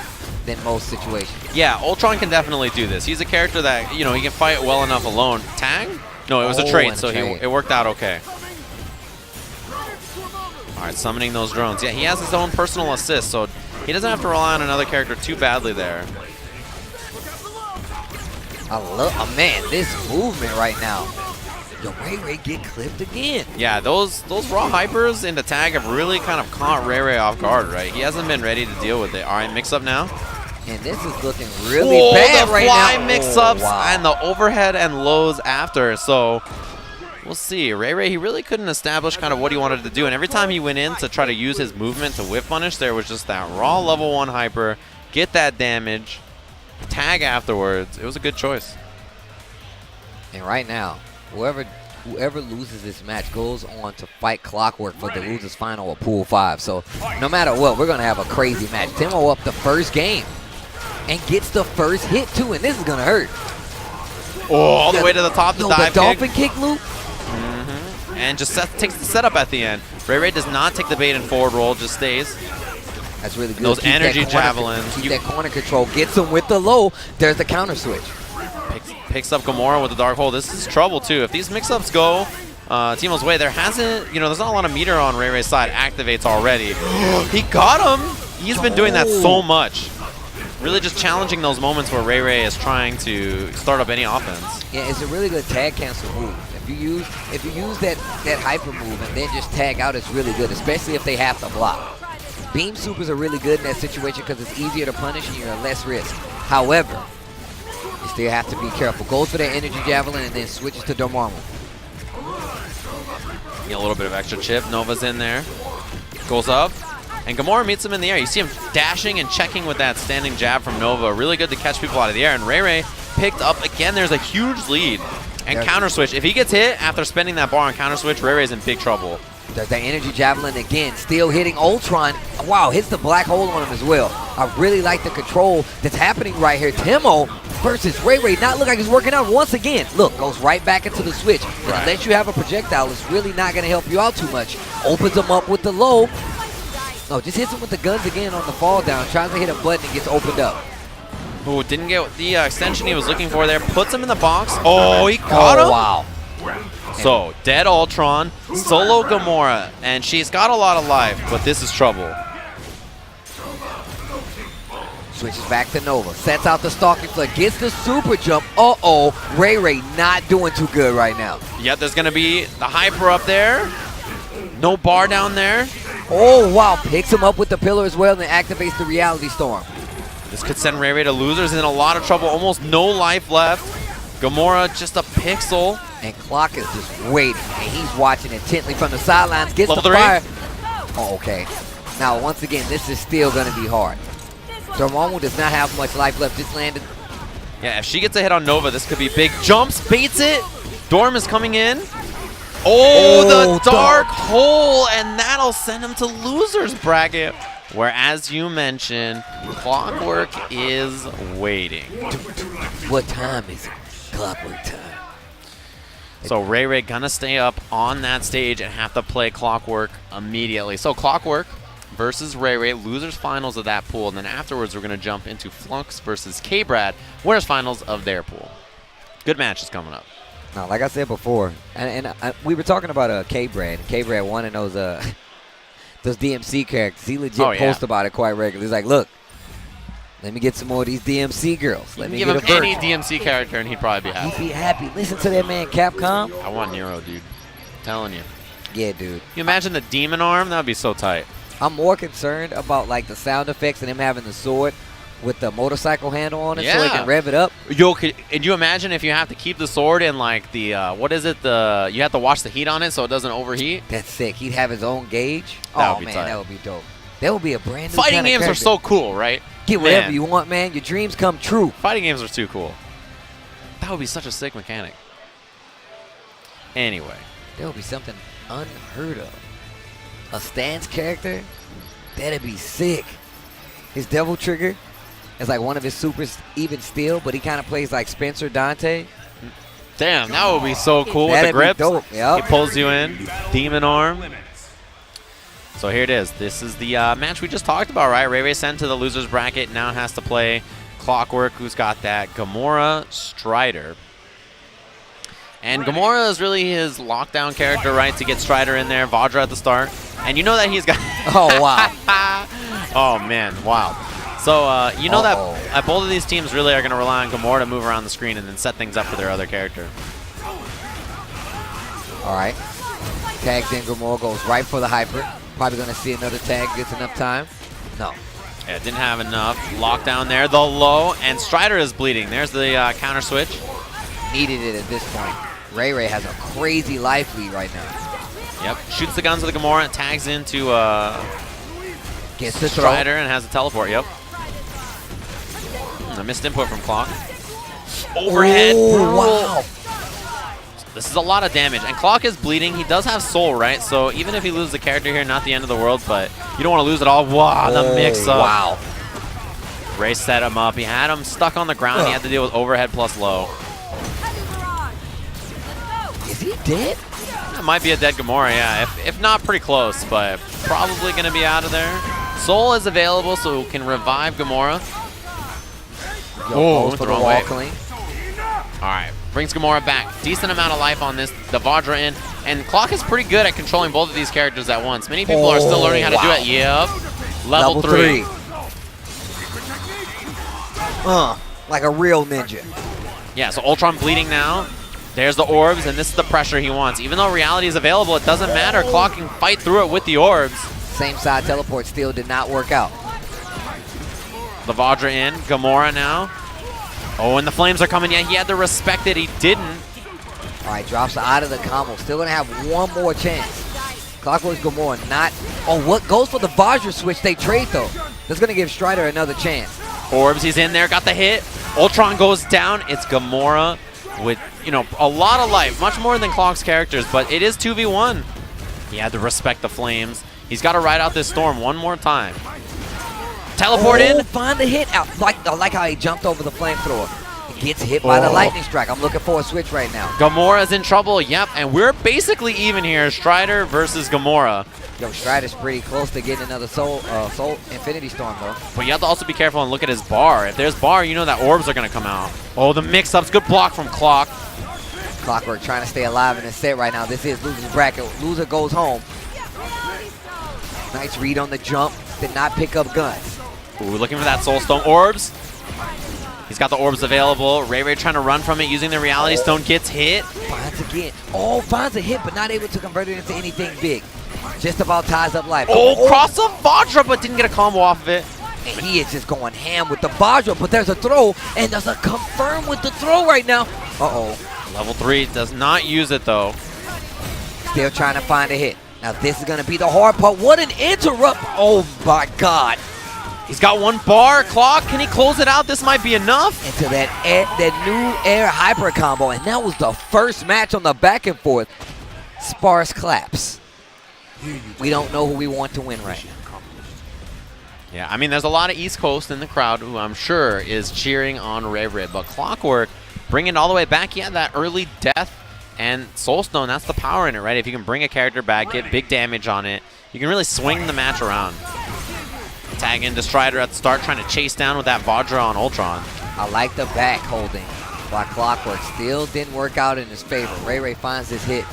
than most situations. Yeah, Ultron can definitely do this. He's a character that, he can fight well enough alone. Tag? No, it was a trade, so it worked out okay. All right, summoning those drones. Yeah, he has his own personal assist, so he doesn't have to rely on another character too badly there. I love, man, this movement right now. Yo, Ray get clipped again. Yeah, those raw hypers into tag have really kind of caught Ray off guard, right? He hasn't been ready to deal with it. All right, mix up now. And this is looking really bad right now. The fly mix-ups and the overhead and lows after. So we'll see. Ray, he really couldn't establish kind of what he wanted to do. And every time he went in to try to use his movement to whip punish, there was just that raw level 1 hyper, get that damage, tag afterwards. It was a good choice. And right now, whoever loses this match goes on to fight Clockwork for the losers final of Pool 5. So no matter what, we're going to have a crazy match. Timo up the first game and gets the first hit too, and this is going to hurt. Oh, all the way to the top, the dive the dolphin kick loop. And just takes the setup at the end. Ray does not take the bait and forward roll, just stays. That's really good. Those energy javelins. Keep that corner control. Gets him with the low. There's the counter switch. Picks up Gamora with the dark hole. This is trouble too. If these mix-ups go Timo's way, there's not a lot of meter on Ray's side. Activates already. He got him. He's been doing that so much. Really just challenging those moments where Ray is trying to start up any offense. Yeah, it's a really good tag cancel move. If you use that hyper move and then just tag out, it's really good, especially if they have to block. Beam supers are really good in that situation because it's easier to punish and you're at less risk. However, you still have to be careful. Goes for that energy javelin and then switches to Dormammu. Get a little bit of extra chip. Nova's in there. Goes up. And Gamora meets him in the air. You see him dashing and checking with that standing jab from Nova. Really good to catch people out of the air. And Ray picked up again. There's a huge lead. And counter switch. If he gets hit after spending that bar on counter switch, Ray's in big trouble. There's that energy javelin again. Still hitting Ultron. Wow, hits the black hole on him as well. I really like the control that's happening right here. Timo versus Ray not look like he's working out once again. Look, goes right back into the switch. Unless you have a projectile, it's really not going to help you out too much. Opens him up with the low. No, just hits him with the guns again on the fall down. Tries to hit a button and gets opened up. Ooh, didn't get the extension he was looking for there. Puts him in the box. Oh, he caught him. Wow. So, dead Ultron, solo Gamora, and she's got a lot of life, but this is trouble. Switches back to Nova. Sets out the stalking flick. Gets the super jump. Uh-oh. Ray Ray not doing too good right now. Yep, there's going to be the hyper up there. No bar down there. Oh, wow. Picks him up with the pillar as well and then activates the reality storm. This could send Ray Ray to losers in a lot of trouble. Almost no life left. Gamora just a pixel. And Clock is just waiting. And he's watching intently from the sidelines. Gets Level the 3. fire. Oh, okay. Now, once again, this is still going to be hard. Dormammu does not have much life left. Just landed. Yeah, if she gets a hit on Nova, this could be big. Jumps, baits it. Dorm is coming in. Oh, the dark hole, and that'll send him to losers bracket. Where, as you mentioned, Clockwork is waiting. What time is it? Clockwork time. So Ray Ray gonna stay up on that stage and have to play Clockwork immediately. So Clockwork versus Ray Ray, losers finals of that pool, and then afterwards we're gonna jump into Flux versus K-Brad, winners finals of their pool. Good matches coming up. Now, like I said before, and we were talking about K-Brad. K-Brad wanting those DMC characters. He legit posts about it quite regularly. He's like, look, let me get some more of these DMC girls. Let me give him any DMC character and he'd probably be happy. He'd be happy. Listen to that man, Capcom. I want Nero, dude. I'm telling you. Yeah, dude. You imagine the demon arm? That would be so tight. I'm more concerned about like the sound effects and him having the sword with the motorcycle handle on it so he can rev it up. Yo, could you imagine if you have to keep the sword in like the, what is it? You have to watch the heat on it so it doesn't overheat? That's sick. He'd have his own gauge. That would be man, tight. that would be dope. That would be a brand new Fighting kind of games are character. so cool, right? Get whatever you want, man. Your dreams come true. Fighting games are too cool. That would be such a sick mechanic. Anyway. That would be something unheard of. A stance character? That'd be sick. His Devil Trigger is like one of his supers even still, but he kind of plays like Spencer Dante. Damn, that would be so cool with the That'd be grips. dope. Yep. He pulls you in. Demon arm. So here it is. This is the match we just talked about, right? Ray Ray sent to the losers bracket. Now has to play Clockwork, who's got that Gamora Strider. And Gamora is really his lockdown character, right? To get Strider in there. Vajra at the start. And you know that he's got... Oh, wow. Oh, man. Wow. So, you know that both of these teams really are going to rely on Gamora to move around the screen and then set things up for their other character. All right. Tags in. Gamora goes right for the hyper. Probably going to see another tag. Gets enough time. No. Yeah, didn't have enough. Lockdown there. The low. And Strider is bleeding. There's the counter switch. Needed it at this point. Ray Ray has a crazy life lead right now. Yep. Shoots the guns with the Gamora. Tags into Gets the Strider and has a teleport. Yep. A missed input from Clock. Overhead. Oh, wow. This is a lot of damage. And Clock is bleeding. He does have soul, right? So even if he loses the character here, not the end of the world, but you don't want to lose it all. Wow, the mix-up. Wow. Ray set him up. He had him stuck on the ground. He had to deal with overhead plus low. Is he dead? That might be a dead Gamora, yeah. If not, pretty close, but probably going to be out of there. Soul is available, so it can revive Gamora. Goes for the wall clean. All right, brings Gamora back. Decent amount of life on this. The Vajra in. And Clock is pretty good at controlling both of these characters at once. Many people are still learning how to do it. Yep. Level 3. Like a real ninja. Yeah, so Ultron bleeding now. There's the orbs, and this is the pressure he wants. Even though reality is available, it doesn't matter. Clock can fight through it with the orbs. Same side teleport still did not work out. The Vajra in. Gamora now. Oh, and the flames are coming. Yeah, he had to respect it. He didn't. All right, drops out of the combo. Still going to have one more chance. Clockwork's Gamora not... Oh, what goes for the Vajra switch? They trade, though. That's going to give Strider another chance. Orbs, he's in there. Got the hit. Ultron goes down. It's Gamora with, you know, a lot of life. Much more than Clock's characters, but it is 2v1. He had to respect the flames. He's got to ride out this storm one more time. Teleport in. Find the hit out. I like how he jumped over the flamethrower. Gets hit by the lightning strike. I'm looking for a switch right now. Gamora's in trouble. Yep, and we're basically even here. Strider versus Gamora. Yo, Strider's pretty close to getting another Soul Infinity Storm, though. But you have to also be careful and look at his bar. If there's bar, you know that orbs are going to come out. Oh, the mix-ups. Good block from Clock. Clockwork trying to stay alive in this set right now. This is loser's bracket. Loser goes home. Nice read on the jump. Did not pick up guns. Ooh, looking for that Soulstone orbs. He's got the orbs available. Ray trying to run from it using the Reality Stone. Gets hit. Finds again. Oh, finds a hit, but not able to convert it into anything big. Just about ties up life. Oh, cross of Vajra, but didn't get a combo off of it. And he is just going ham with the Vajra, but there's a throw, and there's a confirm with the throw right now. Uh-oh. Level 3 does not use it, though. Still trying to find a hit. Now, this is going to be the hard part. What an interrupt. Oh, my God. He's got one bar. Clock, can he close it out? This might be enough. Into that new air hyper combo, and that was the first match on the back and forth. Sparse claps. We don't know who we want to win right now. Yeah, I mean, there's a lot of East Coast in the crowd who I'm sure is cheering on Ray, but Clockwork bringing it all the way back. Yeah, that early death and Soulstone, that's the power in it, right? If you can bring a character back, get big damage on it, you can really swing the match around. Tag into Strider at the start, trying to chase down with that Vajra on Ultron. I like the back holding by Clockwork. Still didn't work out in his favor. Ray finds his hit.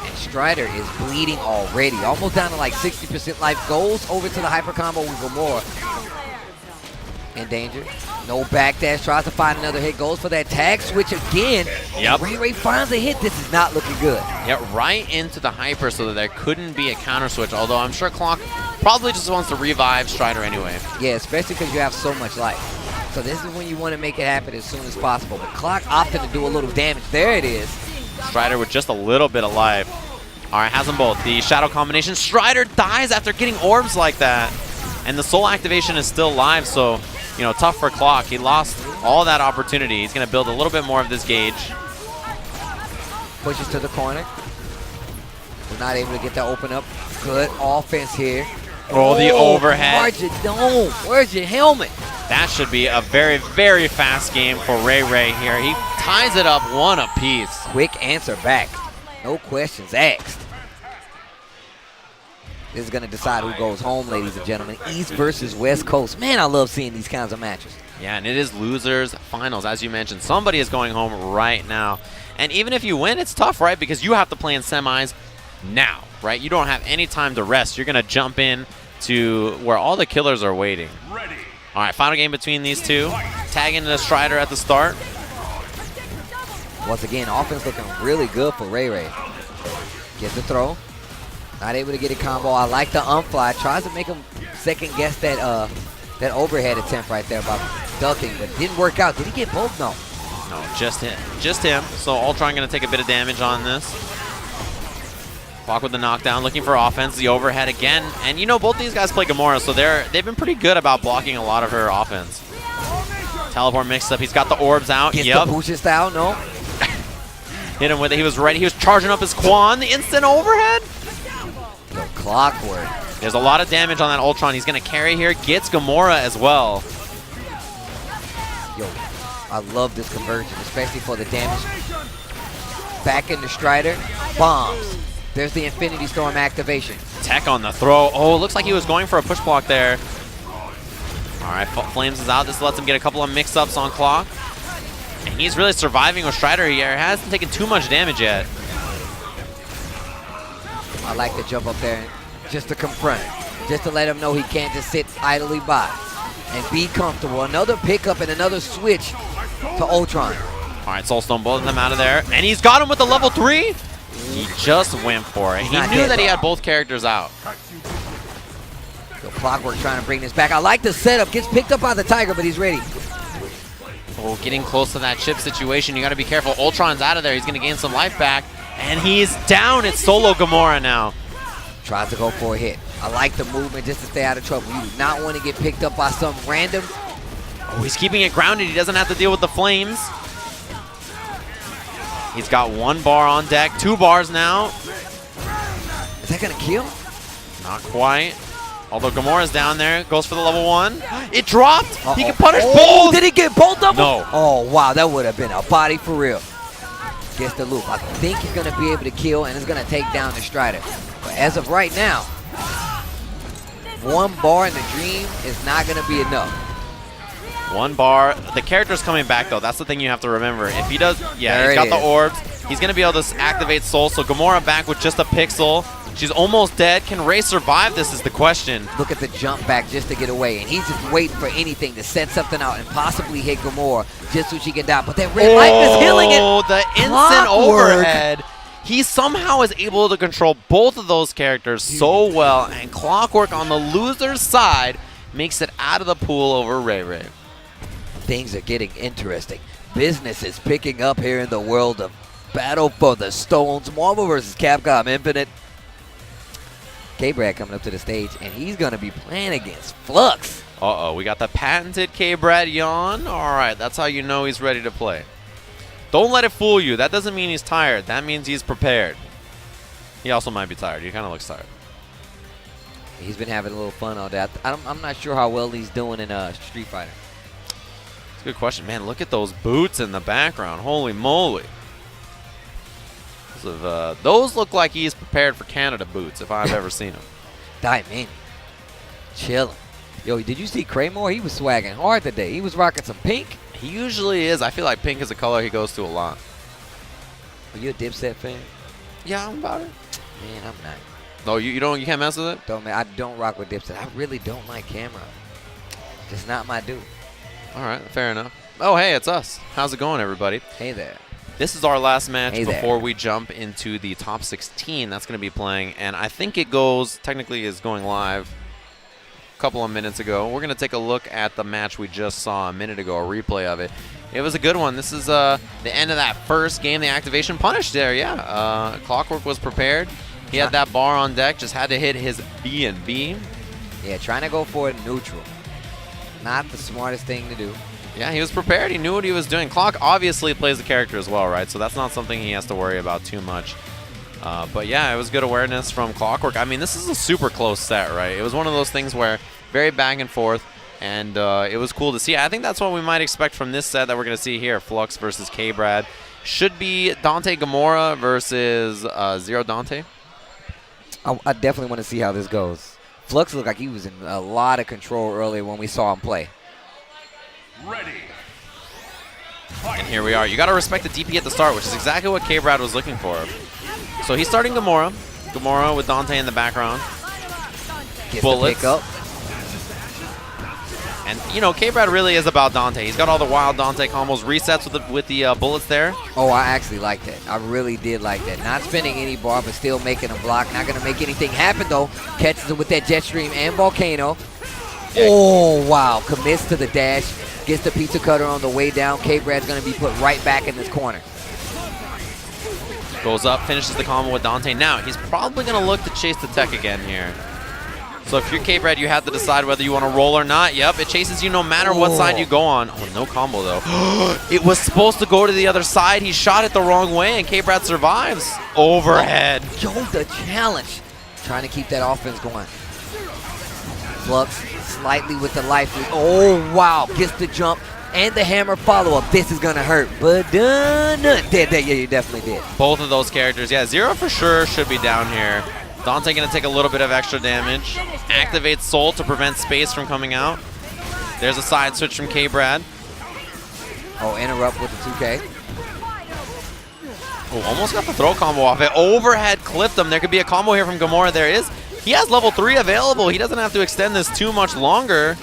And Strider is bleeding already. Almost down to like 60% life. Goes over to the hyper combo with Gamora. In danger. No backdash. Tries to find another hit. Goes for that tag switch again. Yep. Ray finds a hit. This is not looking good. Yeah, right into the hyper so that there couldn't be a counter switch. Although I'm sure Clock probably just wants to revive Strider anyway. Yeah, especially because you have so much life. So this is when you want to make it happen as soon as possible. But Clock opted to do a little damage. There it is. Strider with just a little bit of life. All right, has them both. The shadow combination. Strider dies after getting orbs like that. And the soul activation is still live, so, you know, tough for Clock. He lost all that opportunity. He's going to build a little bit more of this gauge. Pushes to the corner. We're not able to get that open up. Good offense here. Oh, the overhead. Where's your dome? Where's your helmet? That should be a very, very fast game for Ray here. He ties it up one apiece. Quick answer back. No questions asked. This is going to decide who goes home, ladies and gentlemen. East versus West Coast. Man, I love seeing these kinds of matches. Yeah, and it is losers finals. As you mentioned, somebody is going home right now. And even if you win, it's tough, right? Because you have to play in semis now, right? You don't have any time to rest. You're going to jump in to where all the killers are waiting. Ready. All right, final game between these two. Tag into the Strider at the start. Once again, offense looking really good for Ray. Gets the throw. Not able to get a combo. I like the unfly. Tries to make him second guess that that overhead attempt right there by ducking, but didn't work out. Did he get both? No. No, just him. Just him. So Ultron going to take a bit of damage on this. Clock with the knockdown, looking for offense. The overhead again. And you know, both these guys play Gamora, so they've been pretty good about blocking a lot of her offense. Teleport mixed up. He's got the orbs out. Gets the Busha style. No. Hit him with it. He was ready. He was charging up his Quan. The instant overhead. The Clockwork. There's a lot of damage on that Ultron. He's going to carry here. Gets Gamora as well. Yo, I love this conversion, especially for the damage. Back into Strider. Bombs. There's the Infinity Storm activation. Tech on the throw. Oh, looks like he was going for a push block there. All right, Flames is out. This lets him get a couple of mix-ups on Clock. And he's really surviving with Strider here. Hasn't taken too much damage yet. I like to jump up there just to confront him. Just to let him know he can't just sit idly by and be comfortable. Another pickup and another switch to Ultron. All right, Soulstone both of them out of there. And he's got him with the level 3. He just went for it. He knew that he had both characters out. The Clockwork trying to bring this back. I like the setup. Gets picked up by the Tiger, but he's ready. Oh, getting close to that chip situation. You got to be careful. Ultron's out of there. He's going to gain some life back. And he's down. It's solo Gamora now. Tries to go for a hit. I like the movement just to stay out of trouble. You do not want to get picked up by some random. Oh, he's keeping it grounded. He doesn't have to deal with the flames. He's got one bar on deck. 2 bars now. Is that going to kill? Not quite. Although Gamora's down there, goes for the level 1. It dropped. Uh-oh. He can punish Oh, both. did he get both of them? No. Oh, wow, that would have been a body for real. Gets the loop. I think he's going to be able to kill and is going to take down the Strider. But as of right now, 1 bar in the dream is not going to be enough. 1 bar. The character's coming back, though. That's the thing you have to remember. If he does, yeah, There he's got it the is. orbs. He's going to be able to activate Soul. So Gamora back with just a pixel. She's almost dead. Can Ray survive this is the question. Look at the jump back just to get away. And he's just waiting for anything to set something out and possibly hit Gamora just so she can die. But that red light is healing it. Oh, the instant Clockwork. overhead. He somehow is able to control both of those characters so well. And Clockwork on the loser's side makes it out of the pool over Ray Ray. Things are getting interesting. Business is picking up here in the world of Battle for the Stones. Marvel vs. Capcom Infinite. K-Brad coming up to the stage, and he's going to be playing against Flux. Uh-oh, we got the patented K-Brad yawn. All right, that's how you know he's ready to play. Don't let it fool you. That doesn't mean he's tired. That means he's prepared. He also might be tired. He kind of looks tired. He's been having a little fun all day. I'm not sure how well he's doing in Street Fighter. It's a good question. Man, look at those boots in the background. Holy moly. Those look like he's prepared for Canada boots if I've ever seen them. Diamond. Chilling. Yo, did you see Kramer? He was swagging hard today. He was rocking some pink. He usually is. I feel like pink is a color he goes to a lot. Are you a Dipset fan? Yeah, I'm about it. Man, I'm not. No, you can't mess with it? I don't rock with Dipset. I really don't like Camera. Just not my dude. All right, fair enough. Oh, hey, it's us. How's it going, everybody? Hey there. This is our last match Hey there. before we jump into the top 16 that's going to be playing, and I think it goes, technically is going live a couple of minutes ago. We're going to take a look at the match we just saw a minute ago, a replay of it. It was a good one. This is the end of that first game, the activation punish there, yeah. Clockwork was prepared. He had that bar on deck, just had to hit his B and B. Yeah, trying to go for it neutral. Not the smartest thing to do. Yeah, he was prepared. He knew what he was doing. Clock obviously plays the character as well, right? So that's not something he has to worry about too much. But yeah, it was good awareness from Clockwork. I mean, this is a super close set, right? It was one of those things where very back and forth, and it was cool to see. I think that's what we might expect from this set that we're going to see here. Flux versus K-Brad. Should be Dante Gamora versus Zero Dante. I definitely want to see how this goes. Flux looked like he was in a lot of control earlier when we saw him play. Ready. And here we are. You got to respect the DP at the start, which is exactly what K-Brad was looking for. So he's starting Gamora. Gamora with Dante in the background. Gets Bullets. the pick up. And, you know, K-Brad really is about Dante. He's got all the wild Dante combos, resets with the bullets there. Oh, I actually like that. I really did like that. Not spending any bar, but still making a block. Not going to make anything happen, though. Catches him with that jet stream and volcano. Oh, wow. Commits to the dash. Gets the pizza cutter on the way down. K-Brad's going to be put right back in this corner. Goes up, finishes the combo with Dante. Now, he's probably going to look to chase the tech again here. So if you're K-Brad, you have to decide whether you want to roll or not. Yep, it chases you no matter what side you go on. Oh, no combo, though. It was supposed to go to the other side. He shot it the wrong way, and K-Brad survives. Overhead. Yo, the challenge. Trying to keep that offense going. Flux slightly with the life lead. Oh, wow. Gets the jump and the hammer follow-up. This is going to hurt. But yeah, you definitely did. Both of those characters. Yeah, Zero for sure should be down here. Dante going to take a little bit of extra damage. Activates Soul to prevent space from coming out. There's a side switch from K-Brad. Oh, interrupt with the 2K. Oh, almost got the throw combo off it. Overhead clipped him. There could be a combo here from Gamora. There is. He has level 3 available. He doesn't have to extend this too much longer.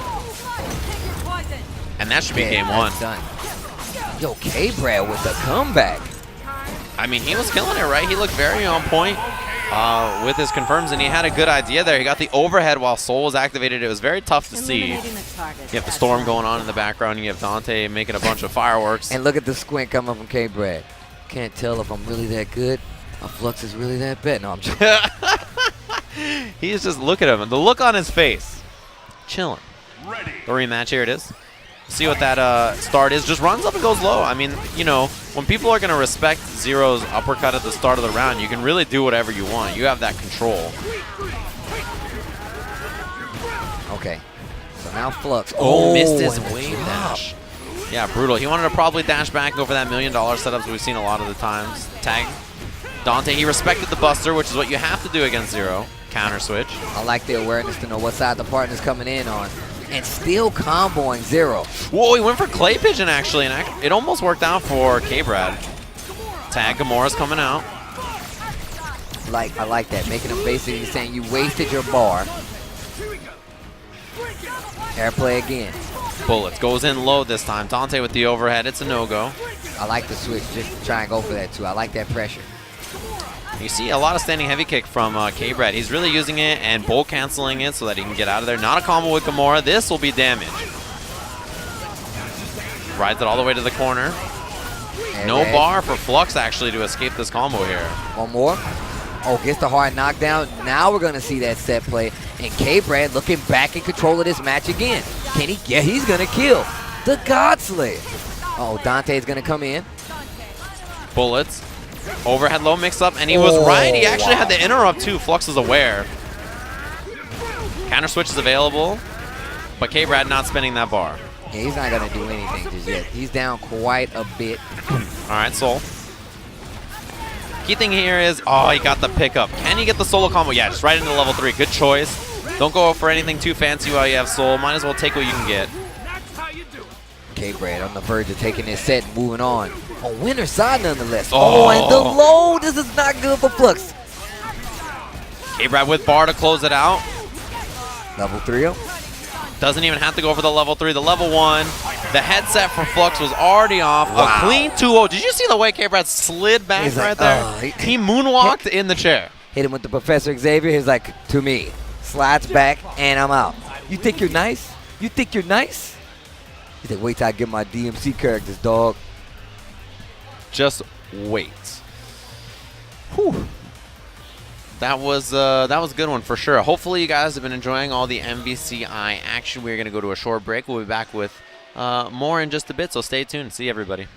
And that should be game 1. Done. Yo, K-Brad with the comeback. I mean, he was killing it, right? He looked very on point with his confirms, and he had a good idea there. He got the overhead while Soul was activated. It was very tough to see. You have the storm going on in the background. You have Dante making a bunch of fireworks. And look at the squint coming from K-Brad. Can't tell if I'm really that good. My Flux is really that bad. No, I'm joking. He's just, look at him. The look on his face. Chilling. The rematch, here it is. See what that start is. Just runs up and goes low. I mean, you know, when people are going to respect Zero's uppercut at the start of the round, you can really do whatever you want. You have that control. Okay. So now Flux. Oh, missed his and the wave drop. dash. Yeah, brutal. He wanted to probably dash back over that $1 million setups we've seen a lot of the times. Tag. Dante, he respected the buster, which is what you have to do against Zero. Counter switch. I like the awareness to know what side the partner's coming in on. And still comboing Zero. Whoa, he went for Clay Pigeon, actually, and it almost worked out for K-Brad. Tag, Gamora's coming out. I like that, making him basically saying you wasted your bar. Airplay again. Bullets goes in low this time. Dante with the overhead. It's a no-go. I like the switch, just to try and go for that too. I like that pressure. You see a lot of standing heavy kick from K-Brad. He's really using it and bolt canceling it so that he can get out of there. Not a combo with Gamora. This will be damage. Rides it all the way to the corner. No bar for Flux actually to escape this combo here. One more. Oh, gets the hard knockdown. Now we're going to see that set play. And K-Brad looking back in control of this match again. Can he get? He's going to kill the Godslayer. Oh, Dante's going to come in. Bullets. Overhead low mix up, and he was right. He actually had the interrupt too. Flux is aware. Counter switch is available, but K-Brad not spinning that bar. Yeah, he's not going to do anything just yet. He's down quite a bit. All right, Soul. Key thing here is, oh, he got the pickup. Can he get the solo combo? Yeah, just right into level 3. Good choice. Don't go for anything too fancy while you have Soul. Might as well take what you can get. K-Brad on the verge of taking this set and moving on. On winner's side nonetheless. Oh, and the low. This is not good for Flux. K-Brad with bar to close it out. Level 3-0. Doesn't even have to go for the level 3. The level 1. The headset from Flux was already off. Wow. A clean 2-0. Did you see the way K-Brad slid back He's right like, there? He moonwalked in the chair. Hit him with the Professor Xavier. He's like, to me. Slides back, and I'm out. You think you're nice? You think you're nice? He's like, wait till I get my DMC characters, dog. Just wait. Whew. That was a good one for sure. Hopefully you guys have been enjoying all the MVCI action. We're going to go to a short break. We'll be back with more in just a bit, so stay tuned. See everybody.